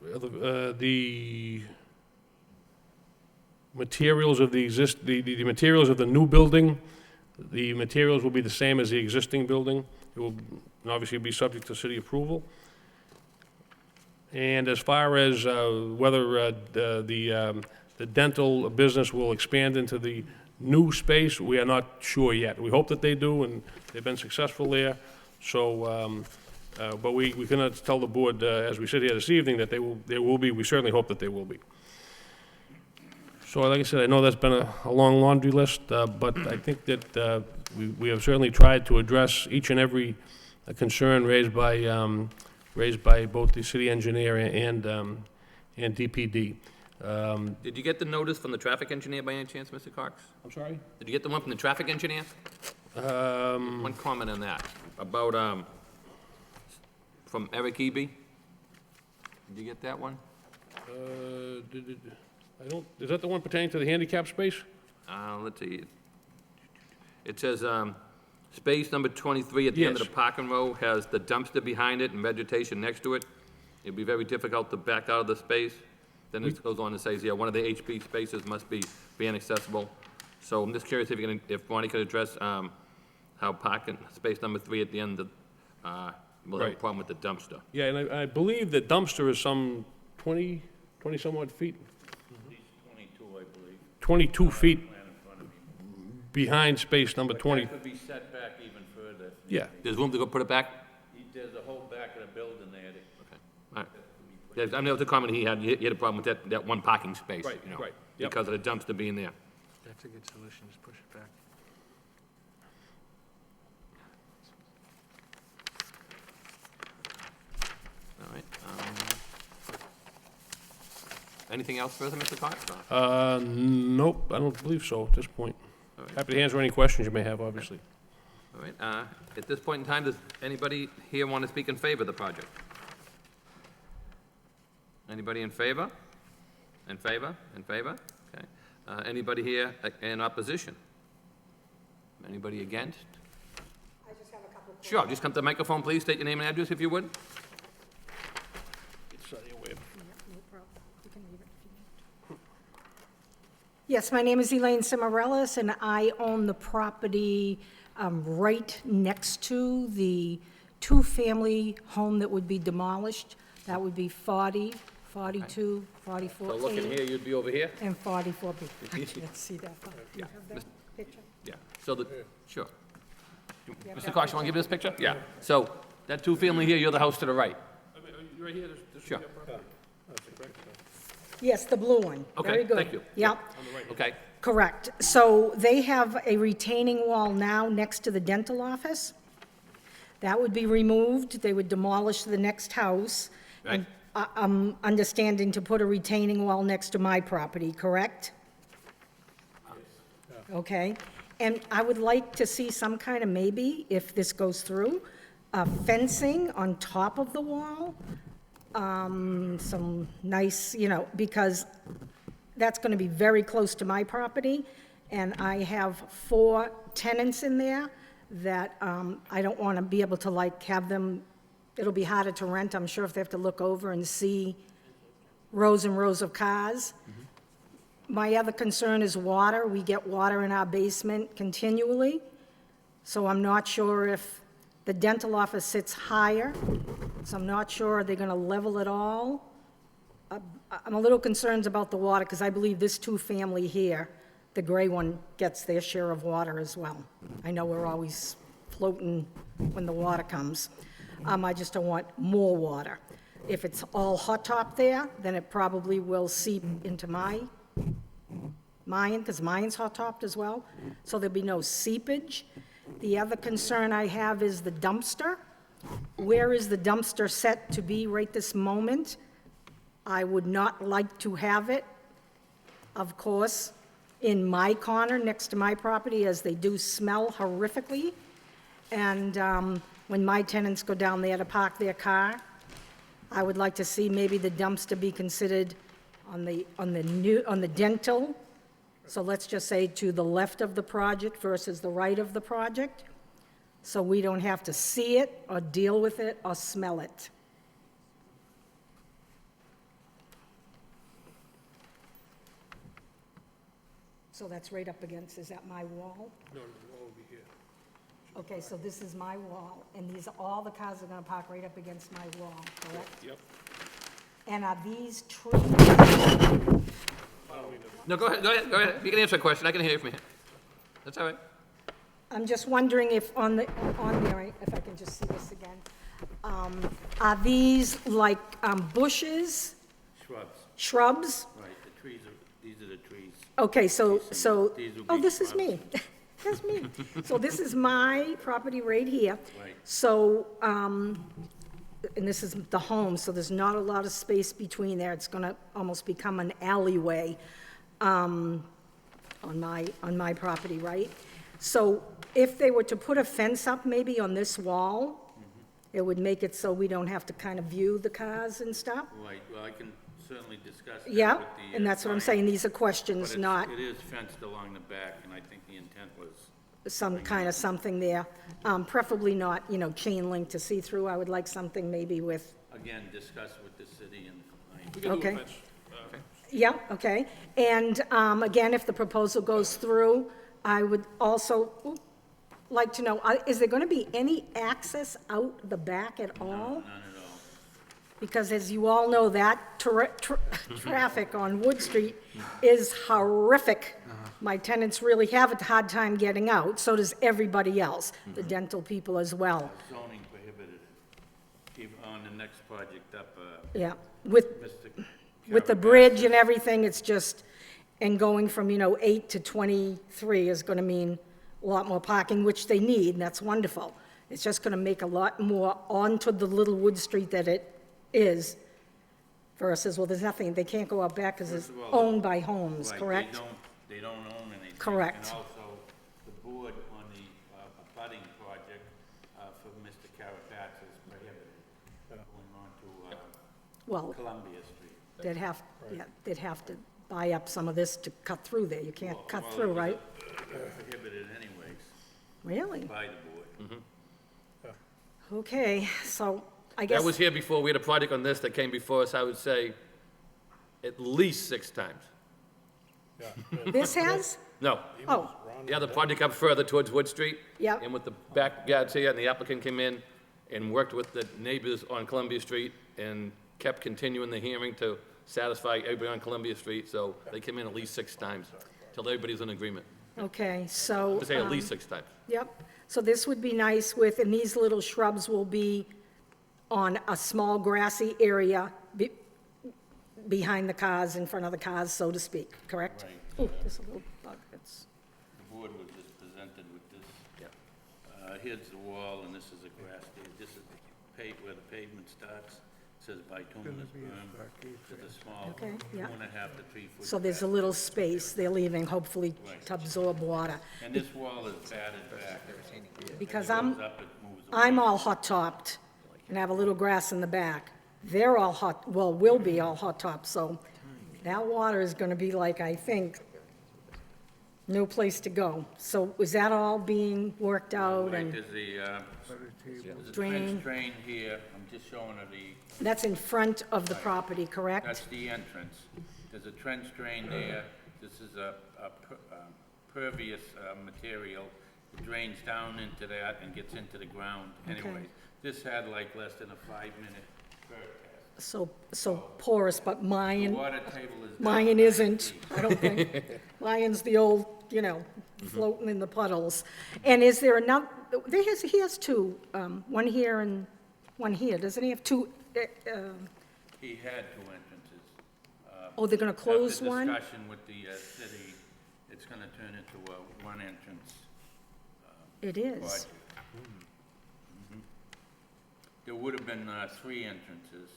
The materials of the materials of the new building, the materials will be the same as the existing building. It will obviously be subject to city approval. And as far as whether the dental business will expand into the new space, we are not sure yet. We hope that they do, and they've been successful there. So. But we cannot tell the board, as we sit here this evening, that they will be. We certainly hope that they will be. So like I said, I know that's been a long laundry list, but I think that we have certainly tried to address each and every concern raised by both the city engineer and DPD. Did you get the notice from the traffic engineer by any chance, Mr. Cox? I'm sorry? Did you get the one from the traffic engineer? One comment on that, about, from Eric Eby. Did you get that one? Is that the one pertaining to the handicap space? Let's see. It says, space number 23 at the end of Yes. the parking row has the dumpster behind it and vegetation next to it. It'd be very difficult to back out of the space. Then it goes on to say, yeah, one of the HP spaces must be van accessible. So I'm just curious if Bonnie could address, how parking, space number 3 at the end of, will have a Right. problem with the dumpster. Yeah, and I believe the dumpster is some 20 some odd feet. 22 feet behind space number 20. That could be set back even further. Yeah. There's room to go put it back? There's a whole back of the building there. All right. Yeah, I know the comment he had a problem with that one parking space, Right, you know, right, yep. because of the dumpster being there. That's a good solution, just push it back. All right. Anything else further, Mr. Cox? Nope, I don't believe so at this point. Happy to answer any questions you may have, obviously. All right, at this point in time, does anybody here want to speak in favor of the project? Anybody in favor? In favor? In favor? Okay. Anybody here in opposition? Anybody against? I just have a couple of Sure, just come to the microphone, please, state your name and address if you would. Yes, my name is Elaine Cimarellis, and I own the property right next to the two-family home that would be demolished. That would be 40 42, 44A. So looking here, you'd be over here? And 44B. I can't see that far. Do you have that picture? Yeah, so the, sure. Yeah, Mr. that Cox, you want to give this picture? Yeah. So that two-family here, you're the house to the right. Right here, Sure. Yes, the blue one. Okay, Very good. thank you. Yep. Okay. Correct. So they have a retaining wall now next to the dental office. That would be removed. They would demolish the next house. And I'm understanding to put a retaining wall next to my property, correct? Okay. And I would like to see some kind of, maybe, if this goes through, fencing on top of the wall. Some nice, because that's going to be very close to my property, and I have 4 tenants in there that I don't want to be able to, have them, it'll be harder to rent, I'm sure, if they have to look over and see rows and rows of cars. My other concern is water. We get water in our basement continually, so I'm not sure if the dental office sits higher, so I'm not sure they're going to level it all. I'm a little concerned about the water, because I believe this two-family here, the gray one, gets their share of water as well. I know we're always floating when the water comes. I just don't want more water. If it's all hot top there, then it probably will seep into mine, because mine's hot topped as well, so there'll be no seepage. The other concern I have is the dumpster. Where is the dumpster set to be right this moment? I would not like to have it, of course, in my corner next to my property, as they do smell horrifically. And when my tenants go down there to park their car, I would like to see maybe the dumpster be considered on the dental. So let's just say to the left of the project versus the right of the project, so we don't have to see it or deal with it or smell it. So that's right up against, is that my wall? No, the wall will be here. Okay, so this is my wall, and these, all the cars are gonna park right up against my wall, correct? Yep. And are these trees? No, go ahead. You can answer a question. I can hear you from here. That's all right. I'm just wondering if on there, if I can just see this again. Are these like bushes, Shrubs, shrubs? right, the trees these are the trees. Okay, so, These will oh, be this is shrubs. me. That's me. So this is my property right here. Right. So, and this is the home, so there's not a lot of space between there. It's gonna almost become an alleyway on my property, right? So if they were to put a fence up maybe on this wall, it would make it so we don't have to kind of view the cars and stuff. Right, well, I can certainly discuss that Yeah, with the, and that's what I'm client, saying, these are but questions, it's- not It is fenced along the back, and I think the intent was, some kind of something there. Preferably not, chain link to see through. I would like something maybe with, again, discuss with the city and the client. okay. Yeah, okay. And again, if the proposal goes through, I would also like to know, is there going to be any access out the back at all? None at all. Because as you all know, that traffic on Wood Street is horrific. My tenants really have a hard time getting out, so does everybody else, the dental people as well. Zoning prohibited, even on the next project up, Yeah, with Mr. the bridge and everything, it's just, and going from, 8 to 23 is going to mean a lot more parking, which they need, and that's wonderful. It's just going to make a lot more onto the little Wood Street that it is versus, well, there's nothing, they can't go out back because it's First of all, owned by homes, right, correct? They don't own anything. Correct. And also, the board on the abutting project for Mr. Carapaz is prohibited going on to Well, Columbia Street. they'd have to buy up some of this to cut through there. You can't cut Well, through, it was right? Prohibited anyways Really? by the board. Okay, so I guess. That was here before. We had a project on this that came before us, I would say, at least 6 times. This has? No. Oh, Yeah, the project up further towards Wood Street. Yep. And with the backyards here, and the applicant came in and worked with the neighbors on Columbia Street, and kept continuing the hearing to satisfy everybody on Columbia Street, so they came in at least 6 times, till everybody's in agreement. Okay, so. I say at least 6 times. Yep, so this would be nice with, and these little shrubs will be on a small grassy area behind the cars, in front of the cars, so to speak, correct? Right. Oh, there's a little bug, that's, The board was just presented with this. Here's the wall, and this is a grass there. This is where the pavement starts. It says bituminous berm. There's a small Okay, yeah. 2.5 to 3 foot. so there's a little space they're leaving, hopefully to absorb water. And this wall is batted back. Because As it I'm, goes up, it moves away. I'm all hot-topped and have a little grass in the back. They're all hot, well, will be all hot-topped, so that water is gonna be like, I think, no place to go. So is that all being worked out Right, and there's a Drain. trench drain here. I'm just showing her the, that's in front of the property, correct? that's the entrance. There's a trench drain there. This is a pervious material. It drains down into that and gets into the ground Okay. anyways. This had like less than a 5-minute perk test. So porous, but The mine, water table is. mine isn't, I don't think. Mine's the old, floating in the puddles. And is there enough, he has 2, one here and one here. Doesn't he have 2? He had 2 entrances. Oh, they're gonna close one? After discussion with the city, it's gonna turn into a 1 entrance. It is. project. There would have been 3 entrances,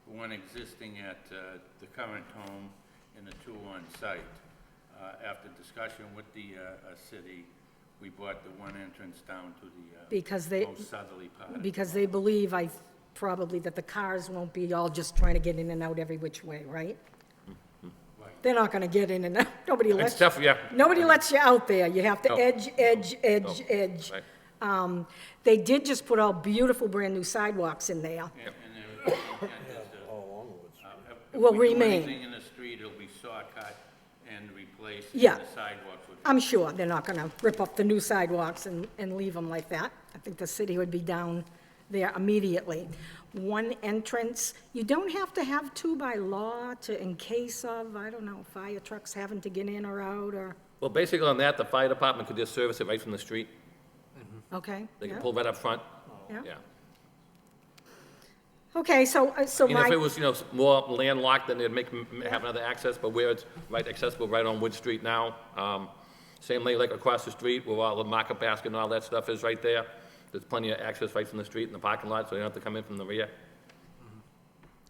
one existing at the current home and the 2 on site. After discussion with the city, we brought the 1 entrance down to Because the they, most southerly part. because they believe, probably that the cars won't be all just trying to get in and out every which way, right? They're not gonna get in and out. Nobody It's lets, tough, yeah. nobody lets you out there. You have to No. edge. Right. They did just put all beautiful brand-new sidewalks in there. And the intent is to, if Will we do remain. anything in the street, it'll be saw cut and replaced, and Yeah. the sidewalks would. I'm sure they're not gonna rip up the new sidewalks and leave them like that. I think the city would be down there immediately. 1 entrance, you don't have to have 2 by law to, in case of, I don't know, fire trucks having to get in or out, or, Well, basically on that, the fire department could just service it right from the street. okay? They can yeah, pull right up front. yeah. Yeah. Okay, so And if it my, was, more landlocked, then they'd have another access, but where it's right accessible right on Wood Street now, same way like across the street where all the market basket and all that stuff is right there. There's plenty of access right from the street in the parking lot, so you don't have to come in from the rear.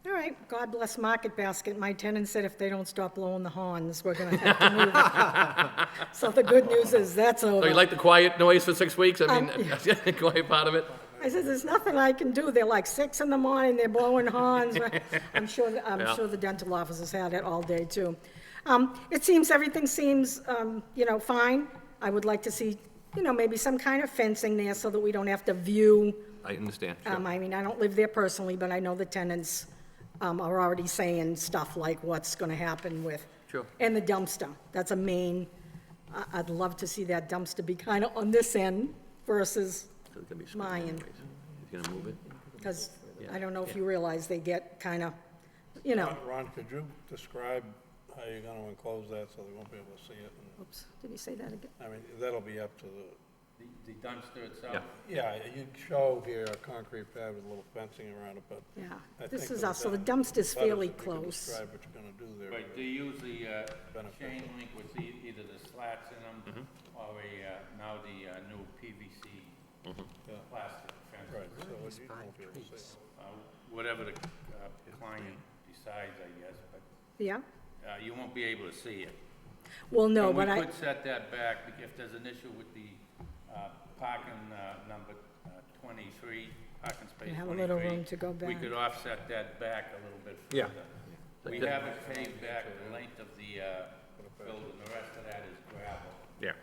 all right, God bless Market Basket. My tenant said if they don't stop blowing the horns, we're gonna have to move it. So the good news is that's over. So you like the quiet noise for 6 weeks? I mean, yeah. the quiet part of it? I said, there's nothing I can do. They're like 6 in the morning, they're blowing horns. I'm sure Yeah. the dental office has had it all day, too. Everything seems, fine. I would like to see, maybe some kind of fencing there so that we don't have to view. I understand. sure. I mean, I don't live there personally, but I know the tenants are already saying stuff like what's going to happen with. Sure. And the dumpster. That's a main, I'd love to see that dumpster be kind of on this end versus So it's gonna be split mine. anyways. He's gonna move it? Because Yeah. I don't know if you realize they get kind of, you know. Ron, could you describe how you're gonna enclose that so they won't be able to see it? And, Oops, did he say that again? I mean, that'll be up to The dumpster itself. yeah, you show here a concrete pad with a little fencing around it, but Yeah, I this think is for us, so the the dumpster's butters, fairly if you can close. Describe what you're gonna do there. Right, they use the Beneficial. chain link with either the slats in them or now the new PVC plastic fence. Right, so you won't be able to see it. Whatever the client decides, I guess, but Yeah? you won't be able to see it. Well, no, And but we could set that back if there's an issue with the parking number 23, parking space 23. have a little room to go We back. could offset that back a little bit Yeah. further. We have it paved back the length of the building, the rest of that is gravel. Yeah.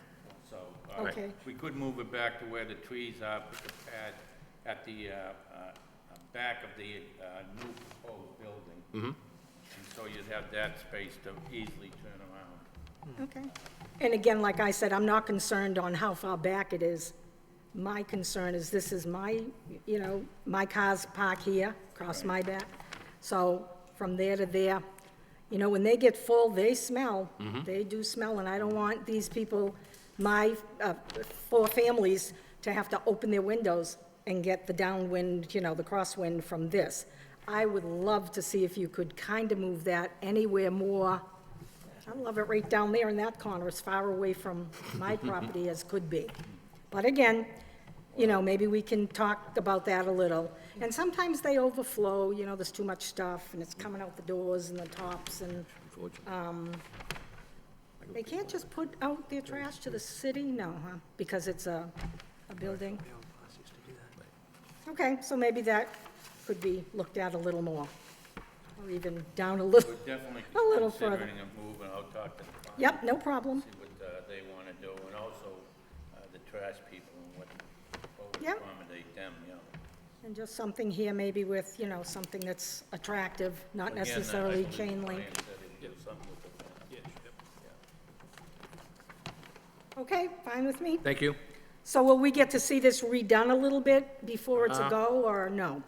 So, Okay. we could move it back to where the trees are, put the pad at the back of the new proposed building. Mm-hmm. And so you'd have that space to easily turn around. Okay. And again, like I said, I'm not concerned on how far back it is. My concern is this is my, my cars park here, across my back. So from there to there, you know, when they get full, they smell. Mm-hmm. They do smell, and I don't want these people, my 4 families, to have to open their windows and get the downwind, you know, the crosswind from this. I would love to see if you could kind of move that anywhere more. I love it right down there in that corner, as far away from my property as could be. But again, you know, maybe we can talk about that a little. And sometimes they overflow, you know, there's too much stuff, and it's coming out the doors and the tops, and, they can't just put out their trash to the city? No, huh? Because it's a building? Okay, so maybe that could be looked at a little more, or even down a little, We're definitely a little further. considering a move, and I'll talk to the client. Yep, no problem. See what they want to do, and also the trash people and what will Yep. accommodate them, yeah. And just something here maybe with, you know, something that's attractive, not Again, I necessarily believe chain the link. client said he'd do something with the plan. Okay, fine with me. Thank you. So will we get to see this redone a little bit before it's a Uh, go, or no?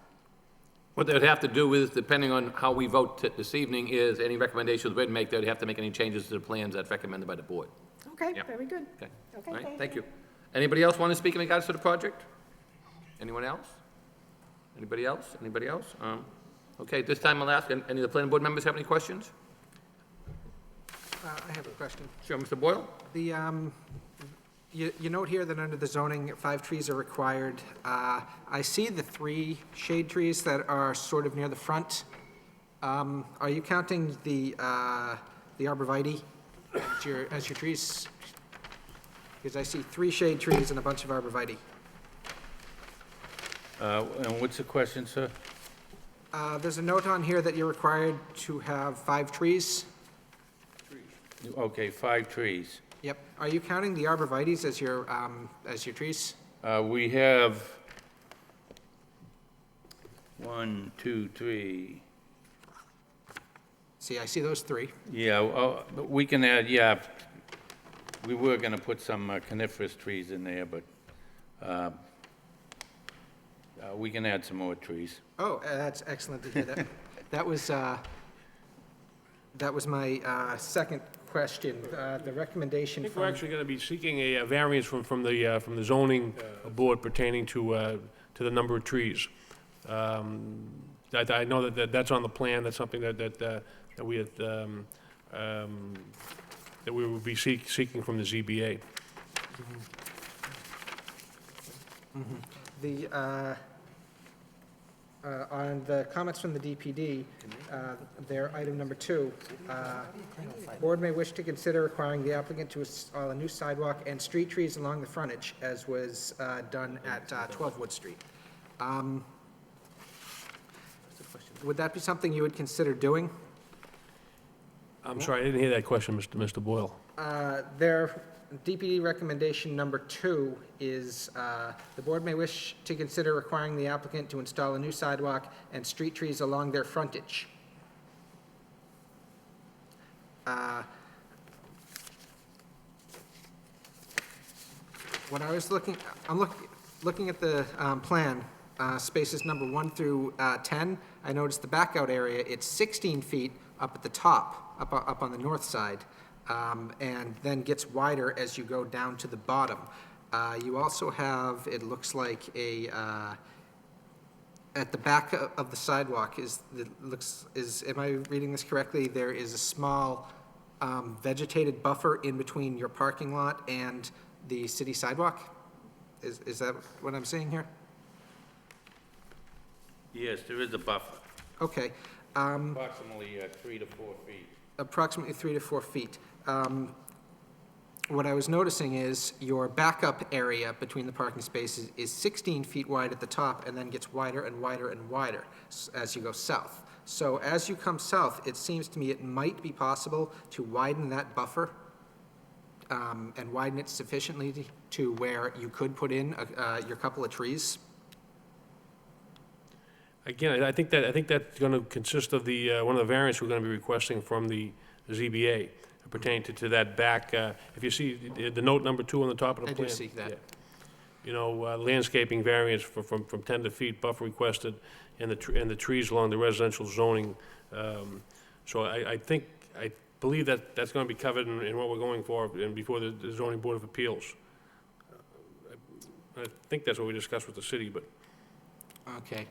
What they'd have to do is, depending on how we vote this evening, is any recommendations we'd make, they'd have to make any changes to the plans that's recommended by the board. Okay, Yeah. very good. Okay. Okay, All right, thank thank you. Anybody else want to speak in regards to the project? Anyone else? Anybody else? Anybody else? Okay, this time I'll ask, any of the planning board members have any questions? I have a question. Sure, Mr. Boyle? The, you note here that under the zoning, 5 trees are required. I see the 3 shade trees that are sort of near the front. Are you counting the arborvitae as your trees? Because I see 3 shade trees and a bunch of arborvitae. And what's the question, sir? There's a note on here that you're required to have 5 trees. Okay, 5 trees. Yep. Are you counting the arborvitaes as your trees? We have 1, 2, 3. See, I see those 3. Yeah, but we can add, yeah, we were going to put some coniferous trees in there, but we can add some more trees. Oh, that's excellent to hear that. That was my second question. The recommendation I think from... we're actually going to be seeking a variance from the zoning board pertaining to the number of trees. I know that's on the plan, that's something that we had, that we will be seeking from the ZBA. On the comments from the DPD, their item number 2, board may wish to consider requiring the applicant to install a new sidewalk and street trees along the frontage, as was done at 12 Wood Street. Would that be something you would consider doing? I'm sorry, I didn't hear that question, Mr. Boyle. Their DPD recommendation number 2 is, the board may wish to consider requiring the applicant to install a new sidewalk and street trees along their frontage. When I was looking, I'm looking at the plan, spaces number 1 through 10, I noticed the backout area, it's 16 feet up at the top, up on the north side, and then gets wider as you go down to the bottom. You also have, it looks like at the back of the sidewalk am I reading this correctly? There is a small vegetated buffer in between your parking lot and the city sidewalk? Is that what I'm seeing here? Yes, there is a buffer, Okay. approximately 3 to 4 feet. Approximately 3 to 4 feet. What I was noticing is your backup area between the parking spaces is 16 feet wide at the top and then gets wider and wider and wider as you go south. So as you come south, it seems to me it might be possible to widen that buffer and widen it sufficiently to where you could put in your couple of trees. Again, I think that's going to consist of the, one of the variants we're going to be requesting from the ZBA pertaining to that back, if you see the note number 2 on the top of the I plan. do see that. Yeah. landscaping variance from 10 to feet buffer requested, and the trees along the residential zoning. So I believe that that's going to be covered in what we're going for and before the zoning board of appeals. I think that's what we discussed with the city, but. Okay.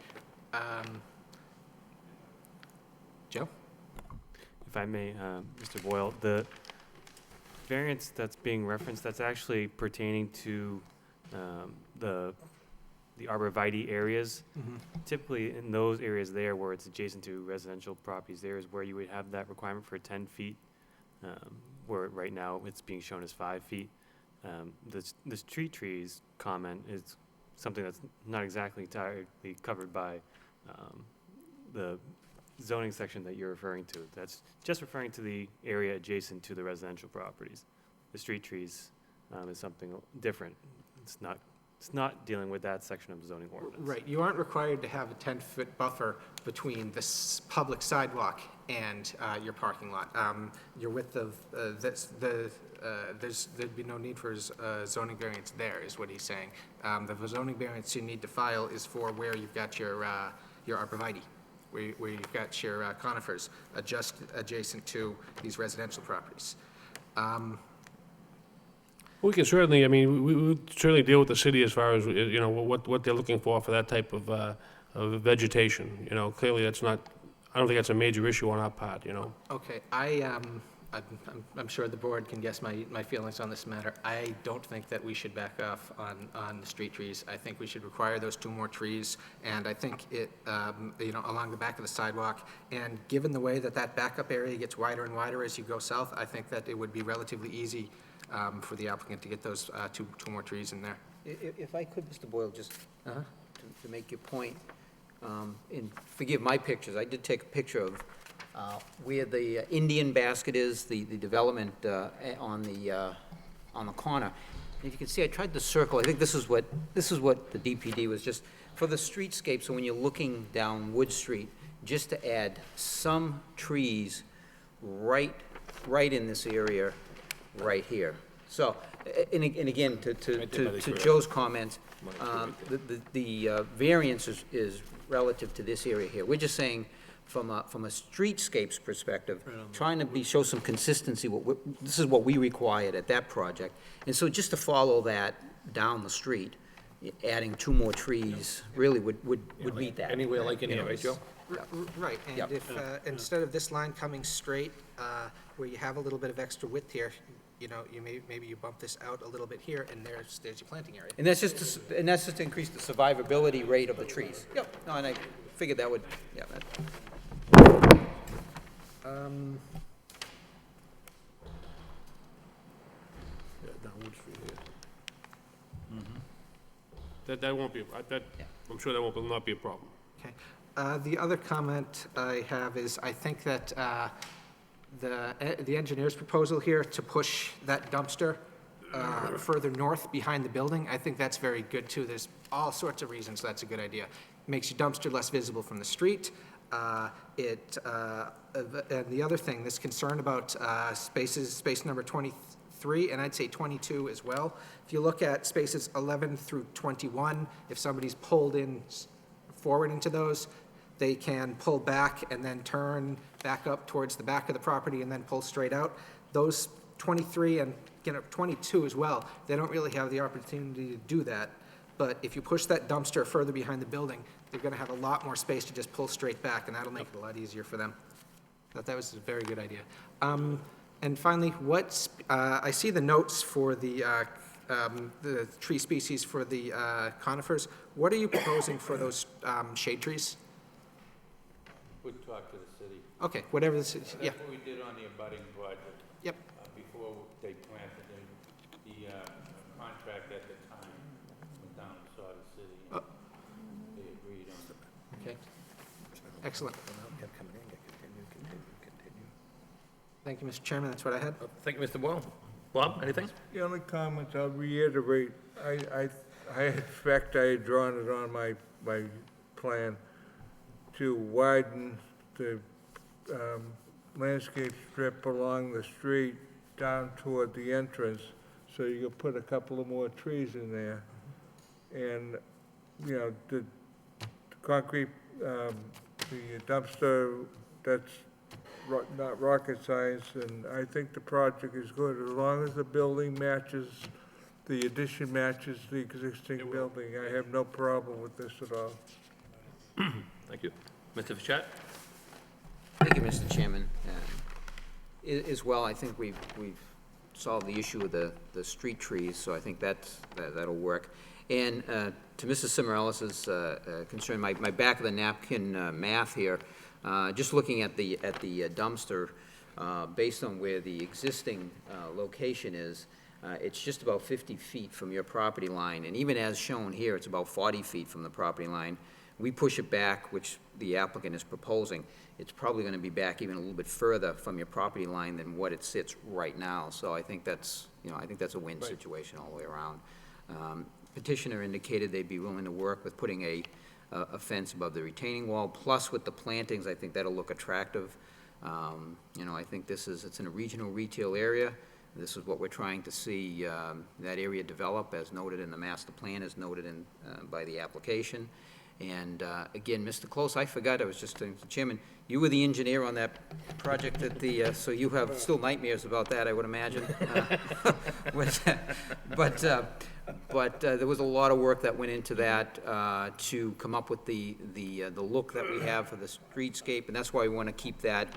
Joe? If I may, Mr. Boyle, the variance that's being referenced, that's actually pertaining to the arborvitae areas. Typically, in those areas there where it's adjacent to residential properties, there is where you would have that requirement for 10 feet, where right now it's being shown as 5 feet. The street trees comment is something that's not exactly entirely covered by the zoning section that you're referring to. That's just referring to the area adjacent to the residential properties. The street trees is something different. It's not dealing with that section of the zoning ordinance. Right, you aren't required to have a 10-foot buffer between the public sidewalk and your parking lot. Your width of, there'd be no need for zoning variance there, is what he's saying. The zoning variance you need to file is for where you've got your arborvitae, where you've got your conifers just adjacent to these residential properties. We can certainly, I mean, we would certainly deal with the city as far as, what they're looking for that type of vegetation. Clearly that's not, I don't think that's a major issue on our part, Okay, I'm sure the board can guess my feelings on this matter. I don't think that we should back off on the street trees. I think we should require those 2 more trees, and I think it, along the back of the sidewalk, and given the way that backup area gets wider and wider as you go south, I think that it would be relatively easy for the applicant to get those two more trees in there. If I could, Mr. Boyle, just to make your point, and forgive my pictures, I did take a picture of where the Indian basket is, the development on the corner. If you can see, I tried to circle, I think this is what the DPD was just, for the streetscape, so when you're looking down Wood Street, just to add some trees right in this area, right here. So, and again, to Joe's comments, the variance is relative to this area here. We're just saying, from a streetscapes perspective, trying to show some consistency. This is what we required at that project, and so just to follow that down the street, adding 2 more trees really would meet that. Anywhere like in here, right, Joe? Right, and Yep. if, instead of this line coming straight, where you have a little bit of extra width here, maybe you bump this out a little bit here, and there's your planting area. And that's just to increase the survivability rate of the trees. Yep. No, and I figured that would, yeah. Down Wood Street here. That won't be, I'm sure that will not be a problem. Okay. The other comment I have is, I think that the engineer's proposal here to push that dumpster further north behind the building, I think that's very good too. There's all sorts of reasons that's a good idea. Makes your dumpster less visible from the street. And the other thing, this concern about space number 23, and I'd say 22 as well. If you look at spaces 11 through 21, if somebody's pulled in forward into those, they can pull back and then turn back up towards the back of the property and then pull straight out. Those 23 and 22 as well, they don't really have the opportunity to do that. But if you push that dumpster further behind the building, they're going to have a lot more space to just pull straight back, and that'll make it a lot easier for them. I thought that was a very good idea. And finally, I see the notes for the tree species for the conifers. What are you proposing for those shade trees? We'd talk to the city. Okay, whatever the city, yeah. That's what we did on the abutting project. Yep. Before they planted in, the contract at the time went down and saw the city. They agreed on it. Okay. Excellent. Thank you, Mr. Chairman. That's what I had. Thank you, Mr. Boyle. Bob, anything? The only comments I'll reiterate, in fact, I had drawn it on my plan to widen the landscape strip along the street down toward the entrance, so you could put a couple of more trees in there. And, you know, the concrete, the dumpster, that's not rocket science, and I think the project is good, as long as the building matches, the addition matches the existing building. I have no problem with this at all. Thank you. Mr. Fischett? Thank you, Mr. Chairman. As well, I think we've solved the issue of the street trees, so I think that'll work. And to Mrs. Cimarellis's concern, my back of the napkin math here, just looking at the dumpster, based on where the existing location is, it's just about 50 feet from your property line, and even as shown here, it's about 40 feet from the property line. We push it back, which the applicant is proposing, it's probably going to be back even a little bit further from your property line than what it sits right now. So I think that's, I think that's a win situation all the way around. Petitioner indicated they'd be willing to work with putting a fence above the retaining wall, plus with the plantings, I think that'll look attractive. I think it's in a regional retail area. This is what we're trying to see that area develop, as noted in the master plan, as noted in, by the application. And again, Mr. Close, I forgot, I was just saying, Mr. Chairman, you were the engineer on that project at the, so you have still nightmares about that, I would imagine. But there was a lot of work that went into that to come up with the look that we have for the streetscape, and that's why we want to keep that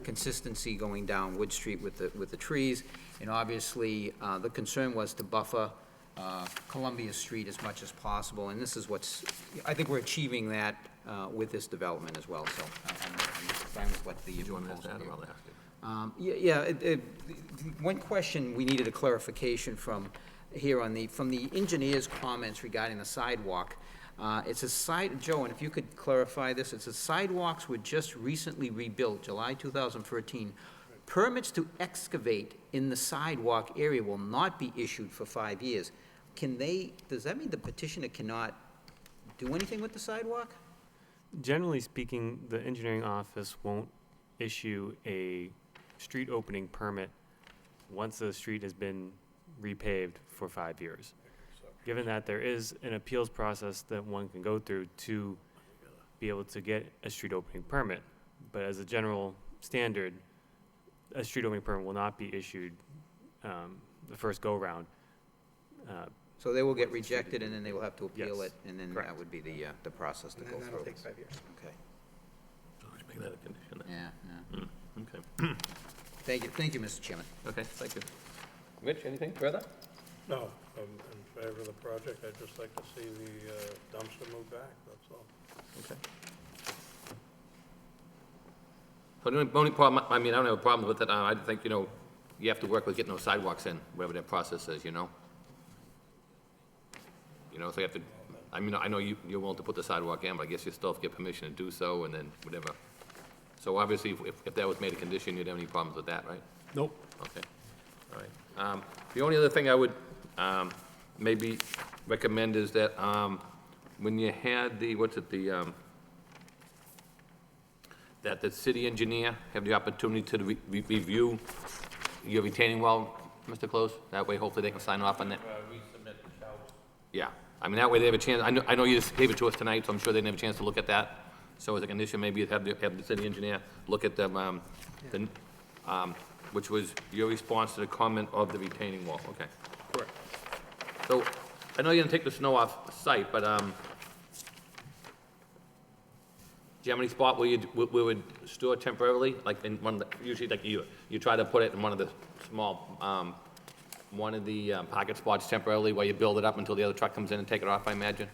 consistency going down Wood Street with the trees. And obviously, the concern was to buffer Columbia Street as much as possible, and this is I think we're achieving that with this development as well, so I'm fine with what the proposal here. One question we needed a clarification from here from the engineer's comments regarding the sidewalk. It says Joe, and if you could clarify this, it says sidewalks were just recently rebuilt, July 2013. Permits to excavate in the sidewalk area will not be issued for 5 years. Does that mean the petitioner cannot do anything with the sidewalk? Generally speaking, the engineering office won't issue a street opening permit once the street has been repaved for 5 years. Given that there is an appeals process that one can go through to be able to get a street opening permit, but as a general standard, a street opening permit will not be issued the first go-round. So they will get rejected, and then they will have to appeal Yes, it, and then correct. that would be the process to go through. And that'll take 5 years. Okay. So we should make that a condition then. Yeah. Okay. Thank you, Mr. Chairman. Okay, thank you. Rich, anything further? No, I'm in favor of the project. I'd just like to see the dumpster move back, that's all. Okay. So the only problem, I don't have a problem with it. I think, you have to work with getting those sidewalks in, whatever that process is, so you have to, I know you're willing to put the sidewalk in, but I guess you still have to get permission to do so, and then whatever. So obviously, if that was made a condition, you'd have any problems with that, right? Nope. Okay, all right. The only other thing I would maybe recommend is that when you had that the city engineer have the opportunity to review your retaining wall, Mr. Close? That way, hopefully, they can sign off on that. Resubmit the house. Yeah, that way they have a chance, I know you just gave it to us tonight, so I'm sure they didn't have a chance to look at that. So as a condition, maybe have the city engineer look at them, which was your response to the comment of the retaining wall, okay. Correct. So, I know you didn't take the snow off site, but, do you have any spot where we would store temporarily, like in one of the, usually like you try to put it in one of the small, one of the pocket spots temporarily while you build it up until the other truck comes in and take it off, I imagine?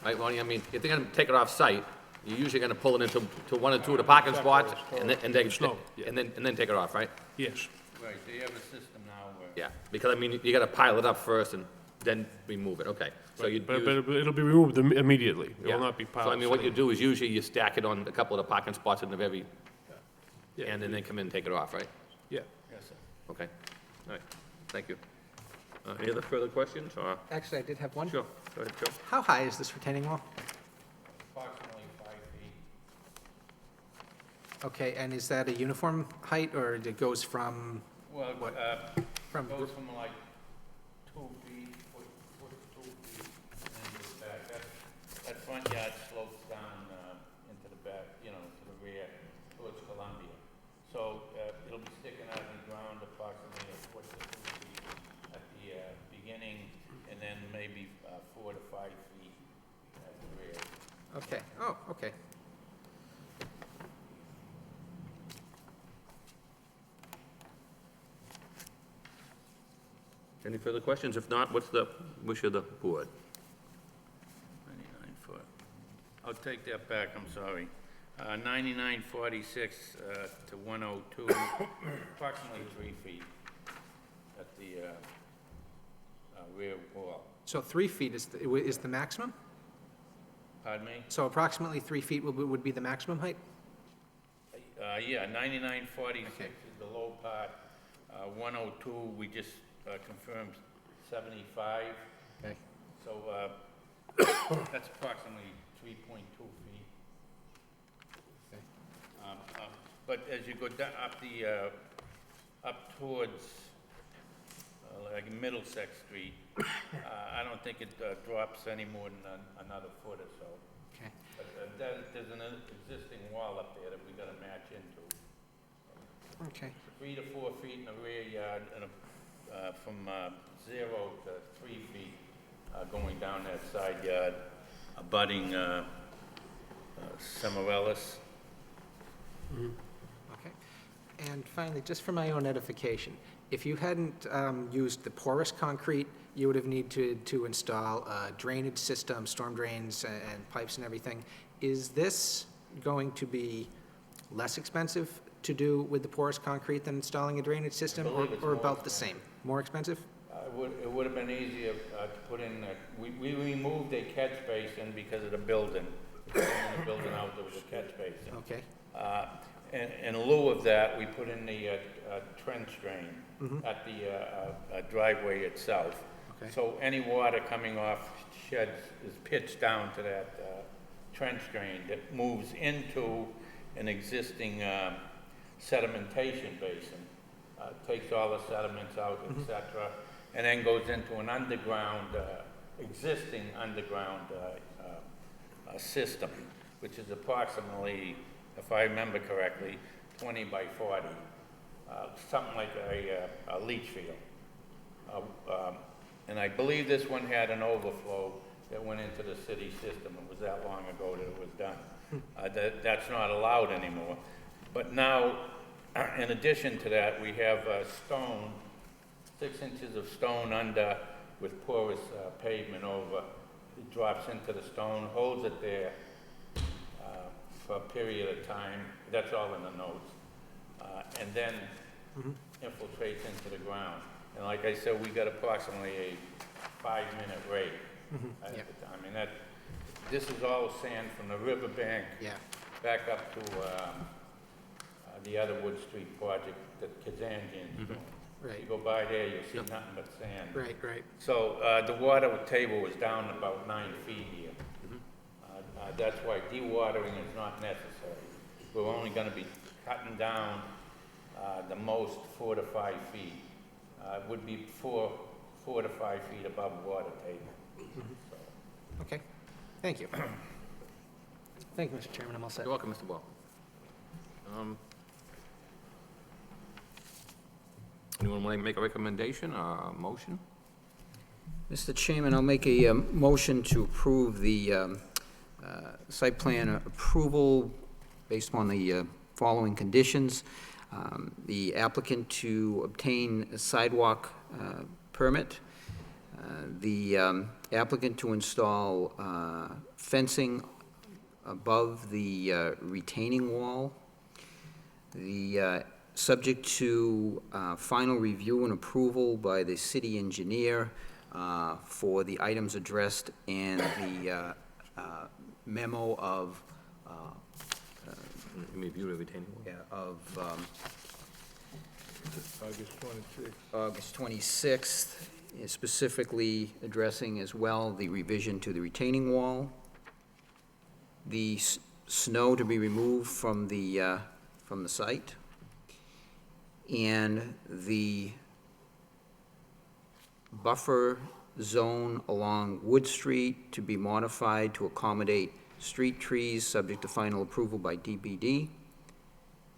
Right, Lonnie, if they're gonna take it off site, you're usually gonna pull it into one or two of the parking spots and then Snow, yeah. and then take it off, right? Yes. Right, they have a system now where. Yeah, because you gotta pile it up first and then remove it, okay. So you But it'll be removed immediately. It yeah. will not be piled. So what you do is usually you stack it on a couple of the parking spots in the very, Yeah. and then come in and take it off, right? Yeah. Yes, sir. Okay, all right, thank you. Any other further questions, or? Actually, I did have one. Sure, go ahead, Joe. How high is this retaining wall? Approximately 5 feet. Okay, and is that a uniform height, or it goes from, Well, What? it from, goes from like 2 feet, foot to 2 feet. then maybe 4 to 5 feet at the rear. Okay, oh, okay. Any further questions? If not, what's the wish of the board? 99 foot. I'll take that back, I'm sorry. 9946 to 102, approximately 3 feet at the rear wall. So 3 feet is the maximum? Pardon me? So approximately 3 feet would be the maximum height? Yeah, 9946 is the low part. 102, we just confirmed 75. Okay. So that's approximately 3.2 feet. Okay. But as you go down, up towards like Middlesex Street, I don't think it drops any more than another foot or so. Okay. But there's an existing wall up there that we gotta match into. Okay. 3 to 4 feet in the rear yard, and from 0 to 3 feet going down that side yard, abutting Semirellis. Okay. And finally, just for my own edification, if you hadn't used the porous concrete, you would have needed to install a drainage system, storm drains and pipes and everything. Is this going to be less expensive to do with the porous concrete than installing a drainage system, or about the same? More expensive? It would have been easier to put in, we removed a catch basin because of the building. In the building out, there was a catch basin. Okay. In lieu of that, we put in the trench drain at the driveway itself. Okay. So any water coming off sheds is pitched down to that trench drain that moves into an existing sedimentation basin, takes all the sediments out, et cetera, and then goes into an underground, existing underground system, which is approximately, if I remember correctly, 20 by 40, something like a leach field. And I believe this one had an overflow that went into the city system. It was that long ago that it was done. That's not allowed anymore. But now, in addition to that, we have stone, 6 inches of stone under with porous pavement over. It drops into the stone, holds it there for a period of time. That's all in the notes. And then infiltrates into the ground. And like I said, we got approximately a 5-minute rate at the time. And this is all sand from the riverbank back up to the other Wood Street project that Kazanjian's doing. Right. You go by there, you'll see nothing but sand. Right, right. So the water table was down about 9 feet here. That's why dewatering is not necessary. We're only going to be cutting down the most 4 to 5 feet. Would be 4 to 5 feet above water table. So. Okay, thank you. Thank you, Mr. Chairman, I'm all set. You're welcome, Mr. Ball. Anyone want to make a recommendation or a motion? Mr. Chairman, I'll make a motion to approve the site plan approval based upon the following conditions. The applicant to obtain a sidewalk permit, the applicant to install fencing above the retaining wall, the subject to final review and approval by the city engineer for the items addressed and the memo of Review the retaining wall. yeah, of August 26th. August 26th, specifically addressing as well the revision to the retaining wall, the snow to be removed from the site, and the buffer zone along Wood Street to be modified to accommodate street trees, subject to final approval by DPD,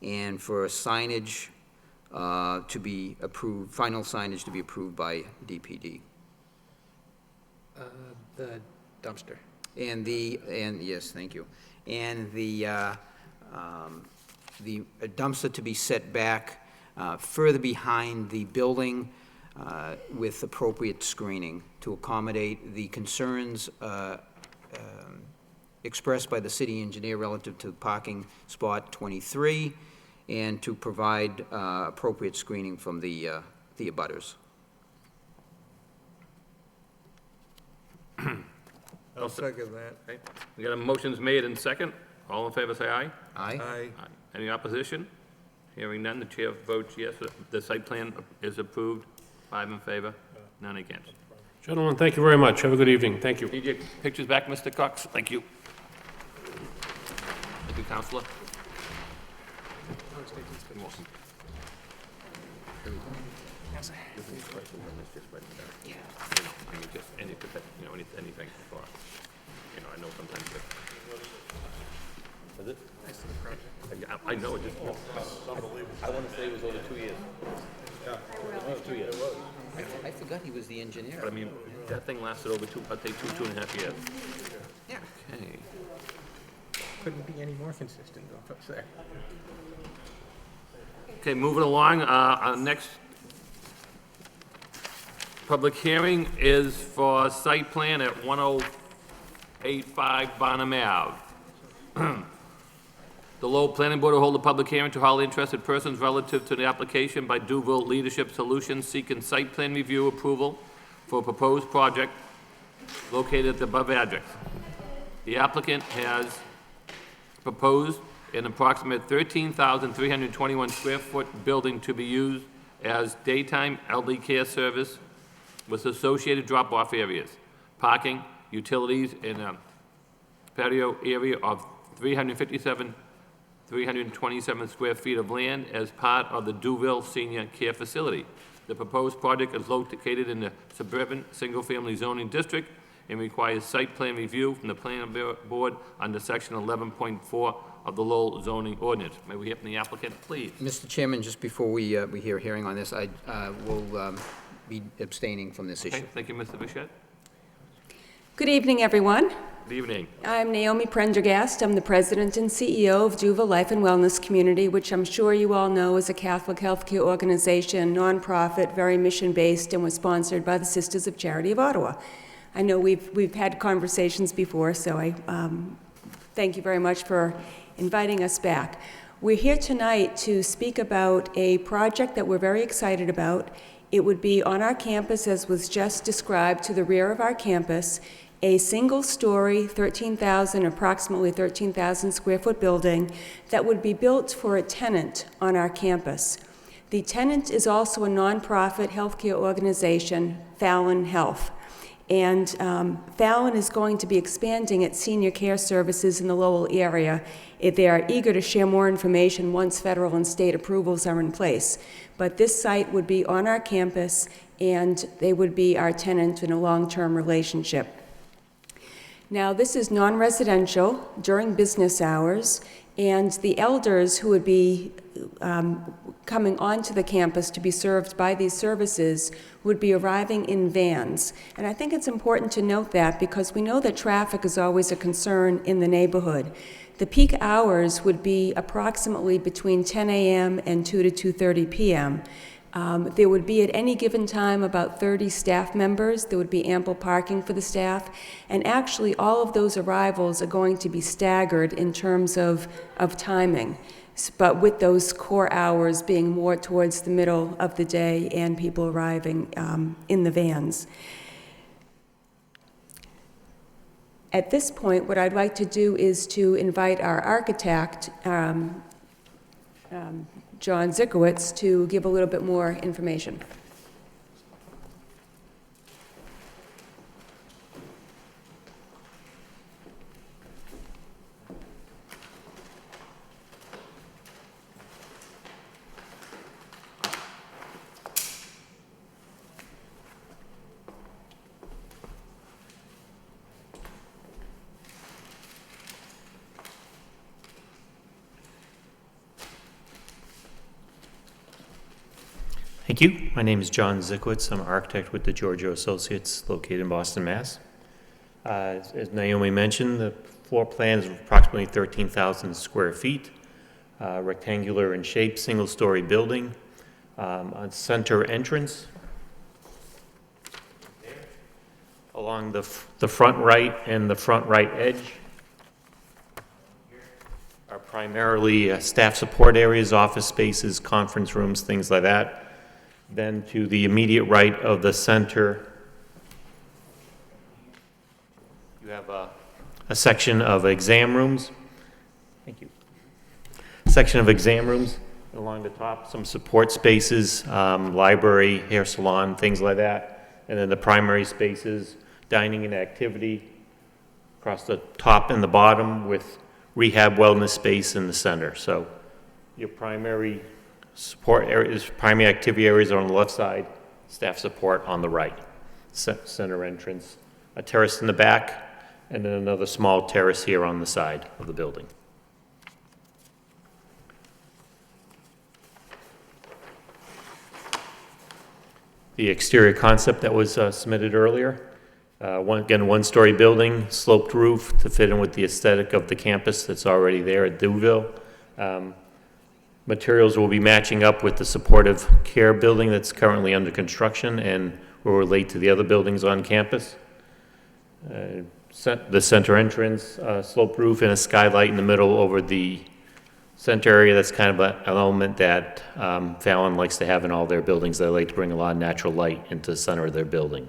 and for signage to be approved, final signage to be approved by DPD. The dumpster. Yes, thank you. And the dumpster to be set back further behind the building with appropriate screening to accommodate the concerns expressed by the city engineer relative to parking spot 23, and to provide appropriate screening from the abutters. I'll second that. Okay. We got a motions made and second. All in favor, say aye. Aye? Aye. Any opposition? Hearing none, the chair votes yes. The site plan is approved. 5 in favor, none against. Gentlemen, thank you very much. Have a good evening. Thank you. Need your pictures back, Mr. Cox? Thank you. Thank you, Counselor. Anything for, I know sometimes is it? I know, it just, I want to say it was over 2 years. Yeah. It was 2 years. I forgot he was the engineer. But I mean, that thing lasted over I'd say two and a half years. Yeah. Okay. Couldn't be any more consistent, though, I'd say. Okay, moving along, our next public hearing is for site plan at 1085 Barnum Ave. The Lowell Planning Board will hold a public hearing to all interested persons relative to the application by Duville Leadership Solutions seeking site plan review approval for a proposed project located at the above address. The applicant has proposed an approximate 13,321 square foot building to be used as daytime elderly care service with associated drop-off areas, parking, utilities, and a patio area of 327 square feet of land as part of the Duville Senior Care Facility. The proposed project is located in the suburban single-family zoning district and requires site plan review from the planning board under section 11.4 of the Lowell zoning ordinance. May we hear from the applicant, please? Mr. Chairman, just before we hear a hearing on this, I will be abstaining from this issue. Okay, thank you, Mr. Bichette. Good evening, everyone. Good evening. I'm Naomi Prendergast. I'm the president and CEO of Duville Life and Wellness Community, which I'm sure you all know is a Catholic healthcare organization, nonprofit, very mission-based, and was sponsored by the Sisters of Charity of Ottawa. I know we've had conversations before, so I thank you very much for inviting us back. We're here tonight to speak about a project that we're very excited about. It would be on our campus, as was just described, to the rear of our campus, a single-story, approximately 13,000 square foot building that would be built for a tenant on our campus. The tenant is also a nonprofit healthcare organization, Fallon Health. And Fallon is going to be expanding its senior care services in the Lowell area. They are eager to share more information once federal and state approvals are in place. But this site would be on our campus, and they would be our tenant in a long-term relationship. Now, this is non-residential during business hours, and the elders who would be coming onto the campus to be served by these services would be arriving in vans. And I think it's important to note that because we know that traffic is always a concern in the neighborhood. The peak hours would be approximately between 10 a.m. and 2 to 2:30 p.m. There would be at any given time about 30 staff members. There would be ample parking for the staff. And actually, all of those arrivals are going to be staggered in terms of timing, but with those core hours being more towards the middle of the day and people arriving in the vans. At this point, what I'd like to do is to invite our architect, John Zikowitz, to give a little bit more information. Thank you. My name is John Zikwitz. I'm an architect with the Giorgio Associates located in Boston, Mass. As Naomi mentioned, the floor plan is approximately 13,000 square feet, rectangular in shape, single-story building. On center entrance, along the front right and the front right edge are primarily staff support areas, office spaces, conference rooms, things like that. Then to the immediate right of the center, you have a section of exam rooms. Thank you. Section of exam rooms. Along the top, some support spaces, library, hair salon, things like that. And then the primary spaces, dining and activity across the top and the bottom with rehab wellness space in the center. So your primary support areas, primary activity areas are on the left side, staff support on the right. Center entrance, a terrace in the back, and then another small terrace here on the side of the building. The exterior concept that was submitted earlier. Again, one-story building, sloped roof to fit in with the aesthetic of the campus that's already there at Duville. Materials will be matching up with the supportive care building that's currently under construction and will relate to the other buildings on campus. The center entrance, sloped roof and a skylight in the middle over the center area. That's kind of an element that Fallon likes to have in all their buildings. They like to bring a lot of natural light into the center of their building.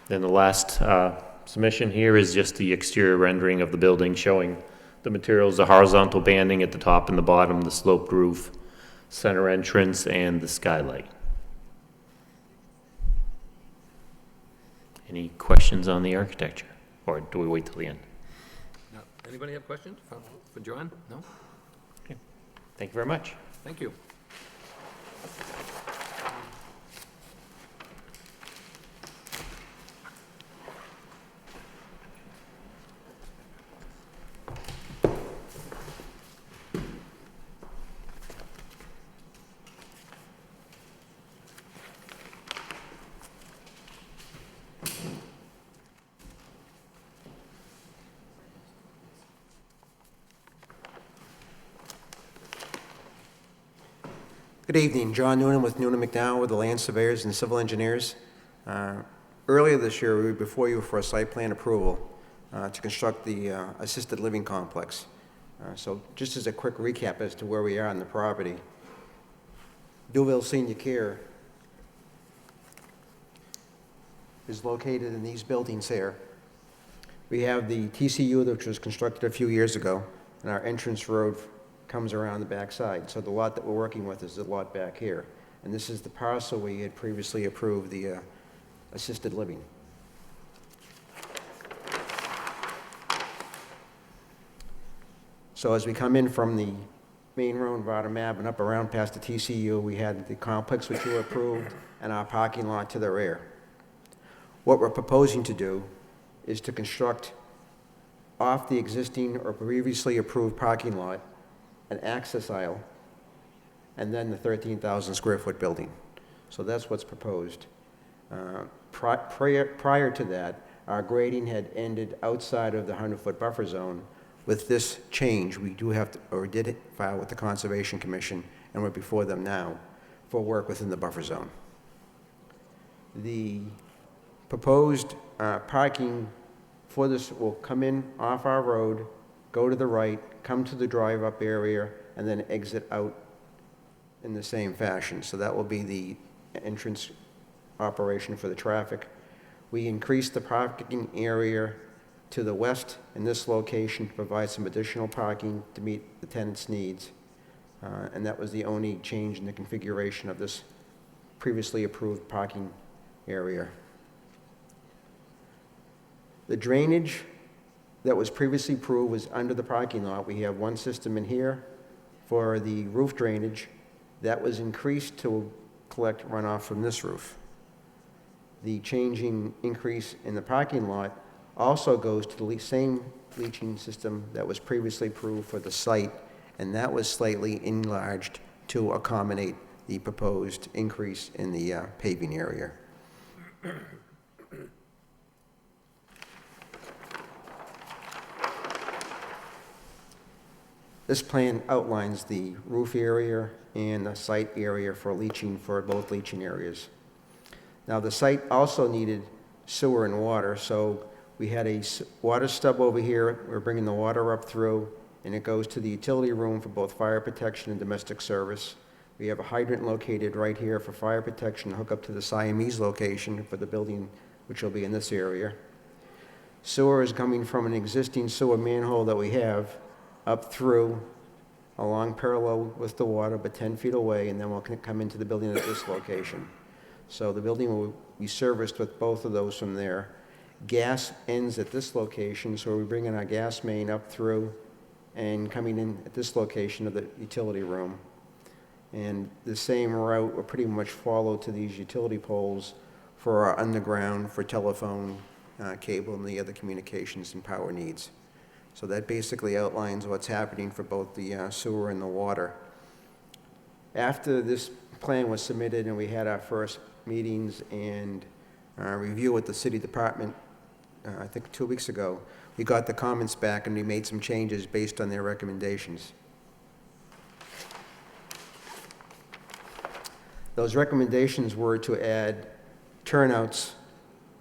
Then the last submission here is just the exterior rendering of the building showing the materials, the horizontal banding at the top and the bottom, the sloped roof, center entrance, and the skylight. Any questions on the architecture? Or do we wait till the end? No. Anybody have questions for John? No? Okay. Thank you very much. Thank you. Good evening, John Noonan with Noonan McDowell with the Land Surveyors and Civil Engineers. Earlier this year, we were before you for a site plan approval to construct the assisted living complex. So just as a quick recap as to where we are on the property, Duville Senior Care is located in these buildings here. We have the TCU, which was constructed a few years ago, and our entrance road comes around the back side. So the lot that we're working with is the lot back here. And this is the parcel we had previously approved the assisted living. So as we come in from the main road, Rodham Ave, and up around past the TCU, we had the complex which you approved and our parking lot to the rear. What we're proposing to do is to construct off the existing or previously approved parking lot an access aisle, and then the 13,000 square foot building. So that's what's proposed. Prior to that, our grading had ended outside of the 100-foot buffer zone. With this change, we do have to, or did file with the Conservation Commission, and we're before them now for work within the buffer zone. The proposed parking for this will come in off our road, go to the right, come to the drive-up area, and then exit out in the same fashion. So that will be the entrance operation for the traffic. We increased the parking area to the west in this location to provide some additional parking to meet the tenants' needs. And that was the only change in the configuration of this previously approved parking area. The drainage that was previously approved was under the parking lot. We have one system in here for the roof drainage that was increased to collect runoff from this roof. The changing increase in the parking lot also goes to the same leaching system that was previously approved for the site and that was slightly enlarged to accommodate the proposed increase in the paving area. This plan outlines the roof area and the site area for leaching for both leaching areas. Now, the site also needed sewer and water, so we had a water stub over here. We're bringing the water up through, and it goes to the utility room for both fire protection and domestic service. We have a hydrant located right here for fire protection, hook up to the Siamese location for the building, which will be in this area. Sewer is coming from an existing sewer manhole that we have up through, along parallel with the water, but 10 feet away, and then we'll come into the building at this location. So the building will be serviced with both of those from there. Gas ends at this location, so we're bringing our gas main up through and coming in at this location of the utility room. And the same route will pretty much follow to these utility poles for our underground, for telephone, cable, and the other communications and power needs. So that basically outlines what's happening for both the sewer and the water. After this plan was submitted and we had our first meetings and review with the city department, I think 2 weeks ago, we got the comments back and we made some changes based on their recommendations. Those recommendations were to add turnouts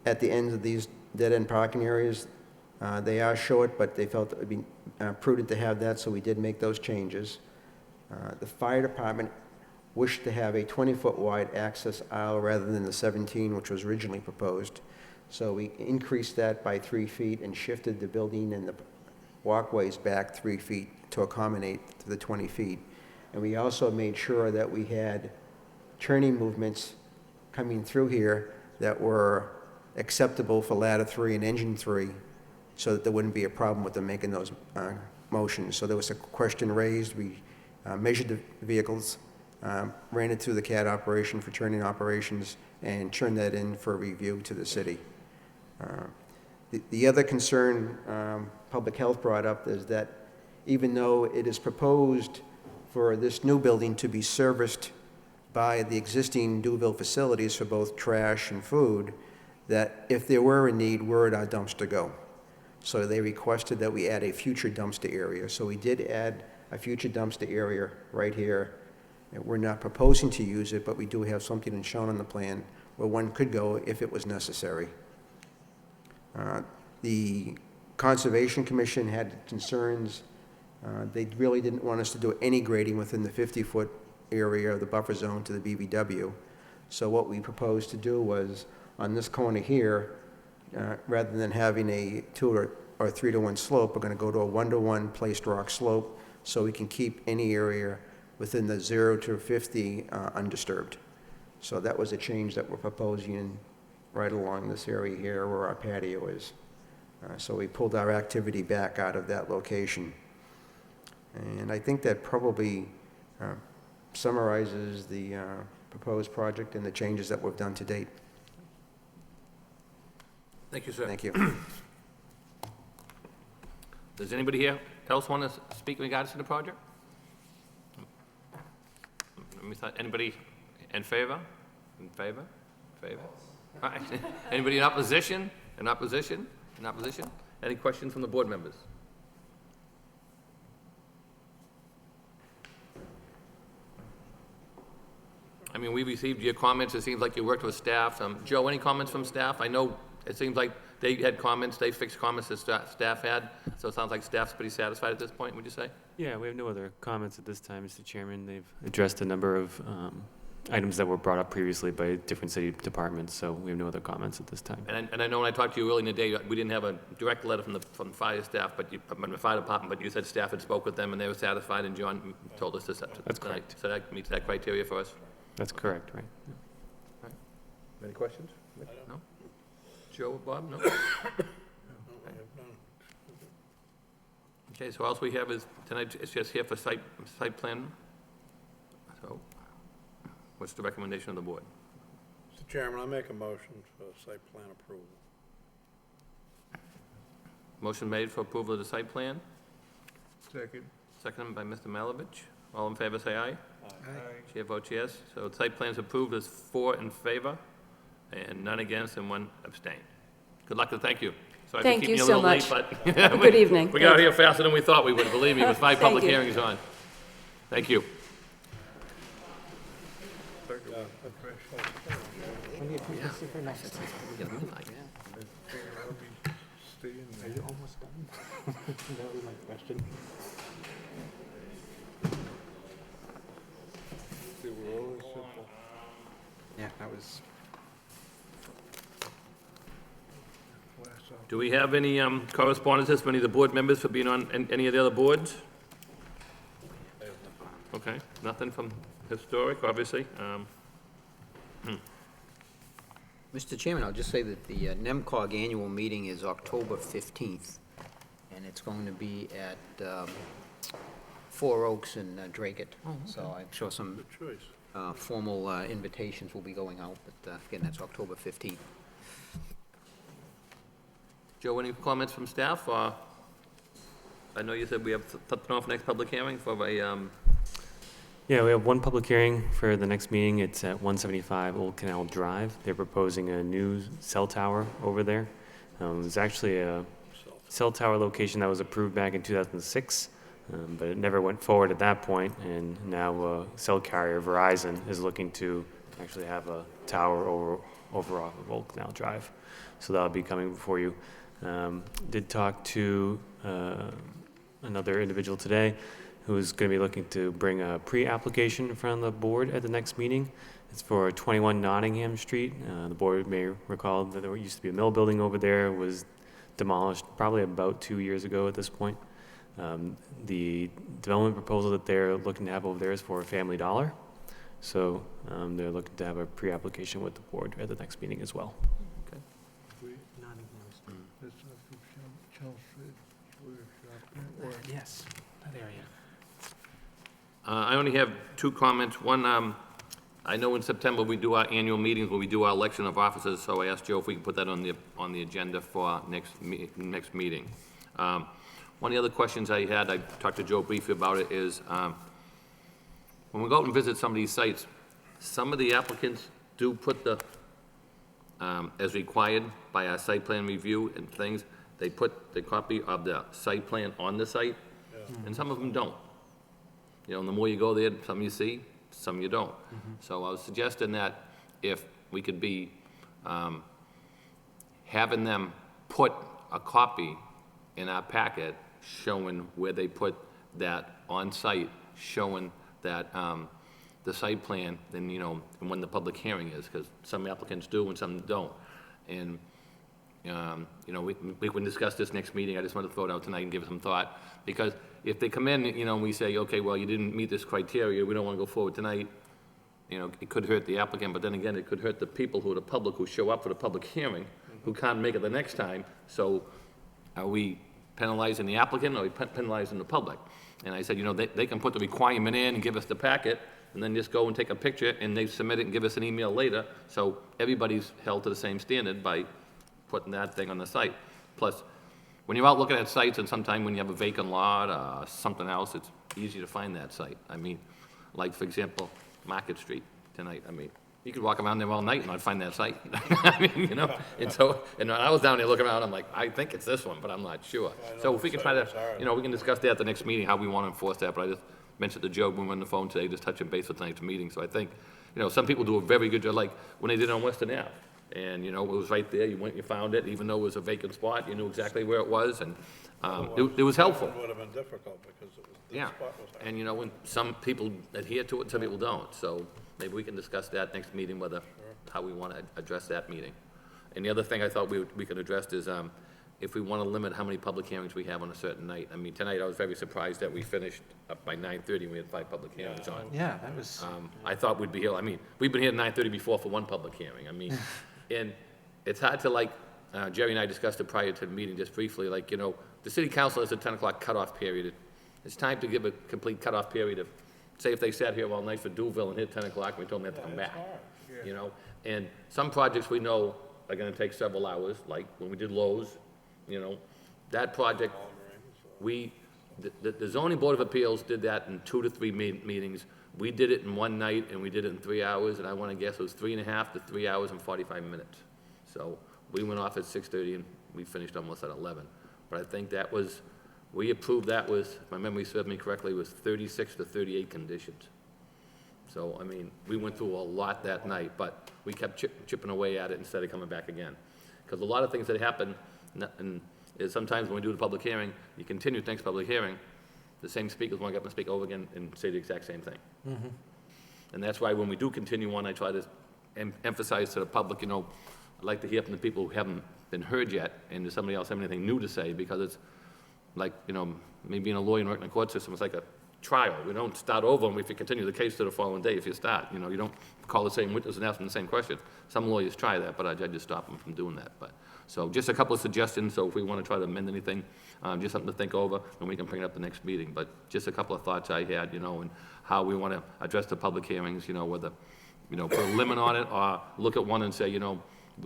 at the ends of these dead-end parking areas. They are short, but they felt it would be prudent to have that, so we did make those changes. The fire department wished to have a 20-foot wide access aisle rather than the 17, which was originally proposed. So we increased that by 3 feet and shifted the building and the walkways back 3 feet to accommodate the 20 feet. And we also made sure that we had turning movements coming through here that were acceptable for ladder 3 and engine 3, so that there wouldn't be a problem with them making those motions. So there was a question raised. We measured the vehicles, ran it through the CAD operation for turning operations, and turned that in for review to the city. The other concern public health brought up is that even though it is proposed for this new building to be serviced by the existing Duville facilities for both trash and food, that if there were a need, where would our dumpster go? So they requested that we add a future dumpster area. So we did add a future dumpster area right here. And we're not proposing to use it, but we do have something shown on the plan where one could go if it was necessary. The Conservation Commission had concerns. They really didn't want us to do any grading within the 50-foot area of the buffer zone to the BVW. So what we proposed to do was, on this corner here, rather than having a 2 or 3-to-1 slope, we're going to go to a 1-to-1 placed rock slope, so we can keep any area within the 0 to 50 undisturbed. So that was a change that we're proposing right along this area here where our patio is. So we pulled our activity back out of that location. And I think that probably summarizes the proposed project and the changes that we've done to date. Thank you, sir. Thank you. Does anybody here else want to speak in regards to the project? Anybody in favor? In favor? Favor? All right. Anybody in opposition? In opposition? In opposition? Any questions from the board members? I mean, we received your comments. It seems like you worked with staff. Joe, any comments from staff? I know it seems like they had comments, they fixed comments that staff had, so it sounds like staff's pretty satisfied at this point, would you say? Yeah, we have no other comments at this time, Mr. Chairman. They've addressed a number of items that were brought up previously by different city departments, so we have no other comments at this time. And I know when I talked to you earlier in the day, we didn't have a direct letter from the fire staff, from the fire department, but you said staff had spoke with them and they were satisfied, and John told us this tonight. That's correct. So that meets that criteria for us? That's correct, right? Right. Any questions? No? Joe or Bob? No? Okay, so all we have is, tonight, it's just here for site plan. So, what's the recommendation of the board? Mr. Chairman, I make a motion for site plan approval. Motion made for approval of the site plan, Second. Seconded by Mr. Malovich. All in favor, say aye. Aye. Chair votes yes. So site plan's approved as 4 in favor, and none against, and 1 abstain. Good luck and thank you. Sorry for Thank keeping you a so little late, much. but Have a good evening. We got out here faster than we thought we would, believe me, with 5 Thank public you. hearings on. Thank you. Are you almost done? That was my question. They were always simple. Yeah, that was. Do we have any correspondences from any of the board members for being on any of the other boards? Okay, nothing from historic, obviously. Mr. Chairman, I'll just say that the NEMCOG annual meeting is October 15th, and it's going to be at Four Oaks and Dracut. So I'm sure some formal invitations will be going out, but again, that's October 15th. Joe, any comments from staff? Or I know you said we have something off next public hearing for a, Yeah, we have one public hearing for the next meeting. It's at 175 Old Canal Drive. They're proposing a new cell tower over there. There's actually a cell tower location that was approved back in 2006, but it never went forward at that point, and now cell carrier Verizon is looking to actually have a tower over off of Old Canal Drive. So that'll be coming before you. Did talk to another individual today who's going to be looking to bring a pre-application in front of the board at the next meeting. It's for 21 Nottingham Street. The board may recall that there used to be a mill building over there. It was demolished probably about 2 years ago at this point. The development proposal that they're looking to have over there is for a Family Dollar. So they're looking to have a pre-application with the board at the next meeting as well. That's not from Chelmsford, where shop, or Yes, that area. I only have 2 comments. One, I know in September we do our annual meetings where we do our election of officers, so I asked Joe if we could put that on the agenda for next meeting. One of the other questions I had, I talked to Joe briefly about it, is when we go out and visit some of these sites, some of the applicants do put the, as required by our site plan review and things, they put the copy of the site plan on the site, and some of them don't. You know, and the more you go there, some you see, some you don't. So I was suggesting that if we could be having them put a copy in our packet showing where they put that on site, showing that the site plan, then, you know, and when the public hearing is, because some applicants do and some don't. And, you know, we can discuss this next meeting. I just wanted to throw it out tonight and give it some thought. Because if they come in, you know, and we say, okay, well, you didn't meet this criteria, we don't want to go forward tonight, you know, it could hurt the applicant, but then again, it could hurt the people who are the public who show up for the public hearing, who can't make it the next time. So are we penalizing the applicant or are we penalizing the public? And I said, you know, they can put the requirement in and give us the packet, and then just go and take a picture, and they submit it and give us an email later. So everybody's held to the same standard by putting that thing on the site. Plus, when you're out looking at sites, and sometime when you have a vacant lot or something else, it's easy to find that site. I mean, like, for example, Market Street tonight. I mean, you could walk around there all night and not find that site. I mean, you know, and so, and when I was down there looking around, I'm like, I think it's this one, but I'm not sure. So if we can try to, you know, we can discuss that at the next meeting, how we want to enforce that, but I just mentioned to Joe when we were on the phone today, just touching base with tonight's meeting. So I think, you know, some people do a very good job, like when they did it on Western Ave. And, you know, it was right there, you went, you found it, even though it was a vacant spot, you knew exactly where it was, and it was helpful. It would have been difficult because it was, the Yeah, spot was hard. and you know, when some people adhere to it, some people don't, so maybe we can discuss that next meeting, whether, how we want to address that meeting. And the other thing I thought we could address is, if we want to limit how many public hearings we have on a certain night. I mean, tonight I was very surprised that we finished up by 9:30, we had 5 public hearings on. Yeah, that was. I thought we'd be here, I mean, we've been here at 9:30 before for one public hearing, I mean, and it's hard to, like, Jerry and I discussed it prior to the meeting just briefly, like, you know, the city council has a 10 o'clock cutoff period. It's time to give a complete cutoff period of, say if they sat here all night for Duville and hit 10 o'clock, we told them they have to come back, you know? And some projects we know are gonna take several hours, like when we did Lowe's, you know, that project, we the zoning board of appeals did that in 2 to 3 meetings. We did it in one night, and we did it in 3 hours, and I want to guess it was 3.5 to 3 hours and 45 minutes. So we went off at 6:30, and we finished almost at 11. But I think that was, we approved that was, if my memory serves me correctly, was 36 to 38 conditions. So, I mean, we went through a lot that night, but we kept chipping away at it instead of coming back again. Because a lot of things that happen, and is sometimes when we do the public hearing, you continue the next public hearing, the same speakers want to get up and speak over again and say the exact same thing. And that's why when we do continue on, I try to emphasize to the public, you know, I'd like to hear from the people who haven't been heard yet, and does somebody else have anything new to say, because it's like, you know, me being a lawyer and working in the court system, it's like a trial. We don't start over, and if you continue the case to the following day, if you start, you know, you don't call the same witness and ask them the same question. Some lawyers try that, but our judges stop them from doing that. But, so just a couple of suggestions, so if we want to try to amend anything, just something to think over, and we can bring it up the next meeting. But just a couple of thoughts I had, you know, and how we want to address the public hearings, you know, whether, you know, put a limit on it, or look at one and say, you know,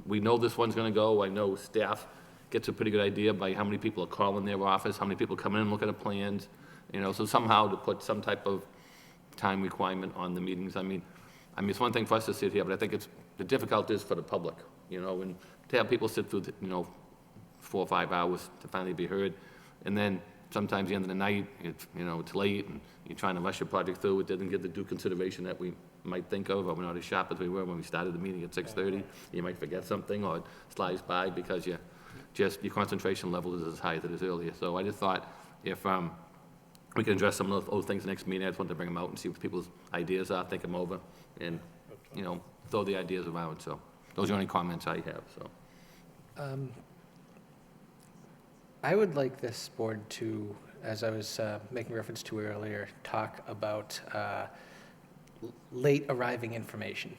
we know this one's going to go. I know staff gets a pretty good idea by how many people are calling their office, how many people come in and look at the plans, you know, so somehow to put some type of time requirement on the meetings. I mean, it's one thing for us to sit here, but I think it's, the difficulty is for the public, you know, and to have people sit through, you know, 4 or 5 hours to finally be heard. And then sometimes the end of the night, it's, you know, it's late, and you're trying to rush your project through. It didn't get the due consideration that we might think of, or we're not as sharp as we were when we started the meeting at 6:30. You might forget something, or it slides by because your concentration level is as high as it is earlier. So I just thought if we can address some of those things next meeting, I just wanted to bring them out and see what people's ideas are, think them over, and, you know, throw the ideas around. So those are the only comments I have, so. I would like this board to, as I was making reference to earlier, talk about late arriving information.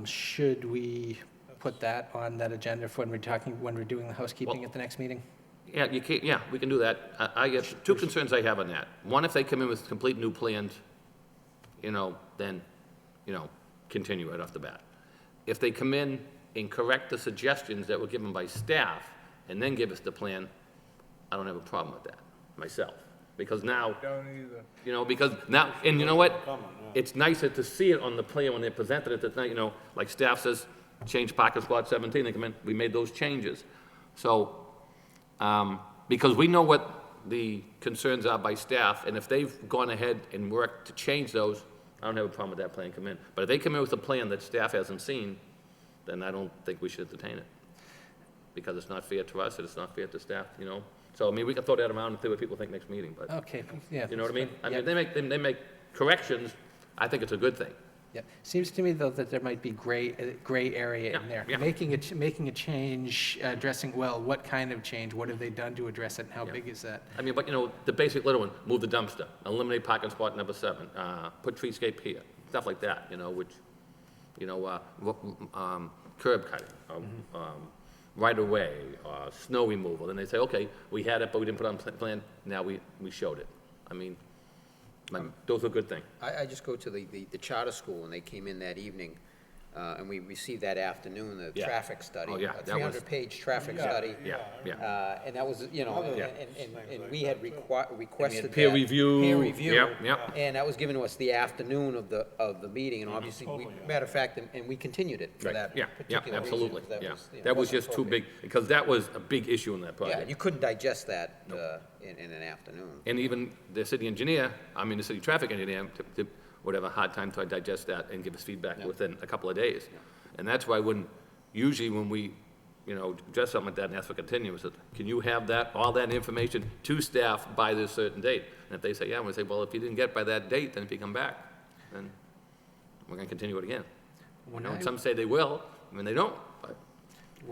Should we put that on that agenda for when we're doing the housekeeping at the next meeting? Yeah, you can't, yeah, we can do that. I have 2 concerns I have on that. One, if they come in with complete new plans, you know, then, you know, continue right off the bat. If they come in and correct the suggestions that were given by staff and then give us the plan, I don't have a problem with that, myself. Because now, Don't either. you know, because now, and you know what? It's nicer to see it on the plan when they presented it tonight, you know, like staff says, change parking spot 17, they come in, we made those changes. So, because we know what the concerns are by staff, and if they've gone ahead and worked to change those, I don't have a problem with that plan come in. But if they come in with a plan that staff hasn't seen, then I don't think we should entertain it. Because it's not fair to us, and it's not fair to staff, you know? So, I mean, we can throw that around and see what people think next meeting, but. Okay, yeah. You know what I mean? I mean, they make corrections, I think it's a good thing. Yeah, seems to me, though, that there might be gray area in there. Yeah. Making a change, addressing, well, what kind of change, what have they done to address it, and how big is that? I mean, but, you know, the basic little one, move the dumpster, eliminate parking spot number 7, put treescape here, stuff like that, you know, which, you know, curb cutting, right away, snow removal. Then they say, okay, we had it, but we didn't put it on plan, now we showed it. I mean, those are good things. I just go to the charter school, and they came in that evening, and we received that afternoon, the Yeah. traffic study. Oh, yeah, A that was- 300-page traffic study. Yeah. And that was, you know, Yeah. and we had requested that. peer review. Peer review. Yep. And that was given to us the afternoon of the meeting, and obviously, matter of fact, and we continued it for Right. that Yeah, particular reason. absolutely, 'Cause that yeah. was, you know, That was wasn't just too appropriate. big, because that was a big issue in that project. Yeah, you couldn't digest that in an afternoon. And even the city engineer, the city traffic engineer, would have a hard time to digest that and give us feedback within a couple of days. And that's why usually when we, you know, address something like that and ask for continuance, can you have all that information to staff by this certain date? And if they say, yeah, we say, well, if you didn't get by that date, then if you come back, then we're gonna continue it again. You know, and some say they will, they don't, but,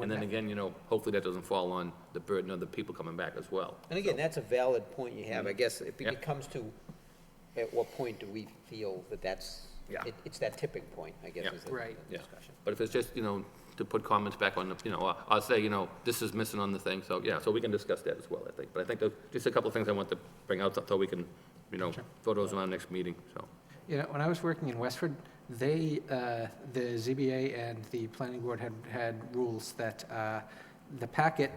and then again, you know, hopefully that doesn't fall on the burden of the people coming back as well. And again, that's a valid point you have. I guess if Yeah. it comes to, at what point do we feel that that's, Yeah. it's that tipping point, I guess, Yeah. is the Yeah. discussion. But if it's just, you know, to put comments back on the, you know, I'll say, you know, this is missing on the thing, so, yeah, so we can discuss that as well, I think. But I think there's just a couple of things I want to bring out, so we can, you know, throw those around next meeting, so. You know, when I was working in Westford, the ZBA and the planning board had rules that the packet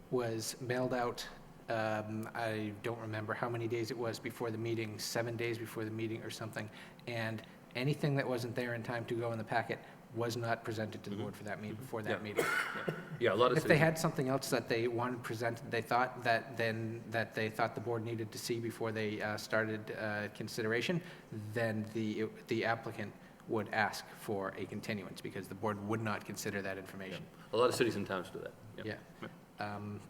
was mailed out I don't remember how many days it was before the meeting, 7 days before the meeting or something, and anything that wasn't there in time to go in the packet was not presented to the board for that meeting, before that meeting. Yeah, a lot of If they cities, had something else that they wanted presented, they thought that they thought the board needed to see before they started consideration, then the applicant would ask for a continuance, because the board would not consider that information. a lot of cities and towns do that. Yeah.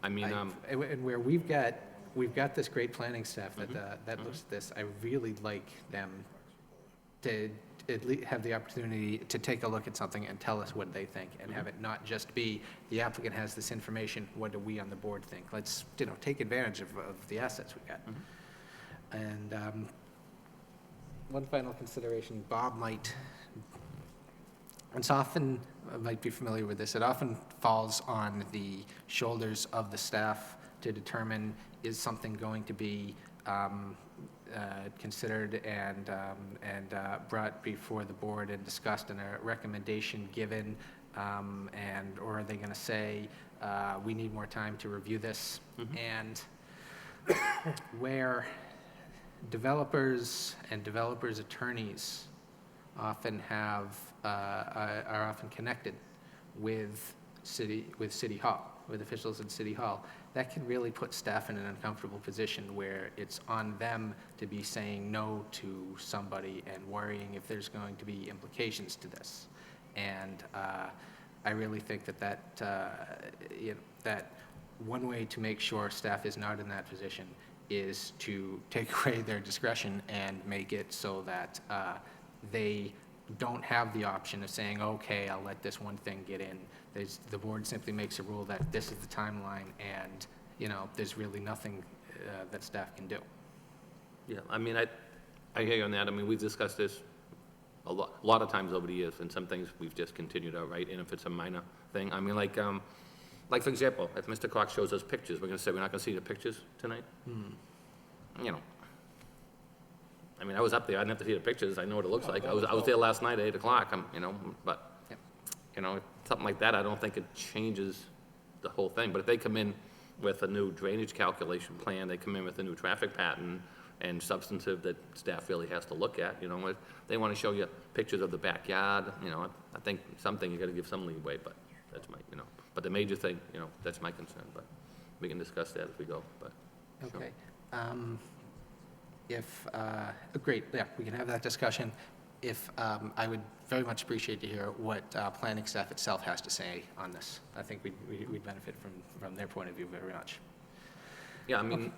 I mean, And where we've got this great planning staff that looks at this, I really like them to at least have the opportunity to take a look at something and tell us what they think, and have it not just be, the applicant has this information, what do we on the board think? Let's, take advantage of the assets we've got. And one final consideration, Bob might, it's often, might be familiar with this, it often falls on the shoulders of the staff to determine, is something going to be considered and brought before the board and discussed, and a recommendation given, or are they going to say, we need more time to review this? And where developers and developers' attorneys often have, are often connected with City Hall, with officials in City Hall, that can really put staff in an uncomfortable position where it's on them to be saying no to somebody and worrying if there's going to be implications to this. And I really think that that one way to make sure staff is not in that position is to take away their discretion and make it so that they don't have the option of saying, okay, I'll let this one thing get in. The board simply makes a rule that this is the timeline, and, there's really nothing that staff can do. yeah, I mean, I hear you on that. I mean, we've discussed this a lot of times over the years, and some things we've just continued outright, and if it's a minor thing, I mean, like for example, if Mr. Cox shows us pictures, we're gonna say we're not gonna see the pictures tonight? I mean, I was up there, I didn't have to see the pictures, I know what it looks like. I was there last night at 8 o'clock, but, something like that, I don't think it changes the whole thing. But if they come in with a new drainage calculation plan, they come in with a new traffic pattern and substantive that staff really has to look at, if they want to show you pictures of the backyard, I think something you gotta give some leeway, but that's my, but the major thing, that's my concern, but we can discuss that as we go, but. sure. Okay. Great, yeah, we can have that discussion. I would very much appreciate to hear what planning staff itself has to say on this. I think we'd benefit from their point of view very much. Yeah, I mean,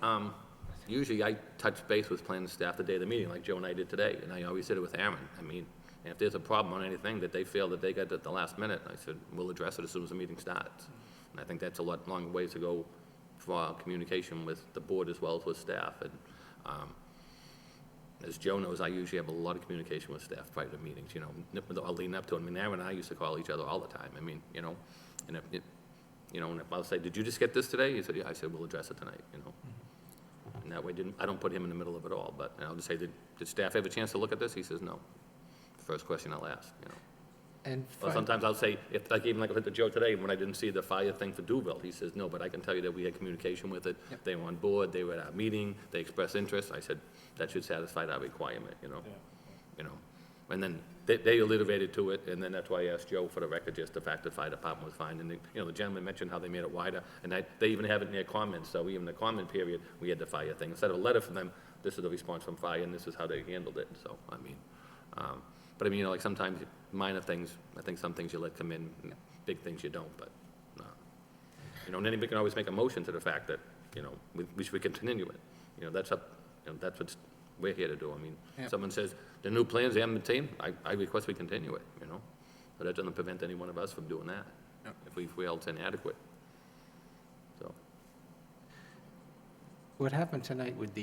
usually I touch base with planning staff the day of the meeting, like Joe and I did today, and I always did it with Aaron. I mean, if there's a problem on anything that they feel that they got at the last minute, I said, we'll address it as soon as the meeting starts. And I think that's a long way to go for communication with the board as well as with staff. And as Joe knows, I usually have a lot of communication with staff prior to meetings, I'll lean up to it. I mean, Aaron and I used to call each other all the time. I mean, and if I'll say, did you just get this today? He said, yeah. I said, we'll address it tonight, And that way, I don't put him in the middle of it all. But I'll just say, did staff have a chance to look at this? He says, no. First question I'll ask, And Well, sometimes I'll say, even like with Joe today, when I didn't see the fire thing for Duville, he says, no, but I can tell you that we had communication with it. Yep. They were on board, they were at our meeting, they expressed interest. I said, that should satisfy that requirement, And then they alliterated to it, and then that's why I asked Joe for the record, just the fact the fire department was fine. And, the gentleman mentioned how they made it wider, and they even have it in their comments. So even in the comment period, we had the fire thing. Instead of a letter from them, this is the response from fire, and this is how they handled it. So, I mean, but I mean, like sometimes minor things, I think some things you let come in, big things you don't, but, and then we can always make a motion to the fact that, we should continue it. That's up, that's what we're here to do. I mean, Yeah. someone says, the new plans, they haven't been seen, I request we continue it, But that doesn't prevent any one of us from doing that, if we feel it's inadequate. So, what happened tonight with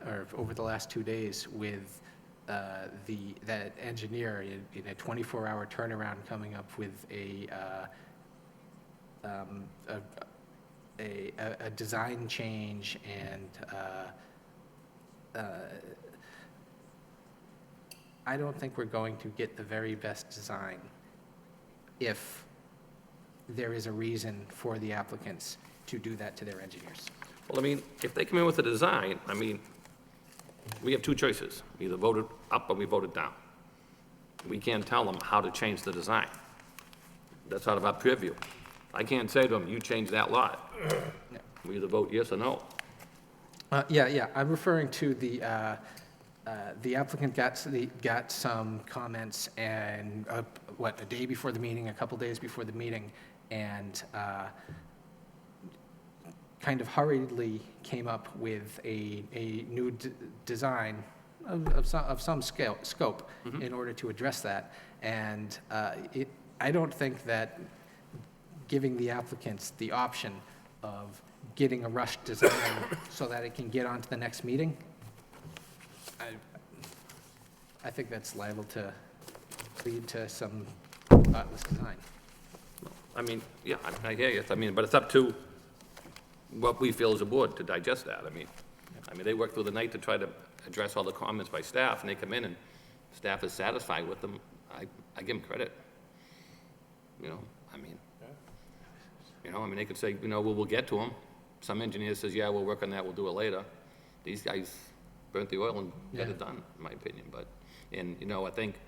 or over the last 2 days with that engineer in a 24-hour turnaround coming up with a design change and I don't think we're going to get the very best design if there is a reason for the applicants to do that to their engineers. Well, I mean, if they come in with a design, I mean, we have two choices. We either vote it up or we vote it down. We can't tell them how to change the design. That's out of our purview. I can't say to them, you change that lot. We either vote yes or no. Yeah, I'm referring to the applicant got some comments and, a day before the meeting, a couple days before the meeting, and kind of hurriedly came up with a new design of some scope in order to address that. And I don't think that giving the applicants the option of getting a rushed design so that it can get on to the next meeting, I think that's liable to lead to some thoughtless design. I mean, yeah, I hear you. I mean, but it's up to what we feel as a board to digest that. I mean, they work through the night to try to address all the comments by staff, and they come in and staff is satisfied with them. I give them credit. They could say, we'll get to them. Some engineer says, yeah, we'll work on that, we'll do it later. These guys burnt the oil and got it done, in my opinion. But, I think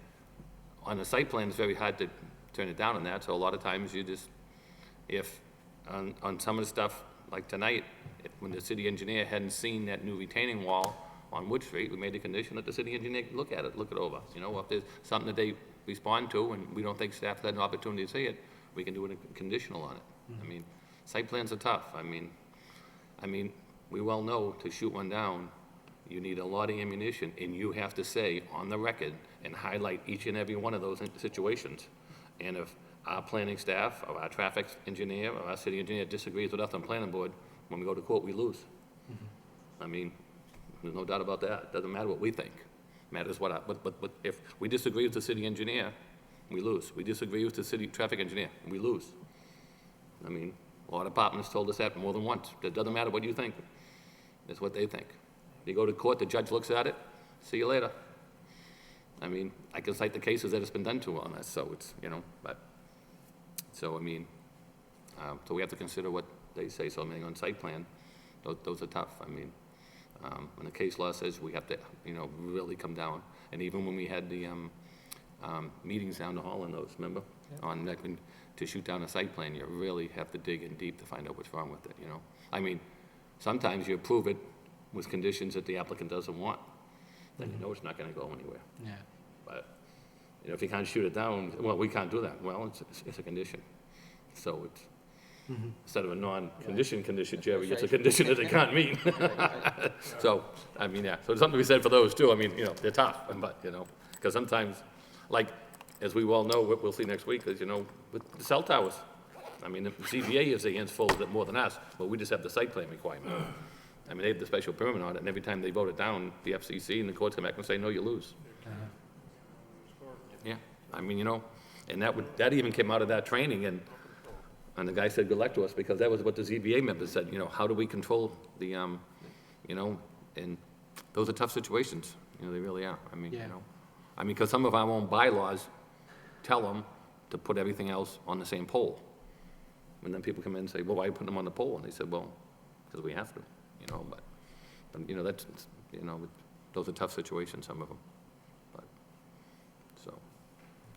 on the site plan, it's very hard to turn it down on that, so a lot of times you just, if, on some of the stuff, like tonight, when the city engineer hadn't seen that new retaining wall on Wood Street, we made a condition that the city engineer look at it, look it over. If there's something that they respond to and we don't think staff had an opportunity to see it, we can do a conditional on it. Site plans are tough. We well know to shoot one down, you need a lot of ammunition, and you have to say on the record and highlight each and every one of those situations. And if our planning staff, or our traffic engineer, or our city engineer disagrees with us on planning board, when we go to court, we lose. There's no doubt about that. It doesn't matter what we think. It matters but if we disagree with the city engineer, we lose. We disagree with the city traffic engineer, we lose. A lot of departments told us that more than once. It doesn't matter what you think. It's what they think. You go to court, the judge looks at it, see you later. I can cite the cases that it's been done to on this, so it's, so we have to consider what they say. So on site plan, those are tough. When the case law says we have to, really come down. And even when we had the meetings down the hall on those, remember? Yeah. To shoot down a site plan, you really have to dig in deep to find out what's wrong with it, sometimes you approve it with conditions that the applicant doesn't want. Then it's not gonna go anywhere. Yeah. But, if you can't shoot it down, well, we can't do that. Well, it's a condition. So it's, instead of a non-condition condition, Jerry, it's a condition that they can't meet. So, so there's something to be said for those too. They're tough, but, because sometimes, like, as we well know, what we'll see next week is, with the cell towers. The ZBA has their hands full of it more than us, but we just have the site plan requirement. They have the special permit on it, and every time they vote it down, the FCC and the courts come back and say, no, you lose. Yeah, and that even came out of that training, and the guy said, good luck to us, because that was what the ZBA members said, how do we control the, and those are tough situations, they really are. Because some of our own bylaws tell them to put everything else on the same pole. And then people come in and say, well, why are you putting them on the pole? And they said, well, because we have to, but that's, those are tough situations, some of them. But,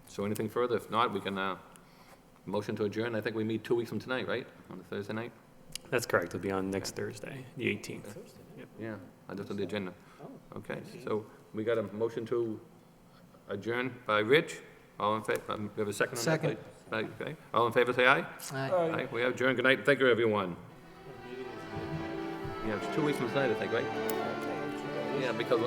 so anything further? If not, we can, motion to adjourn. I think we meet 2 weeks from tonight, right? On a Thursday night? That's correct. It'll be on next Thursday, the 18th. Yep. Yeah, I just on the agenda. Okay, so we got a motion to adjourn by Rich. All in favor? We have a second on that? Second. Okay. All in favor, say aye. Aye. Aye. We have adjourned. Good night. Thank you, everyone. Yeah, it's 2 weeks from tonight, I think, right? Yeah, because